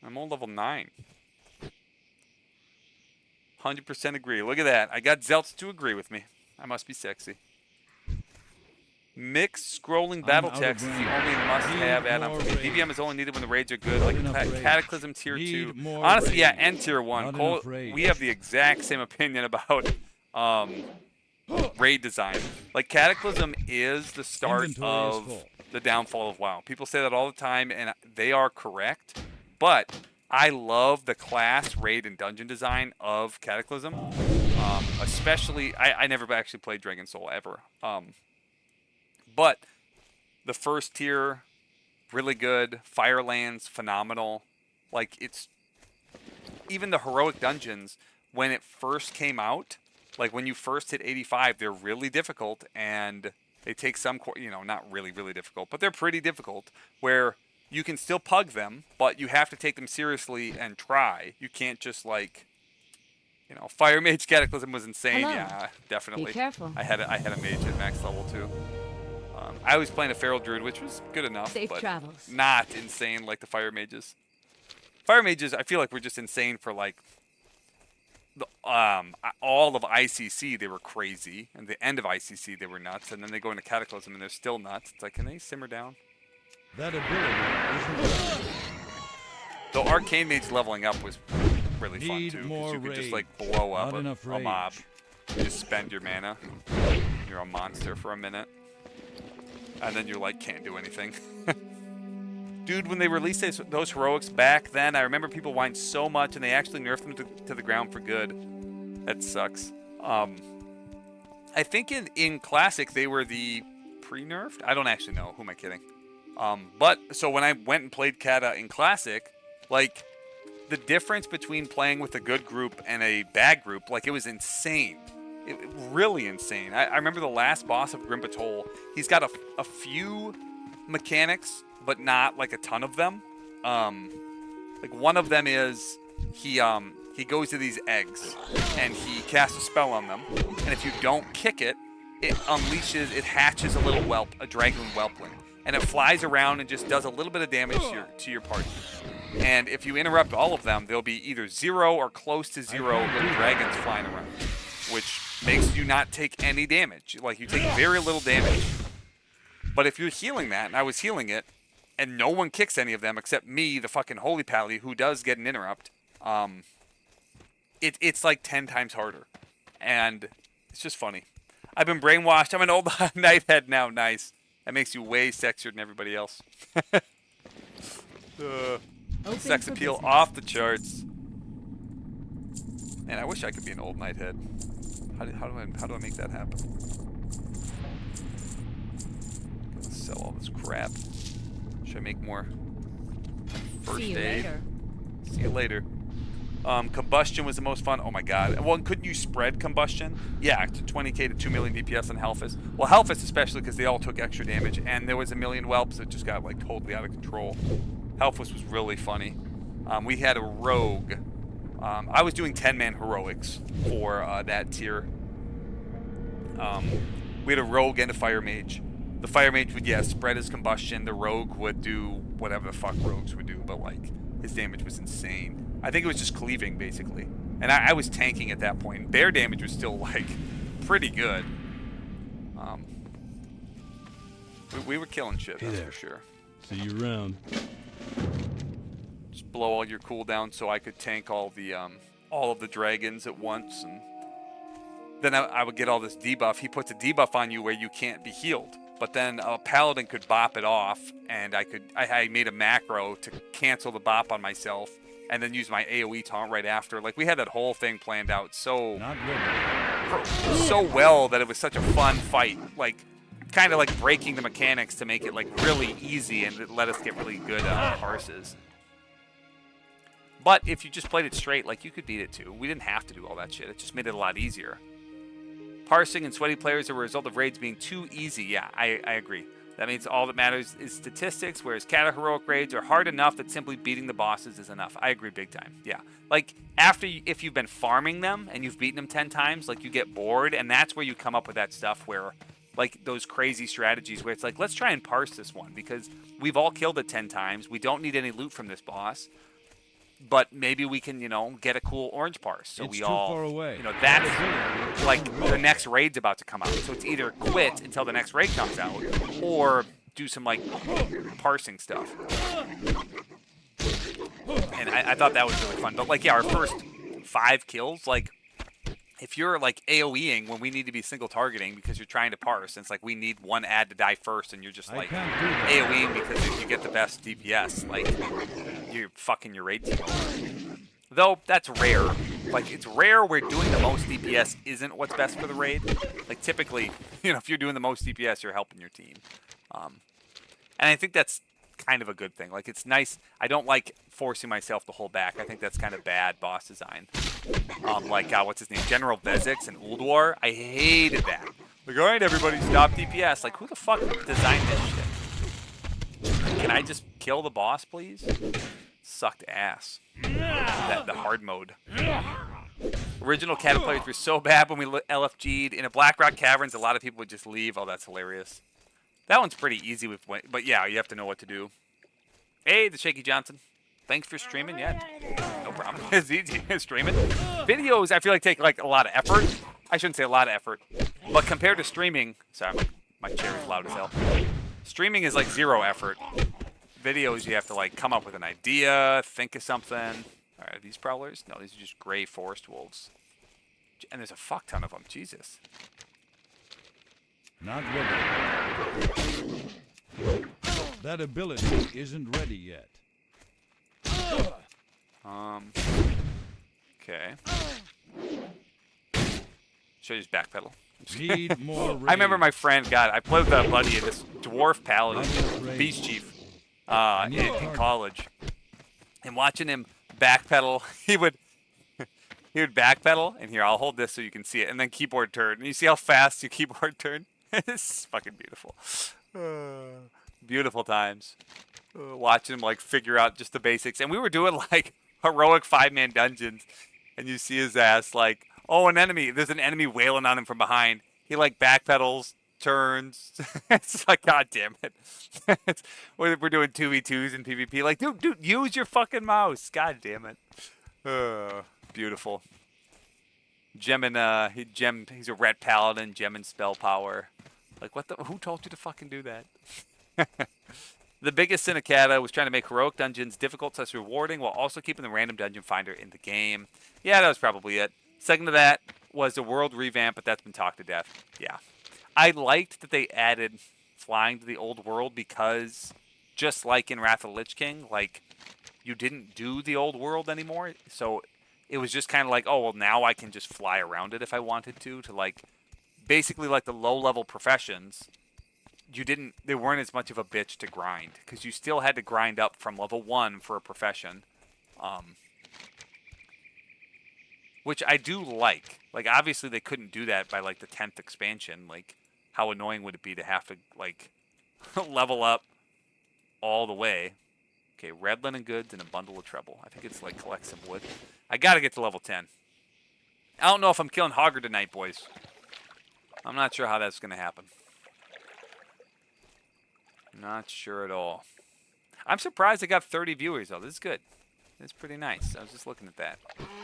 Speaker 5: I'm on level 9. 100% agree. Look at that. I got Zelts to agree with me. I must be sexy. Mixed scrolling battle text is the only must-have add-on for me. DBM is only needed when the raids are good, like Cataclysm Tier 2. Honestly, yeah, and Tier 1. Cole, we have the exact same opinion about raid design. Like, Cataclysm is the start of the downfall of WoW. People say that all the time, and they are correct. But I love the class, raid, and dungeon design of Cataclysm. Especially, I never actually played Dragon Soul ever. But the first tier, really good. Firelands, phenomenal. Like, it's... Even the heroic dungeons, when it first came out, like when you first hit 85, they're really difficult, and they take some, not really, really difficult, but they're pretty difficult, where you can still pug them, but you have to take them seriously and try. You can't just, like, Fire Mage Cataclysm was insane.
Speaker 7: Hello.
Speaker 5: Yeah, definitely.
Speaker 7: Be careful.
Speaker 5: I had a mage at max level too. I was playing a Feral Druid, which was good enough,
Speaker 7: Safe
Speaker 5: but
Speaker 7: travels.
Speaker 5: not insane like the Fire Mages. Fire Mages, I feel like, were just insane for, like, all of ICC. They were crazy, and the end of ICC they were nuts, and then they go into Cataclysm and they're still nuts. It's like, can they simmer down?
Speaker 3: That ability isn't
Speaker 5: The Arcane Mage leveling up was really fun
Speaker 3: Need
Speaker 5: too, because
Speaker 3: more
Speaker 5: you could just,
Speaker 3: rage.
Speaker 5: like, blow up
Speaker 3: Not enough
Speaker 5: a mob.
Speaker 3: rage.
Speaker 5: You just spend your mana. You're a monster for a minute, and then you're like, can't do anything. Dude, when they released those heroics back then, I remember people whined so much, and they actually nerfed them to the ground for good. That sucks. I think in Classic they were the pre-nerfed. I don't actually know. Who am I kidding? But so when I went and played Kata in Classic, like, the difference between playing with a good group and a bad group, like, it was insane. Really insane. I remember the last boss of Grim Patrol. He's got a few mechanics, but not, like, a ton of them. Like, one of them is he goes to these eggs and he casts a spell on them, and if you don't kick it, it hatches a little whelp, a dragon whelpling, and it flies around and just does a little bit of damage to your party. And if you interrupt all of them, there'll be either 0 or close to 0 little dragons flying around, which makes you not take any damage. Like, you take very little damage. But if you're healing that, and I was healing it, and no one kicks any of them except me, the fucking holy pally, who does get an interrupt, it's like 10 times harder. And it's just funny. I've been brainwashed. I'm an old knight head now. Nice. That makes you way sexier than everybody else. Sex appeal
Speaker 7: business.
Speaker 5: off the charts. Man, I wish I could be an old knight head. How do I make that happen? Gotta sell all this crap. Should I make more? First
Speaker 7: See you
Speaker 5: aid.
Speaker 7: later.
Speaker 5: See you later. Combustion was the most fun. Oh my god. Well, couldn't you spread combustion? Yeah, to 20k to 2 million DPS on Hellfist. Well, Hellfist especially, because they all took extra damage, and there was a million whelps that just got, like, totally out of control. Hellfist was really funny. We had a rogue. I was doing 10-man heroics for that tier. We had a rogue and a fire mage. The fire mage would, spread his combustion. The rogue would do whatever the fuck rogues would do, but, like, his damage was insane. I think it was just cleaving, basically. And I was tanking at that point. Bear damage was still, like, pretty good. We were killing shit, that's for sure.
Speaker 3: See you around.
Speaker 5: Just blow all your cooldowns so I could tank all of the dragons at once, and then I would get all this debuff. He puts a debuff on you where you can't be healed, but then a paladin could bop it off, and I made a macro to cancel the bop on myself, and then use my AoE taunt right after. Like, we had that whole thing planned out so well that it was such a fun fight. Like, kind of like breaking the mechanics to make it, like, really easy and let us get really good parses. But if you just played it straight, like, you could beat it too. We didn't have to do all that shit. It just made it a lot easier. Parsing and sweaty players are a result of raids being too easy. Yeah, I agree. That means all that matters is statistics, whereas Kata heroic raids are hard enough that simply beating the bosses is enough. I agree big time. Yeah. Like, if you've been farming them and you've beaten them 10 times, like, you get bored, and that's where you come up with that stuff where, like, those crazy strategies where it's like, let's try and parse this one because we've all killed it 10 times. We don't need any loot from this boss. But maybe we can, get a cool orange parse. So
Speaker 3: It's
Speaker 5: we
Speaker 3: too
Speaker 5: all,
Speaker 3: far away.
Speaker 5: that's like the next raid's about to come out. So it's either quit until the next raid comes out, or do some, like, parsing stuff. And I thought that was really fun. But, like, yeah, our first 5 kills, like, if you're like AoEing when we need to be single targeting because you're trying to parse, and it's like we need one ad to die first, and you're just like AoEing because you get the best DPS, like you're fucking your raid team over. Though that's rare. Like it's rare where doing the most DPS isn't what's best for the raid. Like typically, you know, if you're doing the most DPS, you're helping your team. And I think that's kind of a good thing. Like it's nice. I don't like forcing myself to hold back. I think that's kind of bad boss design. Like what's his name, General Vezix and Ulduar. I hated that. Like, all right, everybody, stop DPS. Like, who the fuck designed this shit? Can I just kill the boss, please? Sucked ass. The hard mode. Original Cata players were so bad when we LFG'd in a Blackrock Caverns. A lot of people would just leave. Oh, that's hilarious. That one's pretty easy with, but yeah, you have to know what to do. Hey, the Shaky Johnson. Thanks for streaming. Yeah, no problem. It's easy streaming. Videos, I feel like take like a lot of effort. I shouldn't say a lot of effort, but compared to streaming, sorry, my chair is loud as hell. Streaming is like 0 effort. Videos, you have to like come up with an idea, think of something. All right, are these prowlers? No, these are just gray forest wolves. And there's a fuck ton of them. Jesus.
Speaker 3: Not ready. That ability isn't ready yet.
Speaker 5: Okay. Should I just backpedal?
Speaker 3: Need more
Speaker 5: I remember my friend, God, I played with a buddy of this dwarf paladin, Beast Chief, in college. And watching him backpedal, he would backpedal, and here, I'll hold this so you can see it, and then keyboard turn. And you see how fast you keyboard turn? It's fucking beautiful. Beautiful times. Watching him, like, figure out just the basics. And we were doing, like, heroic 5-man dungeons, and you see his ass, like, oh, an enemy. There's an enemy wailing on him from behind. He, like, backpedals, turns. It's like, God damn it. We're doing 2v2s in PvP. Like, dude, use your fucking mouse. God damn it. Beautiful. Gemin, he's a red paladin, Gemin spell power. Like, what the? Who told you to fucking do that? The biggest sin of Cata was trying to make heroic dungeons difficult / rewarding while also keeping the random dungeon finder in the game. Yeah, that was probably it. Second to that was the world revamp, but that's been talked to death. Yeah. I liked that they added flying to the old world because just like in Wrath of the Lich King, like, you didn't do the old world anymore. So it was just kind of like, oh, well, now I can just fly around it if I wanted to like, basically like the low-level professions. They weren't as much of a bitch to grind because you still had to grind up from level 1 for a profession. Which I do like. Like, obviously they couldn't do that by, like, the 10th expansion. Like, how annoying would it be to have to, like, level up all the way? Okay, red linen goods and a bundle of treble. I think it's, like, collect some wood. I gotta get to level 10. I don't know if I'm killing Hogger tonight, boys. I'm not sure how that's gonna happen. Not sure at all. I'm surprised I got 30 viewers, though. This is good. It's pretty nice. I was just looking at that.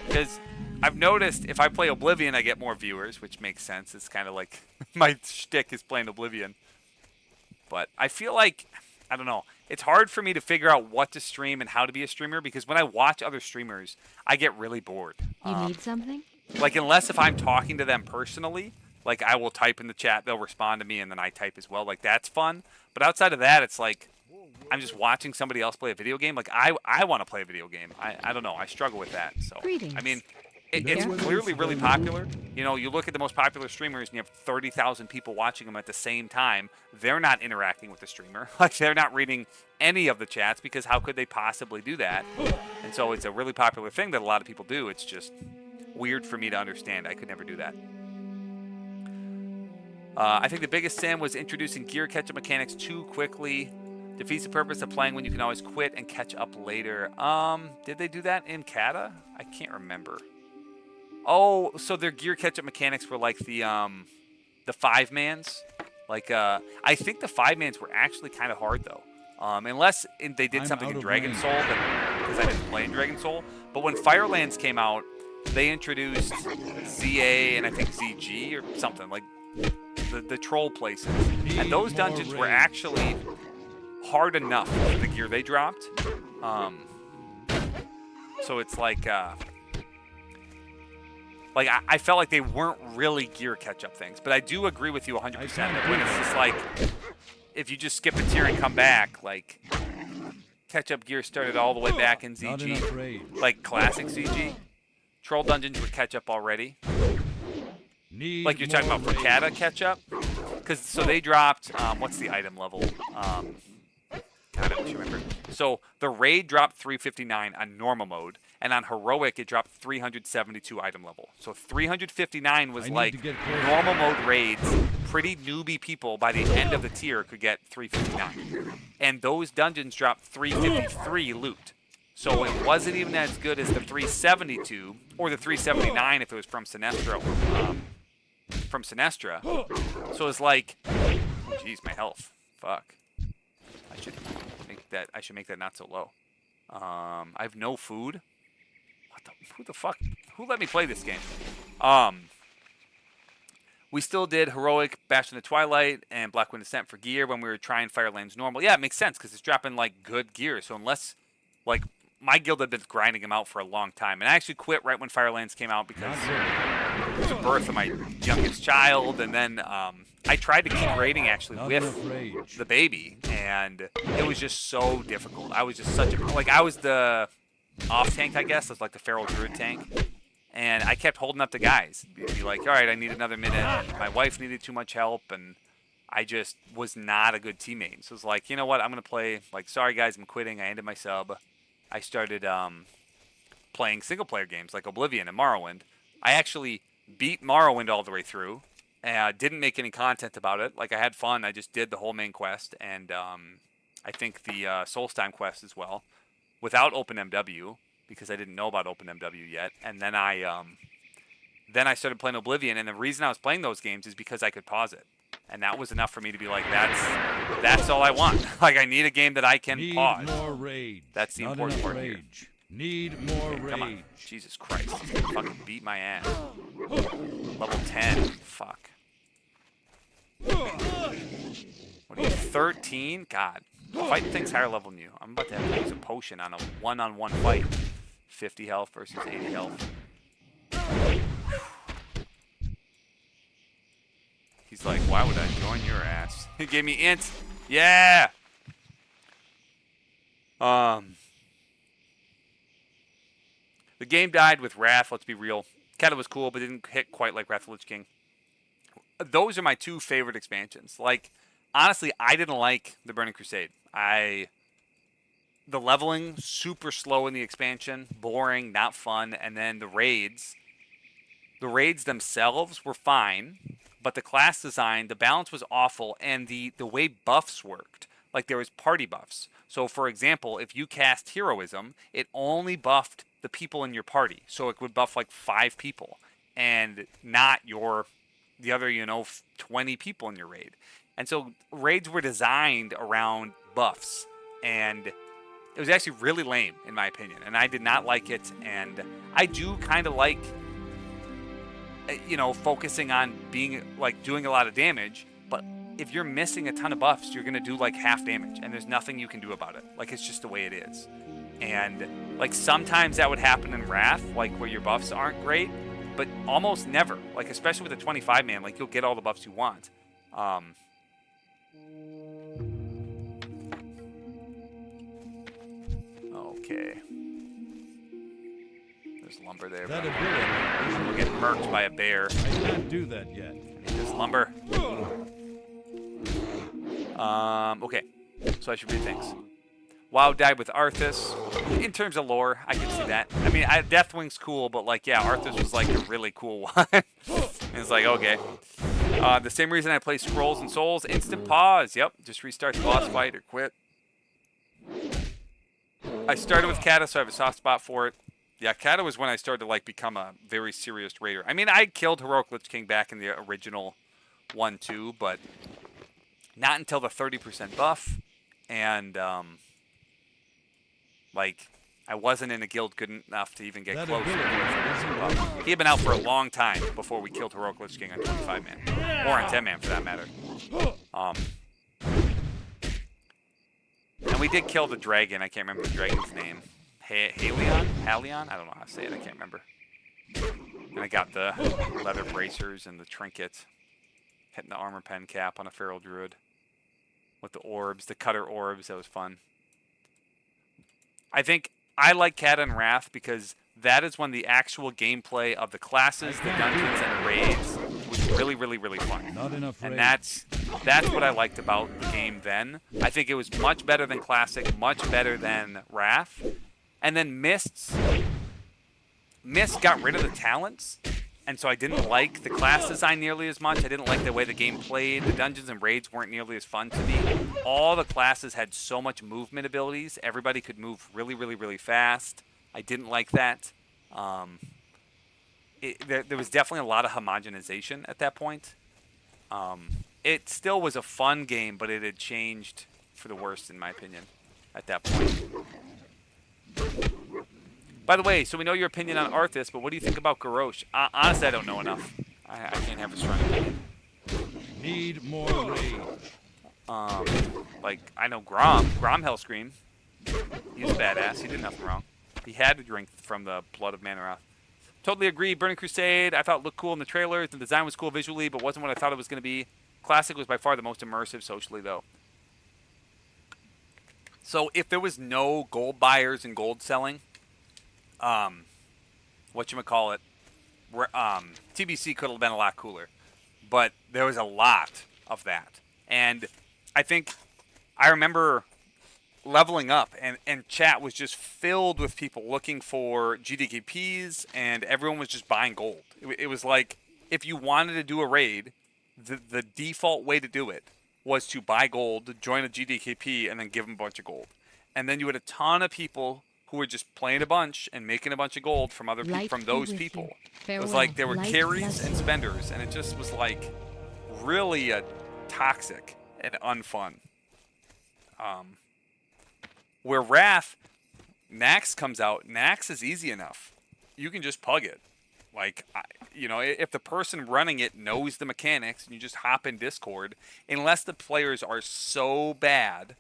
Speaker 5: Because I've noticed if I play Oblivion, I get more viewers, which makes sense. It's kind of like my shtick is playing Oblivion. But I feel like, I don't know, it's hard for me to figure out what to stream and how to be a streamer because when I watch other streamers, I get really bored.
Speaker 7: You need something?
Speaker 5: Like, unless if I'm talking to them personally, like, I will type in the chat, they'll respond to me, and then I type as well. Like, that's fun. But outside of that, it's like, I'm just watching somebody else play a video game. Like, I want to play a video game. I don't know. I struggle with that. So,
Speaker 7: Greetings.
Speaker 5: I mean, it's clearly really popular. You know, you look at the most popular streamers, and you have 30,000 people watching them at the same time. They're not interacting with the streamer. Like, they're not reading any of the chats because how could they possibly do that? And so it's a really popular thing that a lot of people do. It's just weird for me to understand. I could never do that. I think the biggest sin was introducing gear catch-up mechanics too quickly. Defeats the purpose of playing when you can always quit and catch up later. Did they do that in Cata? I can't remember. Oh, so their gear catch-up mechanics were like the 5-mans. Like, I think the 5-mans were actually kind of hard, though. Unless they did something in Dragon Soul, because I didn't play in Dragon Soul. But when Firelands came out, they introduced ZA and I think ZG or something, like the troll places. And those dungeons were actually hard enough for the gear they dropped. So it's like, like I felt like they weren't really gear catch-up things. But I do agree with you 100% that when it's just like, if you just skip a tier and come back, like catch-up gear started all the way back in ZG, like classic ZG. Troll dungeons would catch up already. Like you're talking about for Kata catch-up, because so they dropped what's the item level? God, I don't remember. So the raid dropped 359 on normal mode, and on heroic it dropped 372 item level. So 359 was like normal mode raids. Pretty newbie people by the end of the tier could get 359, and those dungeons dropped 353 loot. So it wasn't even as good as the 372 or the 379 if it was from Sinestra. So it's like, jeez, my health. Fuck. I should make that not so low. I have no food. Who the fuck? Who let me play this game? We still did heroic, Bastion of the Twilight, and Blackwind Descent for gear when we were trying Firelands normal. Yeah, it makes sense because it's dropping like good gear. So unless like my guild had been grinding them out for a long time, and I actually quit right when Firelands came out because it was the birth of my youngest child, and then I tried to keep raiding actually with the baby, and it was just so difficult. I was just such a I was the off tank, I guess. I was like the feral druid tank, and I kept holding up the guys. Be like, all right, I need another minute. My wife needed too much help, and I just was not a good teammate. So it was like, you know what? I'm gonna play. Like, sorry guys, I'm quitting. I ended my sub. I started playing single-player games like Oblivion and Morrowind. I actually beat Morrowind all the way through. Didn't make any content about it. Like, I had fun. I just did the whole main quest, and I think the Solstheim quest as well, without OpenMW, because I didn't know about OpenMW yet. And then I started playing Oblivion, and the reason I was playing those games is because I could pause it. And that was enough for me to be like, that's all I want. Like, I need a game that I can pause.
Speaker 3: More rage.
Speaker 5: That's the important part here.
Speaker 3: Need more rage.
Speaker 5: Come on. Jesus Christ. He's gonna fucking beat my ass. Level 10. Fuck. What are you, 13? God. Fighting things higher level than you. I'm about to have to use a potion on a one-on-one fight. 50 health versus 80 health. He's like, why would I join your ass? He gave me int. Yeah! The game died with Wrath, let's be real. Kata was cool, but didn't hit quite like Wrath of the Lich King. Those are my two favorite expansions. Like, honestly, I didn't like the Burning Crusade. The leveling, super slow in the expansion, boring, not fun, and then the raids themselves were fine, but the class design, the balance was awful, and the way buffs worked, like there was party buffs. So for example, if you cast Heroism, it only buffed the people in your party. So it would buff like 5 people and not the other, 20 people in your raid. And so raids were designed around buffs, and it was actually really lame in my opinion, and I did not like it. And I do kind of like focusing on being like doing a lot of damage, but if you're missing a ton of buffs, you're gonna do like half damage, and there's nothing you can do about it. Like, it's just the way it is. And like sometimes that would happen in Wrath, like where your buffs aren't great, but almost never. Like, especially with a 25 man, like you'll get all the buffs you want. Okay. There's lumber there.
Speaker 3: That ability.
Speaker 5: We'll get murked by a bear.
Speaker 3: I can't do that yet.
Speaker 5: Need this lumber. Okay. So I should read things. WoW died with Arthas. In terms of lore, I can see that. I mean, Deathwing's cool, but like, yeah, Arthas was like a really cool one. It's like, okay. The same reason I play Scrolls and Souls, instant pause. Yep, just restart the boss fight or quit. I started with Kata, so I have a soft spot for it. Yeah, Kata was when I started to like become a very serious raider. I mean, I killed Heroic Lich King back in the original 1-2, but not until the 30% buff, and like I wasn't in a guild good enough to even get close. He had been out for a long time before we killed Heroic Lich King on 25 man, or on 10 man for that matter. And we did kill the dragon. I can't remember the dragon's name. Halion? I don't know how to say it. I can't remember. And I got the leather bracers and the trinket. Hitting the armor pen cap on a feral druid. With the orbs, the cutter orbs, that was fun. I think I like Cata and Wrath because that is when the actual gameplay of the classes, the dungeons, and the raids was really, really, really fun.
Speaker 3: Not enough
Speaker 5: And
Speaker 3: raids.
Speaker 5: that's what I liked about the game then. I think it was much better than Classic, much better than Wrath. And then Mist got rid of the talents, and so I didn't like the class design nearly as much. I didn't like the way the game played. The dungeons and raids weren't nearly as fun to me. All the classes had so much movement abilities. Everybody could move really, really, really fast. I didn't like that. There was definitely a lot of homogenization at that point. It still was a fun game, but it had changed for the worst, in my opinion, at that point. By the way, so we know your opinion on Arthas, but what do you think about Garrosh? Honestly, I don't know enough. I can't have a strong opinion.
Speaker 3: Need more raid.
Speaker 5: Like, I know Grom Hellscream. He's a badass. He did nothing wrong. He had to drink from the blood of Manaroth. Totally agree. Burning Crusade, I thought it looked cool in the trailers. The design was cool visually, but wasn't what I thought it was going to be. Classic was by far the most immersive socially, though. So if there was no gold buyers and gold selling, whatchamacallit, TBC could have been a lot cooler. But there was a lot of that. And I think I remember leveling up, and chat was just filled with people looking for GDKPs, and everyone was just buying gold. It was like, if you wanted to do a raid, the default way to do it was to buy gold, join a GDKP, and then give them a bunch of gold. And then you had a ton of people who were just playing a bunch and making a bunch of gold from from those people. It was like there were carries and spenders, and it just was like really toxic and unfun. Where Wrath, Nax comes out, Nax is easy enough. You can just pug it. Like, if the person running it knows the mechanics and you just hop in Discord, unless the players are so bad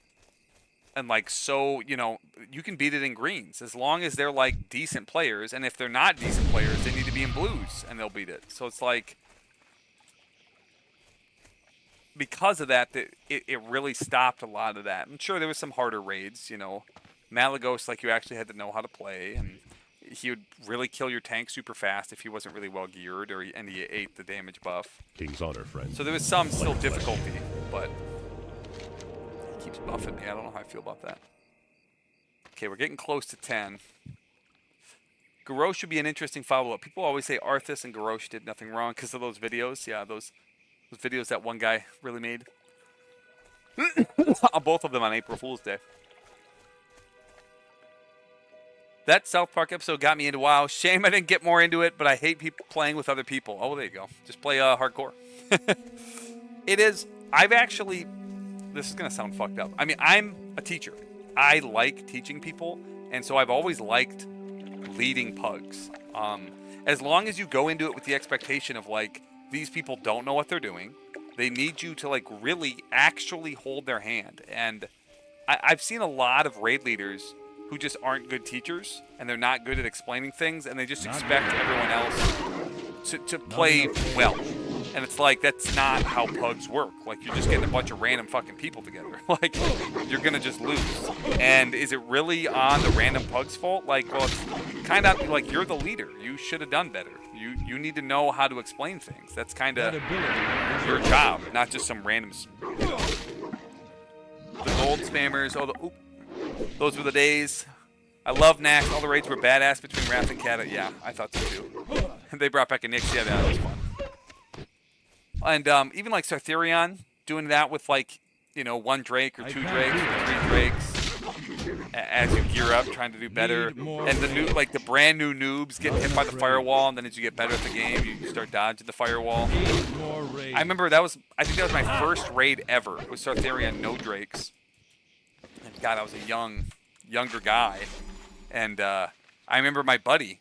Speaker 5: and like so, you can beat it in greens as long as they're like decent players. And if they're not decent players, they need to be in blues and they'll beat it. So it's like, because of that, it really stopped a lot of that. I'm sure there was some harder raids, Malagos, like, you actually had to know how to play, and he would really kill your tank super fast if he wasn't really well geared, and he ate the damage buff.
Speaker 9: King's Honor, friend.
Speaker 5: So there was some still difficulty, but he keeps buffing me. I don't know how I feel about that. Okay, we're getting close to 10. Garrosh should be an interesting follow-up. People always say Arthas and Garrosh did nothing wrong because of those videos. Yeah, those videos that one guy really made. Both of them on April Fool's Day. That South Park episode got me into WoW. Shame I didn't get more into it, but I hate people playing with other people. Oh, there you go. Just play hardcore. It is. I've actually... This is going to sound fucked up. I mean, I'm a teacher. I like teaching people, and so I've always liked leading pugs. As long as you go into it with the expectation of, like, these people don't know what they're doing. They need you to, like, really actually hold their hand. And I've seen a lot of raid leaders who just aren't good teachers, and they're not good at explaining things, and they just expect everyone else to play well. And it's like, that's not how pugs work. Like, you're just getting a bunch of random fucking people together. Like, you're gonna just lose. And is it really on the random pug's fault? Like, well, it's kind of like, you're the leader. You should have done better. You need to know how to explain things. That's kind of your job, not just some random... The gold spammers, those were the days. I love Nax. All the raids were badass between Wrath and Cata. Yeah, I thought so too. And they brought back a Nyx. Yeah, that was fun. And even like Sartherion, doing that with like, one Drake or two Drakes or three Drakes as you gear up, trying to do better. And the brand new noobs getting hit by the firewall, and then as you get better at the game, you start dodging the firewall. I remember I think that was my first raid ever, was Sartherion, no Drakes. And God, I was a younger guy. And I remember my buddy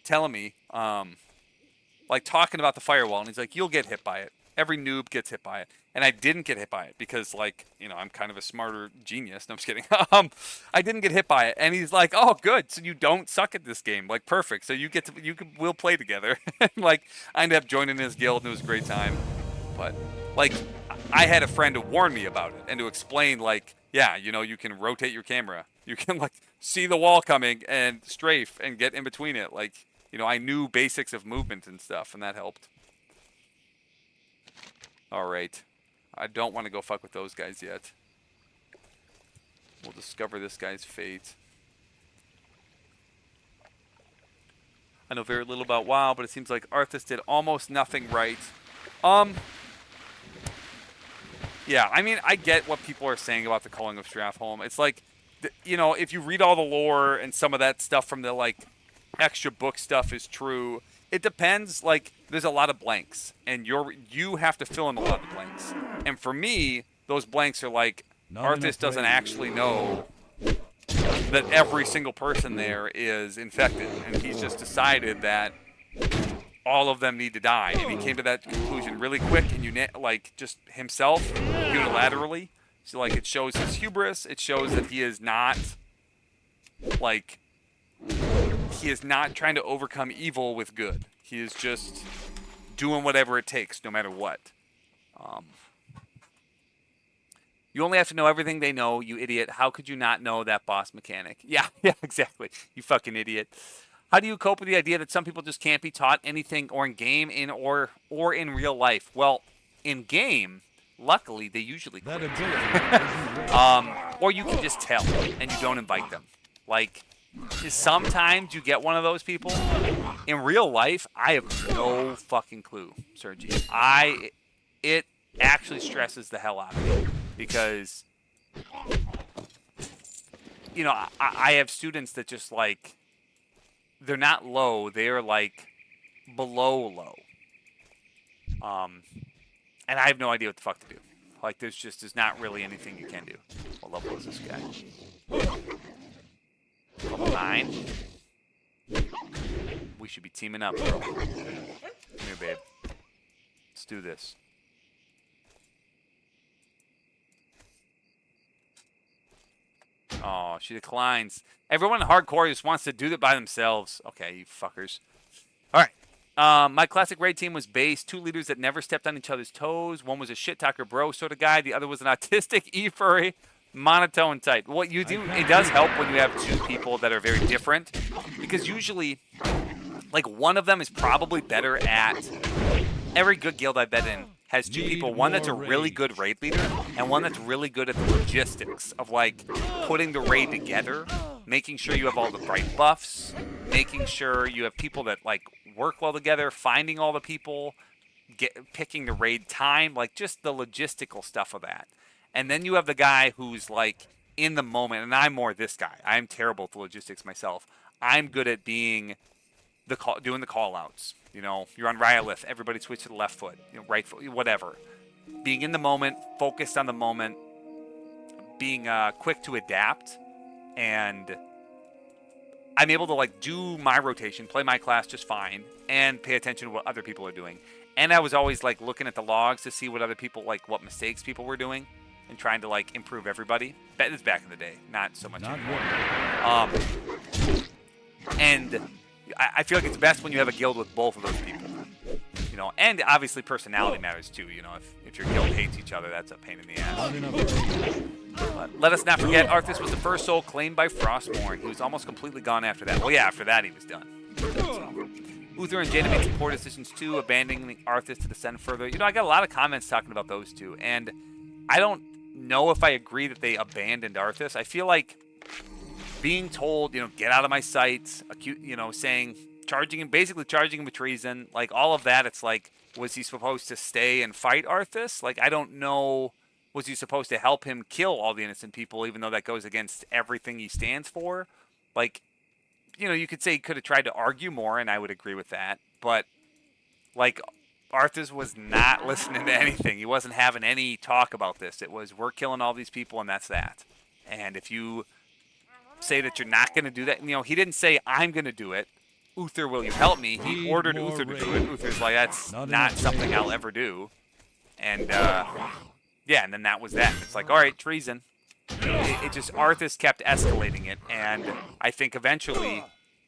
Speaker 5: telling me, like, talking about the firewall, and he's like, you'll get hit by it. Every noob gets hit by it. And I didn't get hit by it because, like, you know, I'm kind of a smarter genius. No, I'm just kidding. I didn't get hit by it. And he's like, oh, good. So you don't suck at this game. Like, perfect. So we'll play together. Like, I ended up joining his guild and it was a great time. But, like, I had a friend to warn me about it and to explain, like, yeah, you know, you can rotate your camera. You can, like, see the wall coming and strafe and get in between it. Like, you know, I knew basics of movement and stuff, and that helped. All right. I don't want to go fuck with those guys yet. We'll discover this guy's fate. I know very little about WoW, but it seems like Arthas did almost nothing right. Yeah, I mean, I get what people are saying about the Culling of Strathholm. It's like, you know, if you read all the lore and some of that stuff from the, like, extra book stuff is true, it depends. Like, there's a lot of blanks, and you have to fill in a lot of the blanks. And for me, those blanks are like, Arthas doesn't actually know that every single person there is infected, and he's just decided that all of them need to die, and he came to that conclusion really quick and like just himself unilaterally. So like it shows his hubris. It shows that he is not like trying to overcome evil with good. He is just doing whatever it takes, no matter what. You only have to know everything they know, you idiot. How could you not know that boss mechanic? Yeah, exactly. You fucking idiot. How do you cope with the idea that some people just can't be taught anything or in game or in real life? Well, in game, luckily, they usually quit. Or you can just tell and you don't invite them. Like, sometimes you get one of those people. In real life, I have no fucking clue, Sergi. It actually stresses the hell out of me because, you know, I have students that just like, they're not low, they're like below low. And I have no idea what the fuck to do. Like, there's not really anything you can do. What level is this guy? Level 9. We should be teaming up, bro. Come here, babe. Let's do this. Oh, she declines. Everyone in hardcore just wants to do that by themselves. Okay, you fuckers. All right. My classic raid team was base. 2 leaders that never stepped on each other's toes. One was a shit talker bro sort of guy. The other was an autistic e-furry, monotone type. What you do, it does help when you have 2 people that are very different, because usually, like, one of them is probably better at. Every good guild I've been in has 2 people, one that's a really good raid leader and one that's really good at the logistics of, like, putting the raid together, making sure you have all the right buffs, making sure you have people that, like, work well together, finding all the people, picking the raid time, like, just the logistical stuff of that. And then you have the guy who's, like, in the moment, and I'm more this guy. I'm terrible at the logistics myself. I'm good at being doing the call-outs. You know, you're on Rylith, everybody switch to the left foot, you know, right foot, whatever. Being in the moment, focused on the moment, being quick to adapt, and I'm able to, like, do my rotation, play my class just fine, and pay attention to what other people are doing. And I was always, like, looking at the logs to see what other people, like, what mistakes people were doing, and trying to, like, improve everybody. That is back in the day, not so much anymore. And I feel like it's best when you have a guild with both of those people, you know, and obviously personality matters too. You know, if your guild hates each other, that's a pain in the ass. But let us not forget, Arthas was the first soul claimed by Frostmourne. He was almost completely gone after that. Well, yeah, after that he was done. So, Uther and Jaina made some poor decisions too, abandoning Arthas to descend further. You know, I got a lot of comments talking about those two, and I don't know if I agree that they abandoned Arthas. I feel like being told, you know, get out of my sight, you know, basically charging him with treason, like all of that, it's like, was he supposed to stay and fight Arthas? Like, I don't know, was he supposed to help him kill all the innocent people, even though that goes against everything he stands for? Like, you know, you could say he could have tried to argue more, and I would agree with that, but, like, Arthas was not listening to anything. He wasn't having any talk about this. It was, we're killing all these people, and that's that. And if you say that you're not going to do that, you know, he didn't say, I'm going to do it. Uther, will you help me? He ordered Uther to do it. Uther's like, that's not something I'll ever do. And yeah, and then that was that. It's like, all right, treason. It just, Arthas kept escalating it, and I think eventually,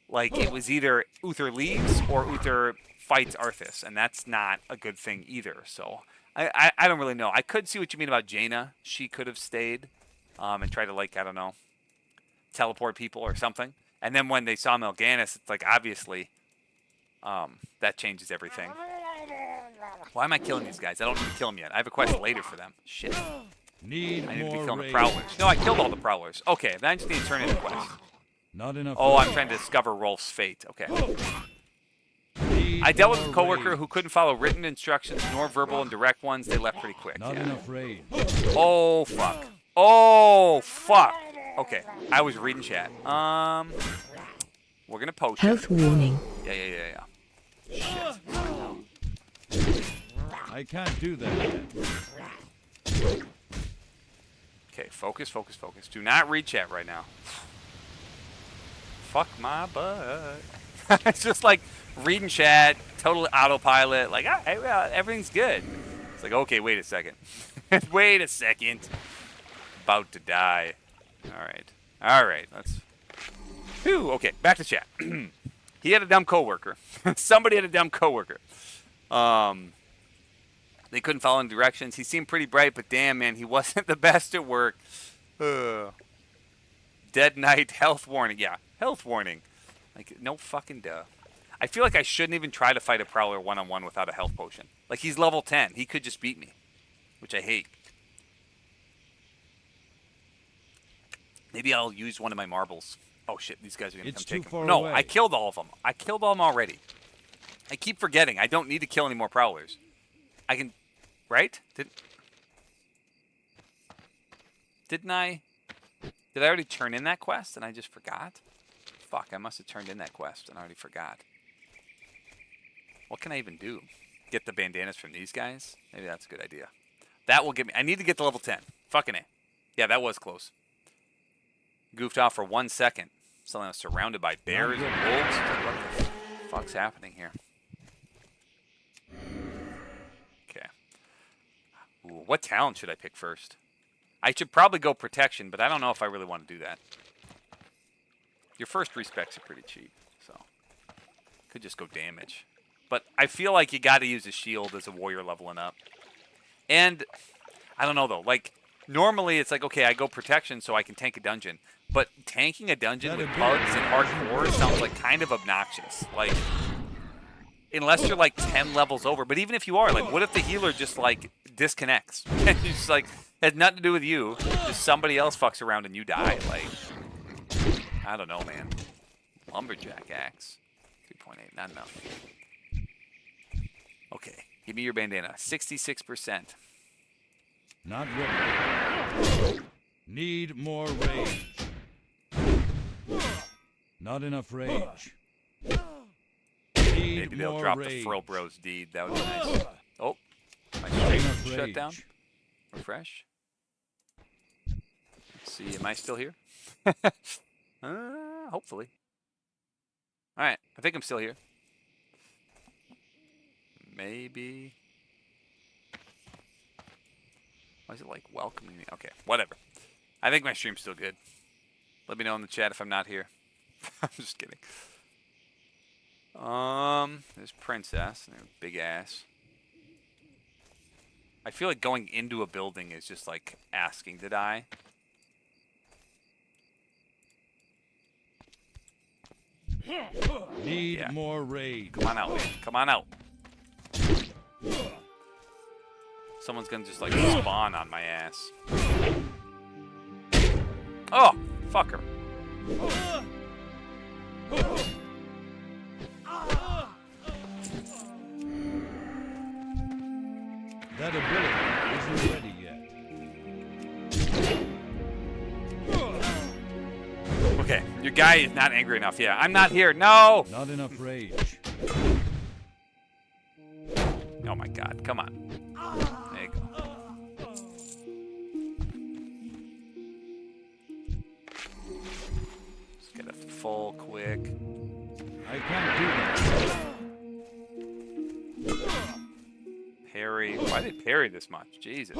Speaker 5: like, it was either Uther leaves or Uther fights Arthas, and that's not a good thing either. So I don't really know. I could see what you mean about Jaina. She could have stayed and tried to, like, I don't know, teleport people or something. And then when they saw Melganis, it's like, obviously, that changes everything. Why am I killing these guys? I don't need to kill them yet. I have a quest later for them. Shit. I need to be killing the prowlers. No, I killed all the prowlers. Okay, then I just need to turn in the quest.
Speaker 3: Not enough.
Speaker 5: Oh, I'm trying to discover Rolf's fate. Okay. I dealt with a coworker who couldn't follow written instructions nor verbal and direct ones. They left pretty quick.
Speaker 3: Not enough rage.
Speaker 5: Oh, fuck. Oh, fuck. Okay, I was reading chat. We're gonna post.
Speaker 6: Health warning.
Speaker 5: Yeah. Shit.
Speaker 3: I can't do that yet.
Speaker 5: Okay, focus. Do not read chat right now. Fuck my butt. It's just like reading chat, totally autopilot. Like, hey, well, everything's good. It's like, okay, wait a second. Wait a second. About to die. All right. Let's. Whew, okay, back to chat. He had a dumb coworker. Somebody had a dumb coworker. They couldn't follow in directions. He seemed pretty bright, but damn, man, he wasn't the best at work. Dead Knight, health warning. Yeah, health warning. Like, no fucking duh. I feel like I shouldn't even try to fight a Prowler one-on-one without a health potion. Like, he's level 10. He could just beat me, which I hate. Maybe I'll use one of my marbles. Oh, shit, these guys are going to come take him. No, I killed all of them. I killed all of them already. I keep forgetting. I don't need to kill any more Prowlers. I can... Right? Didn't I... Did I already turn in that quest and I just forgot? Fuck, I must have turned in that quest and I already forgot. What can I even do? Get the bandanas from these guys? Maybe that's a good idea. That will get me... I need to get to level 10. Fucking A. Yeah, that was close. Goofed off for 1 second. Suddenly I was surrounded by bears and wolves. What the fuck's happening here? Okay. Ooh, what talent should I pick first? I should probably go protection, but I don't know if I really want to do that. Your first respecs are pretty cheap, so could just go damage. But I feel like you got to use a shield as a warrior leveling up. And I don't know though. Like normally it's like, okay, I go protection so I can tank a dungeon. But tanking a dungeon with bugs and hardcore sounds like kind of obnoxious. Like, unless you're like 10 levels over. But even if you are, like, what if the healer just like disconnects? And he's just like, has nothing to do with you. Just somebody else fucks around and you die. Like, I don't know, man. Lumberjack axe. 3.8, not enough. Okay, give me your bandana. 66%.
Speaker 3: Not ready. Need more rage. Not enough rage.
Speaker 5: Maybe they'll drop the Frill Bros deed. That would be nice. Oh, my stream shut down. Refresh. Let's see, am I still here? Hopefully. Alright, I think I'm still here. Maybe. Why is it like welcoming me? Okay, whatever. I think my stream's still good. Let me know in the chat if I'm not here. I'm just kidding. There's Princess. Big ass. I feel like going into a building is just like asking to die.
Speaker 3: Need more rage.
Speaker 5: Come on out, man. Come on out. Someone's gonna just like spawn on my ass. Oh, fucker.
Speaker 3: That ability isn't ready yet.
Speaker 5: Okay, your guy is not angry enough. Yeah, I'm not here. No!
Speaker 3: Not enough rage.
Speaker 5: Oh my god, come on. There you go. Let's get a full quick.
Speaker 3: I can't do that.
Speaker 5: Parry. Why did parry? carry this much. Jesus.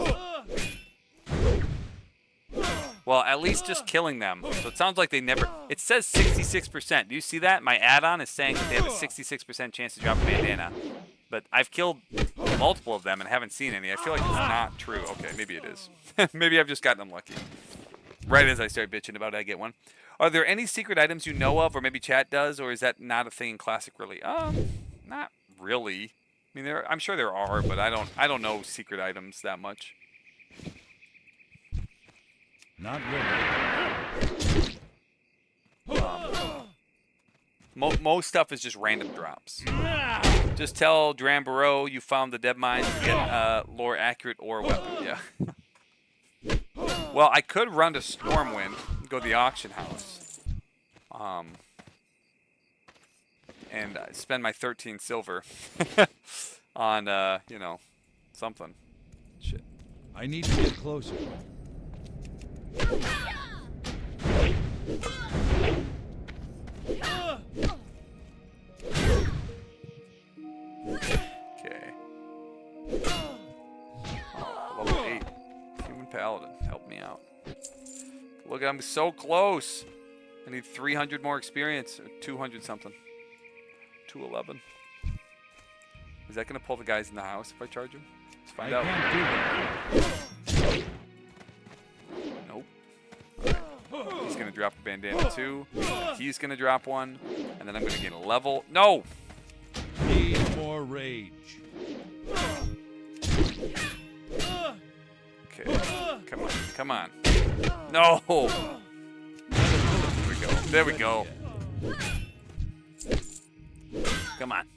Speaker 5: Well, at least just killing them. So it sounds like they never... It says 66%. Do you see that? My add-on is saying that they have a 66% chance to drop a bandana. But I've killed multiple of them and haven't seen any. I feel like it's not true. Okay, maybe it is. Maybe I've just gotten unlucky. Right as I start bitching about it, I get one. Are there any secret items you know of, or maybe chat does, or is that not a thing in Classic really? Not really. I mean, I'm sure there are, but I don't know secret items that much.
Speaker 3: Not really.
Speaker 5: Most stuff is just random drops. Just tell Drambaro you found the dead mine to get lore accurate ore weapon. Yeah. Well, I could run to Stormwind, go to the auction house, and spend my 13 silver on you know, something. Shit.
Speaker 3: I need to get closer.
Speaker 5: Okay. Level 8. Human Paladin. Help me out. Look, I'm so close. I need 300 more experience. Or 200 something. 211. Is that going to pull the guys in the house if I charge them? Let's find out. Nope. Alright. He's going to drop a bandana too. He's going to drop one. And then I'm going to gain a level. No!
Speaker 3: Need more rage.
Speaker 5: Okay. Come on. Come on. No! There we go. There we go. Come on.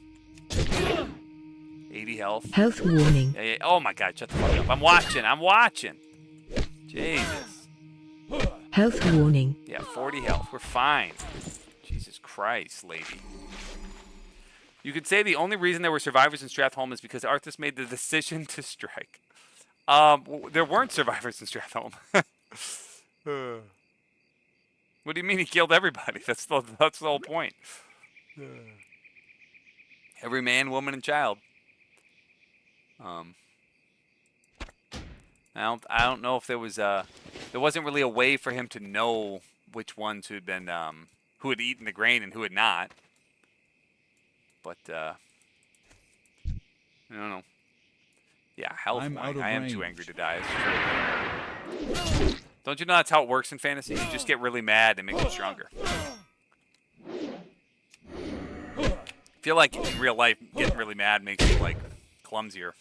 Speaker 5: 80 health.
Speaker 6: Health warning.
Speaker 5: Yeah, yeah. Oh my god, shut the fuck up. I'm watching. I'm watching. Jesus.
Speaker 6: Health warning.
Speaker 5: Yeah, 40 health. We're fine. Jesus Christ, lady. You could say the only reason there were survivors in Stratholme is because Arthas made the decision to strike. There weren't survivors in Stratholme. What do you mean he killed everybody? That's the whole point. Every man, woman, and child. I don't know if there wasn't really a way for him to know which ones who had eaten the grain and who had not. But I don't know. Yeah, health. I am too angry to die. It's true. Don't you know that's how it works in fantasy? You just get really mad and make you stronger. I feel like in real life, getting really mad makes you like clumsier.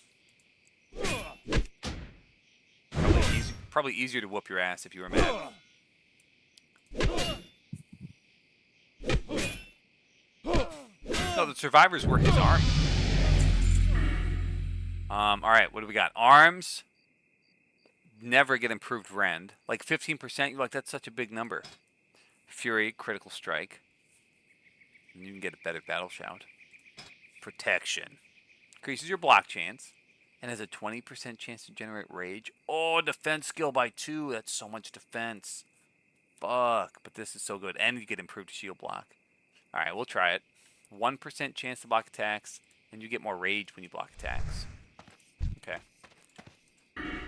Speaker 5: Probably easier to whoop your ass if you were mad. No, the survivors were his army. All right, what do we got? Arms. Never get improved rend. Like 15%. You're like, that's such a big number. Fury, critical strike. And you can get a better battle shout. Protection. Increases your block chance. And has a 20% chance to generate rage. Oh, defense skill by 2. That's so much defense. Fuck. But this is so good. And you get improved shield block. Alright, we'll try it. 1% chance to block attacks. And you get more rage when you block attacks. Okay.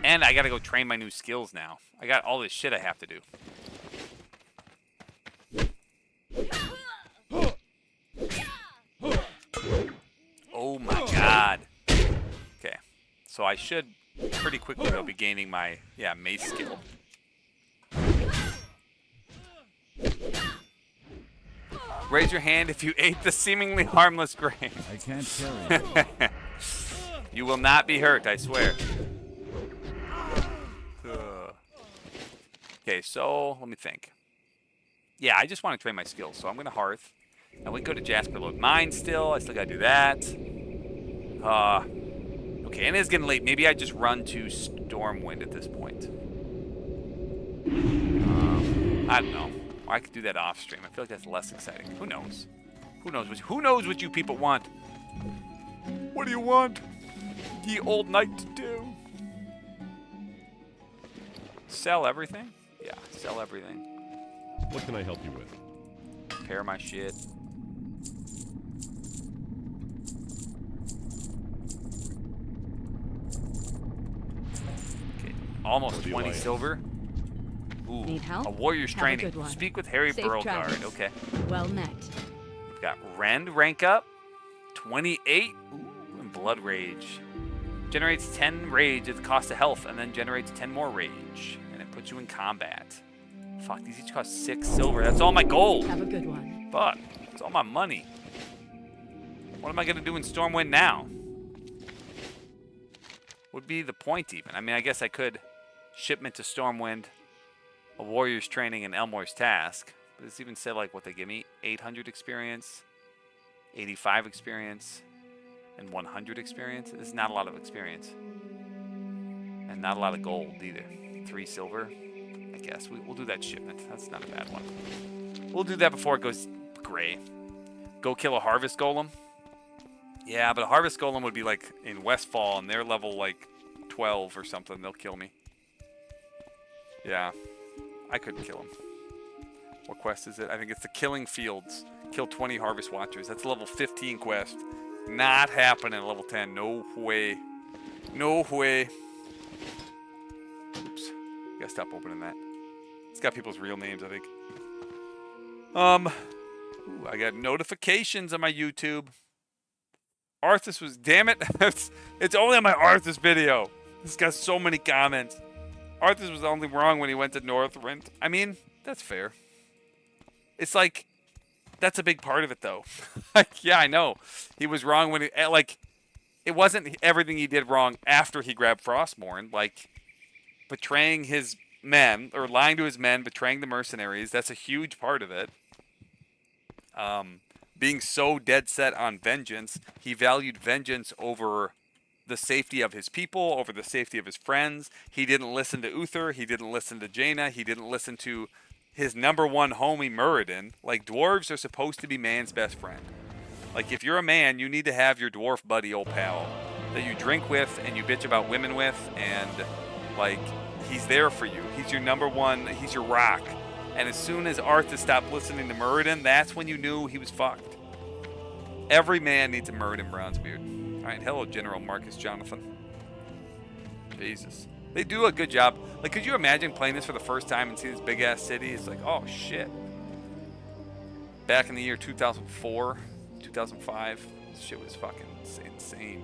Speaker 5: And I gotta go train my new skills now. I got all this shit I have to do. Oh my god. Okay. So I should pretty quickly though be gaining my mace skill. Raise your hand if you ate the seemingly harmless grain.
Speaker 3: I can't carry it.
Speaker 5: You will not be hurt, I swear. Okay, so let me think. Yeah, I just want to train my skills, so I'm going to Hearth. And we can go to Jasper Load Mine still. I still got to do that. Okay, and it's getting late. Maybe I just run to Stormwind at this point. I don't know. Or I could do that off stream. I feel like that's less exciting. Who knows? Who knows what you people want? What do you want, ye old knight, to do? Sell everything? Yeah, sell everything.
Speaker 9: What can I help you with?
Speaker 5: Repair my shit. Almost
Speaker 9: be
Speaker 5: 20
Speaker 9: like-
Speaker 5: silver. Ooh,
Speaker 7: Need help?
Speaker 5: a warrior's
Speaker 7: Have a
Speaker 5: training.
Speaker 7: good one.
Speaker 5: Speak with Harry
Speaker 7: Safe
Speaker 5: Beauregard.
Speaker 7: travels.
Speaker 5: Okay.
Speaker 7: Well met.
Speaker 5: We've got Rend rank up. 28. Ooh, and Blood Rage. Generates 10 rage at the cost of health, and then generates 10 more rage. And it puts you in combat. Fuck, these each cost 6 silver. That's all my gold.
Speaker 7: Have a good one.
Speaker 5: Fuck, it's all my money. What am I gonna do in Stormwind now? Would be the point even. I mean, I guess I could shipment to Stormwind, a warrior's training, and Elmore's task. But it's even said like what they give me: 800 experience, 85 experience, and 100 experience. This is not a lot of experience, and not a lot of gold either. 3 silver. I guess we'll do that shipment. That's not a bad one. We'll do that before it goes gray. Go kill a harvest golem. Yeah, but a harvest golem would be like in Westfall, and they're level like 12 or something. They'll kill me. Yeah, I couldn't kill him. What quest is it? I think it's the Killing Fields. Kill 20 Harvest Watchers. That's a level 15 quest. Not happening at level 10. No way. No way. Oops. Gotta stop opening that. It's got people's real names, I think. Ooh, I got notifications on my YouTube. Arthas was, damn it. It's only on my Arthas video. It's got so many comments. Arthas was only wrong when he went to Northrend. I mean, that's fair. It's like, that's a big part of it, though. Like, yeah, I know. He was wrong when he, like, it wasn't everything he did wrong after he grabbed Frostmourne. Like, betraying his men, or lying to his men, betraying the mercenaries, that's a huge part of it. Being so dead set on vengeance, he valued vengeance over the safety of his people, over the safety of his friends. He didn't listen to Uther. He didn't listen to Jaina. He didn't listen to his number one homie, Muradin. Like, dwarves are supposed to be man's best friend. Like, if you're a man, you need to have your dwarf buddy, old pal, that you drink with and you bitch about women with, and, like, he's there for you. He's your number one, he's your rock. And as soon as Arthas stopped listening to Muradin, that's when you knew he was fucked. Every man needs a Muradin Bronzebeard. Alright, hello, General Marcus Jonathan. Jesus. They do a good job. Like, could you imagine playing this for the first time and seeing this big-ass city? It's like, oh, shit. Back in the year 2004, 2005, this shit was fucking insane.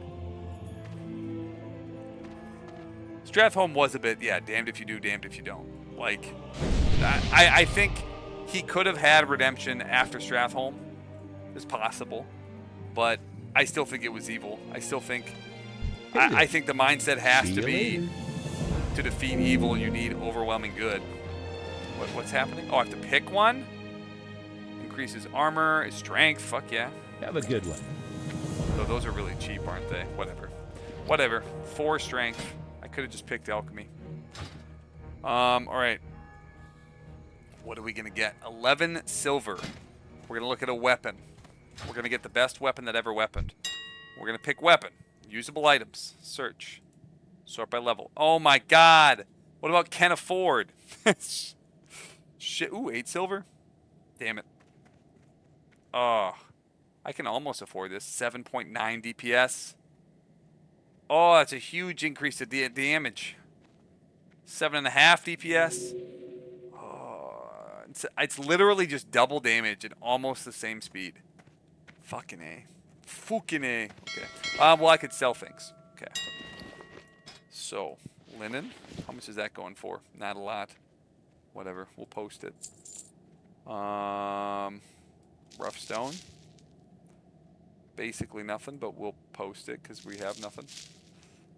Speaker 5: Stratholme was a bit, yeah, damned if you do, damned if you don't. Like, I think he could have had redemption after Stratholme. It's possible. But I still think it was evil. I still think... I think the mindset has to be... To defeat evil, you need overwhelming good. What's happening? Oh, I have to pick one? Increases armor, his strength, fuck yeah.
Speaker 4: Have a good one.
Speaker 5: Though those are really cheap, aren't they? Whatever. Whatever. 4 strength. I could have just picked alchemy. Alright. What are we going to get? 11 silver. We're going to look at a weapon. We're going to get the best weapon that ever weaponed. We're going to pick weapon. Usable items. Search. Sort by level. Oh my god! What about can afford? Shit. Ooh, 8 silver? Damn it. Oh. I can almost afford this. 7.9 DPS. Oh, that's a huge increase to damage. 7.5 DPS. Oh, it's literally just double damage and almost the same speed. Fucking A. Fucking A. Okay. Well, I could sell things. Okay. So, linen. How much is that going for? Not a lot. Whatever. We'll post it. Rough stone. Basically nothing, but we'll post it because we have nothing.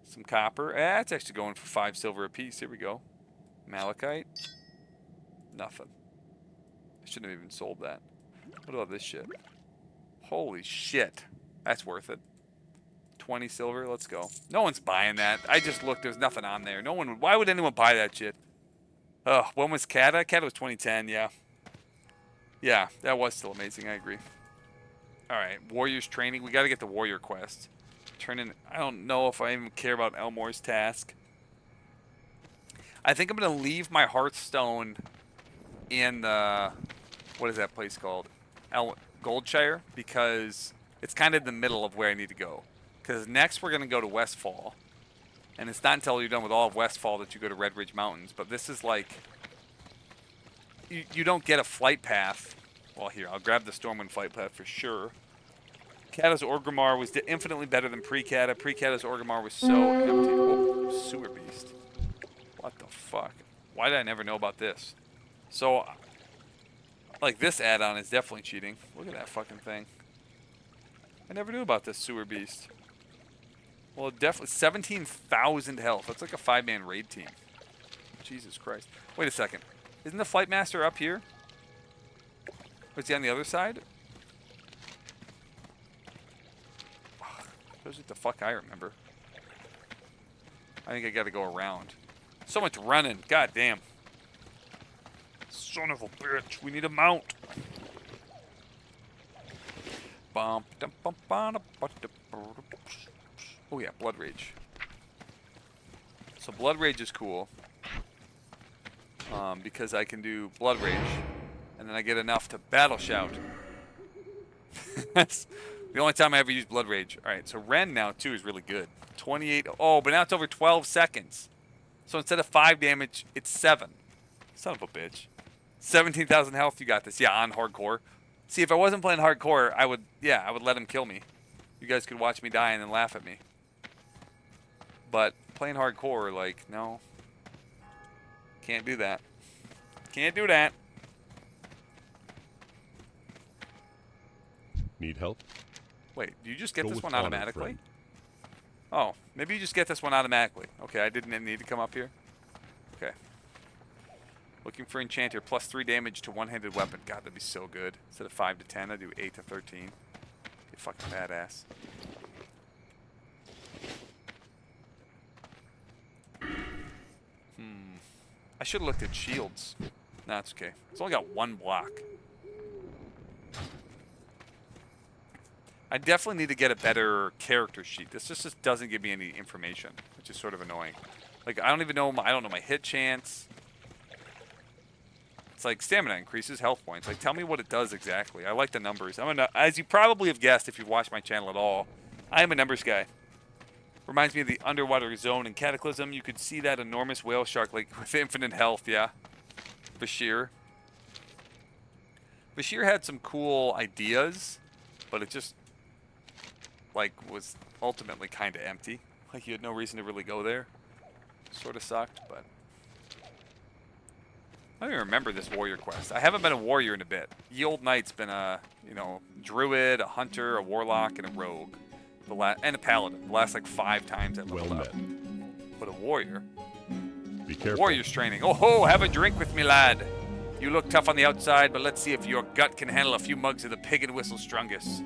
Speaker 5: Some copper. It's actually going for 5 silver a piece. Here we go. Malachite. Nothing. I shouldn't have even sold that. What about this shit? Holy shit. That's worth it. 20 silver. Let's go. No one's buying that. I just looked. There's nothing on there. No one would. Why would anyone buy that shit? Oh, when was Kata? Kata was 2010. Yeah. Yeah, that was still amazing. I agree. Alright, Warriors training. We got to get the Warrior quest. Turn in. I don't know if I even care about Elmore's task. I think I'm going to leave my Hearthstone in the... What is that place called? Goldshire, because it's kind of in the middle of where I need to go. Because next we're going to go to Westfall. And it's not until you're done with all of Westfall that you go to Red Ridge Mountains. But this is like, you don't get a flight path. Well, here, I'll grab the Stormwind flight path for sure. Kata's Orgrimmar was infinitely better than Pre-Kata. Pre-Kata's Orgrimmar was so empty. Oh, Sewer Beast. What the fuck? Why did I never know about this? So, like, this add-on is definitely cheating. Look at that fucking thing. I never knew about this Sewer Beast. Well, definitely 17,000 health. That's like a 5-man raid team. Jesus Christ. Wait a second. Isn't the Flight Master up here? Or is he on the other side? Shows what the fuck I remember. I think I gotta go around. So much running. God damn. Son of a bitch. We need a mount. Oh yeah, Blood Rage. So Blood Rage is cool. Because I can do Blood Rage. And then I get enough to Battle Shout. That's the only time I ever use Blood Rage. Alright, so Ren now too is really good. 28. Oh, but now it's over 12 seconds. So instead of 5 damage, it's 7. Son of a bitch. 17,000 health, you got this. Yeah, on hardcore. See, if I wasn't playing hardcore, I would let him kill me. You guys could watch me die and then laugh at me. But playing hardcore, like, no. Can't do that. Can't do that.
Speaker 9: Need help?
Speaker 5: Wait, do you just get
Speaker 9: Go
Speaker 5: this
Speaker 9: with
Speaker 5: one
Speaker 9: honor,
Speaker 5: automatically?
Speaker 9: friend.
Speaker 5: Oh, maybe you just get this one automatically. Okay, I didn't need to come up here. Okay. Looking for Enchanter, plus 3 damage to one-handed weapon. God, that'd be so good. Instead of 5 to 10, I do 8 to 13. Be fucking badass. I should have looked at shields. No, it's okay. It's only got 1 block. I definitely need to get a better character sheet. This just doesn't give me any information, which is sort of annoying. Like, I don't even know I don't know my hit chance. It's like stamina increases, health points. Like, tell me what it does exactly. I like the numbers. As you probably have guessed if you've watched my channel at all, I am a numbers guy. Reminds me of the underwater zone in Cataclysm. You could see that enormous whale shark, like, with infinite health, yeah. Bashir. Bashir had some cool ideas, but it just, like, was ultimately kind of empty. Like, you had no reason to really go there. Sort of sucked, but I don't even remember this warrior quest. I haven't been a warrior in a bit. Ye Old Knight's been a, druid, a hunter, a warlock, and a rogue. And a paladin. The last, like, 5 times I've leveled up. But a warrior.
Speaker 9: Be careful.
Speaker 5: Warrior's training. Oh ho, have a drink with me, lad. You look tough on the outside, but let's see if your gut can handle a few mugs of the pig and whistle strungus.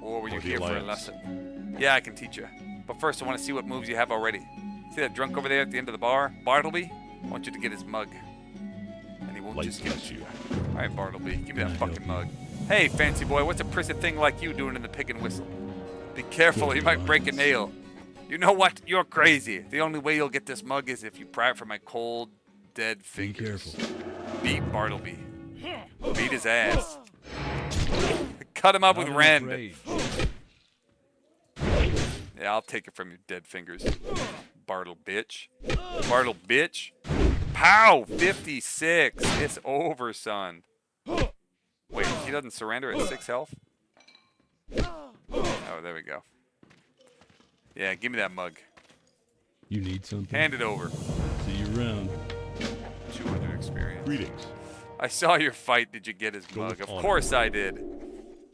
Speaker 5: Or were you here for a lesson? Yeah, I can teach you. But first, I want to see what moves you have already. See that drunk over there at the end of the bar? Bartleby? I want you to get his mug. And he won't just give it to you. Alright, Bartleby, give me that fucking mug. Hey, fancy boy, what's a prissy thing like you doing in the pig and whistle? Be careful, you might break a nail. You know what? You're crazy. The only way you'll get this mug is if you pry it from my cold, dead fingers.
Speaker 3: Be careful.
Speaker 5: Beat Bartleby. Beat his ass. Cut him up with Ren. Yeah, I'll take it from your dead fingers. Bartle bitch. Bartle bitch. Pow! 56. It's over, son. Wait, he doesn't surrender at 6 health? Oh, there we go. Yeah, give me that mug.
Speaker 3: You need something?
Speaker 5: Hand it over.
Speaker 3: See you around.
Speaker 5: 200 experience.
Speaker 9: Greetings.
Speaker 5: I saw your fight. Did you get his
Speaker 9: Go
Speaker 5: mug?
Speaker 9: with
Speaker 5: Of
Speaker 9: honor.
Speaker 5: course I did.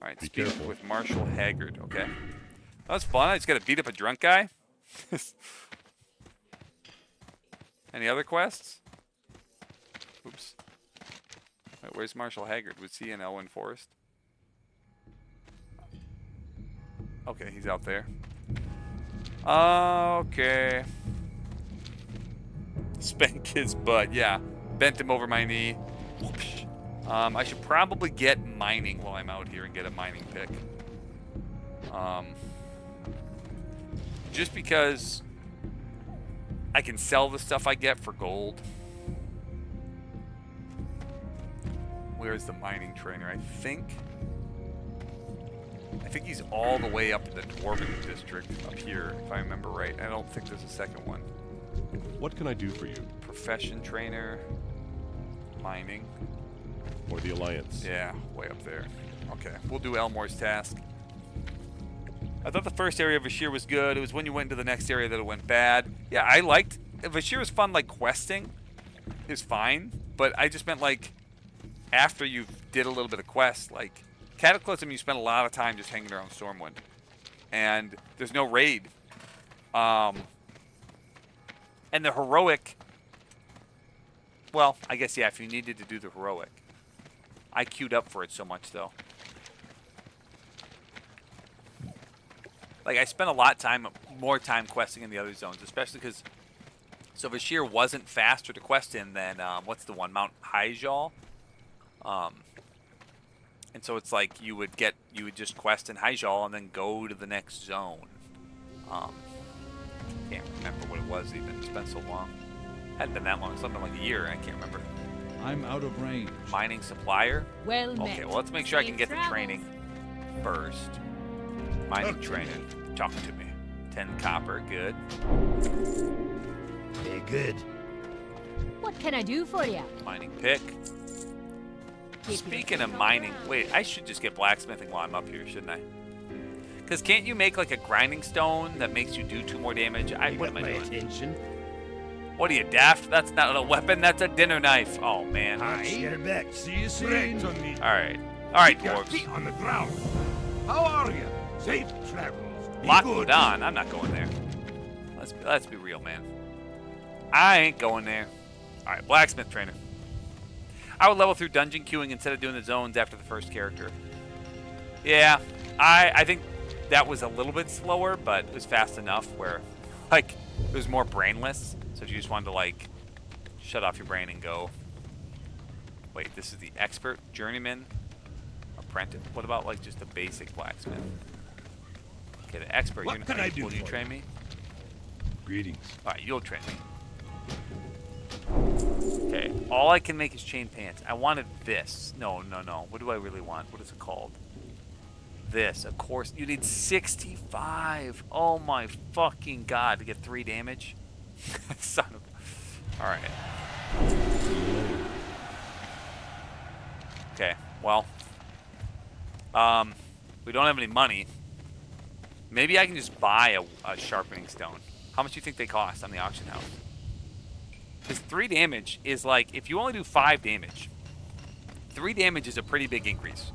Speaker 5: Alright,
Speaker 9: Be
Speaker 5: speak
Speaker 9: careful.
Speaker 5: with Marshal Haggard. Okay. That was fun. I just got to beat up a drunk guy. Any other quests? Oops. Wait, where's Marshal Haggard? Was he in Elwyn Forest? Okay, he's out there. Okay. Spank his butt. Yeah. Bent him over my knee. Whoopsh. I should probably get mining while I'm out here and get a mining pick. Just because I can sell the stuff I get for gold. Where's the mining trainer? I think think he's all the way up in the Dwarven district up here, if I remember right. I don't think there's a second one.
Speaker 9: What can I do for you?
Speaker 5: Profession trainer, mining.
Speaker 9: Or the Alliance?
Speaker 5: Yeah, way up there. Okay, we'll do Elmore's task. I thought the first area of Vashir was good. It was when you went into the next area that it went bad. Yeah, I liked... Vashir was fun, like, questing is fine. But I just meant, like, after you did a little bit of quest, like... Cataclysm, you spend a lot of time just hanging around Stormwind. And there's no raid. And the heroic... Well, I guess, yeah, if you needed to do the heroic. I queued up for it so much, though. Like, I spent a lot more time questing in the other zones, especially because... So Vashir wasn't faster to quest in than, what's the one? Mount Hyjal? And so it's like you would just quest in Hyjal and then go to the next zone. Can't remember what it was even. It's been so long. Hadn't been that long. Something like a year. I can't remember.
Speaker 3: I'm out of range.
Speaker 5: Mining supplier.
Speaker 7: Well
Speaker 5: Okay,
Speaker 7: met.
Speaker 5: well, let's make sure I can
Speaker 7: Safe
Speaker 5: get the
Speaker 7: travels.
Speaker 5: training first. Mining training. Talk to me. 10 copper. Good.
Speaker 10: Very good.
Speaker 7: What can I do for you?
Speaker 5: Mining pick. Speaking of mining, wait, I should just get blacksmithing while I'm up here, shouldn't I? Because can't you make like a grinding stone that makes you do 2 more damage? What am I doing?
Speaker 10: Attention.
Speaker 5: What are you, daft? That's not a weapon, that's a dinner knife. Oh, man.
Speaker 10: Get back.
Speaker 3: See you soon.
Speaker 5: Alright. Alright,
Speaker 10: Your feet
Speaker 5: dwarves.
Speaker 10: on the ground. How are you? Safe travels. Be
Speaker 5: Lockwood
Speaker 10: good.
Speaker 5: on. I'm not going there. Let's be real, man. I ain't going there. Alright, blacksmith trainer. I would level through dungeon queuing instead of doing the zones after the first character. Yeah, I think that was a little bit slower, but it was fast enough where, like, it was more brainless. So if you just wanted to, like, shut off your brain and go. Wait, this is the expert, journeyman, apprentice. What about, like, just a basic blacksmith? Okay, the expert.
Speaker 10: What can I do
Speaker 5: Will you
Speaker 10: for
Speaker 5: train me?
Speaker 3: Greetings.
Speaker 5: All right, you'll train me. Okay, all I can make is chain pants. I wanted this. No. What do I really want? What is it called? This, of course. You need 65. Oh my fucking god, to get 3 damage. Son of... Alright. Okay, well. We don't have any money. Maybe I can just buy a sharpening stone. How much do you think they cost on the auction house? Because 3 damage is like, if you only do 5 damage, 3 damage is a pretty big increase.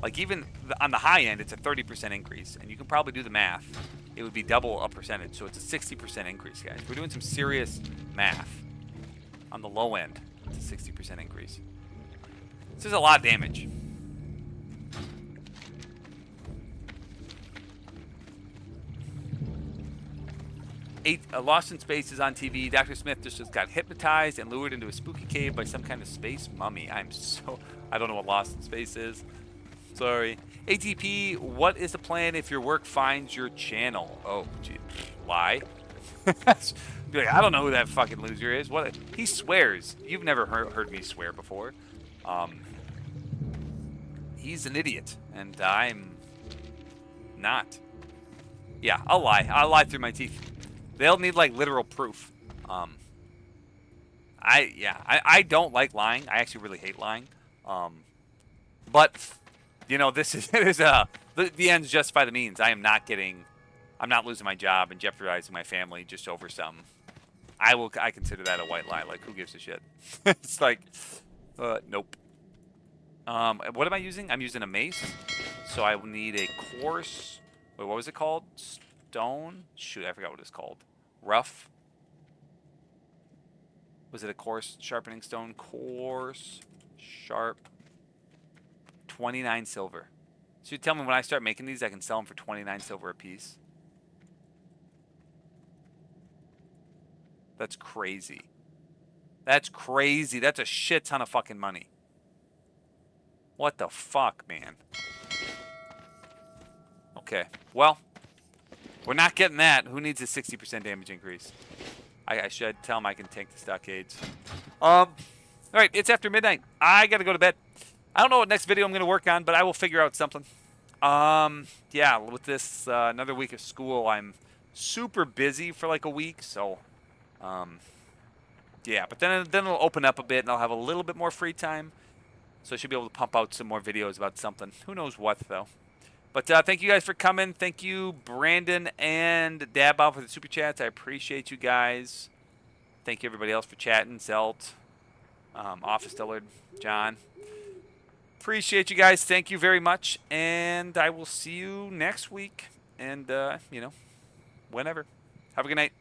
Speaker 5: Like even on the high end, it's a 30% increase. And you can probably do the math. It would be double a percentage. So it's a 60% increase, guys. We're doing some serious math. On the low end, it's a 60% increase. This is a lot of damage. Lost in Space is on TV. Dr. Smith just got hypnotized and lured into a spooky cave by some kind of space mummy. I don't know what Lost in Space is. Sorry. ATP, what is the plan if your work finds your channel? Oh, gee. Lie? Be like, I don't know who that fucking loser is. What? He swears. You've never heard me swear before. He's an idiot, and I'm not. Yeah, I'll lie. I'll lie through my teeth. They'll need like literal proof. I don't like lying. I actually really hate lying. But you know, this is the ends justify the means. I'm not losing my job and jeopardizing my family just over some. I consider that a white lie. Like, who gives a shit? It's like, nope. What am I using? I'm using a mace. So I will need a coarse. Wait, what was it called? Stone? Shoot, I forgot what it's called. Rough. Was it a coarse sharpening stone? Coarse, sharp. 29 silver. So you tell me when I start making these, I can sell them for 29 silver a piece. That's crazy. That's crazy. That's a shit ton of fucking money. What the fuck, man? Okay, well, we're not getting that. Who needs a 60% damage increase? I should tell him I can tank the stockades. All right, it's after midnight. I gotta go to bed. I don't know what next video I'm gonna work on, but I will figure out something. Yeah, with this another week of school, I'm super busy for like a week, so yeah, but then it'll open up a bit and I'll have a little bit more free time. So I should be able to pump out some more videos about something. Who knows what, though. But thank you guys for coming. Thank you, Brandon and Dabob, for the super chats. I appreciate you guys. Thank you, everybody else, for chatting. Zelt, Office Dillard, John. Appreciate you guys. Thank you very much. And I will see you next week. And, you know, whenever. Have a good night.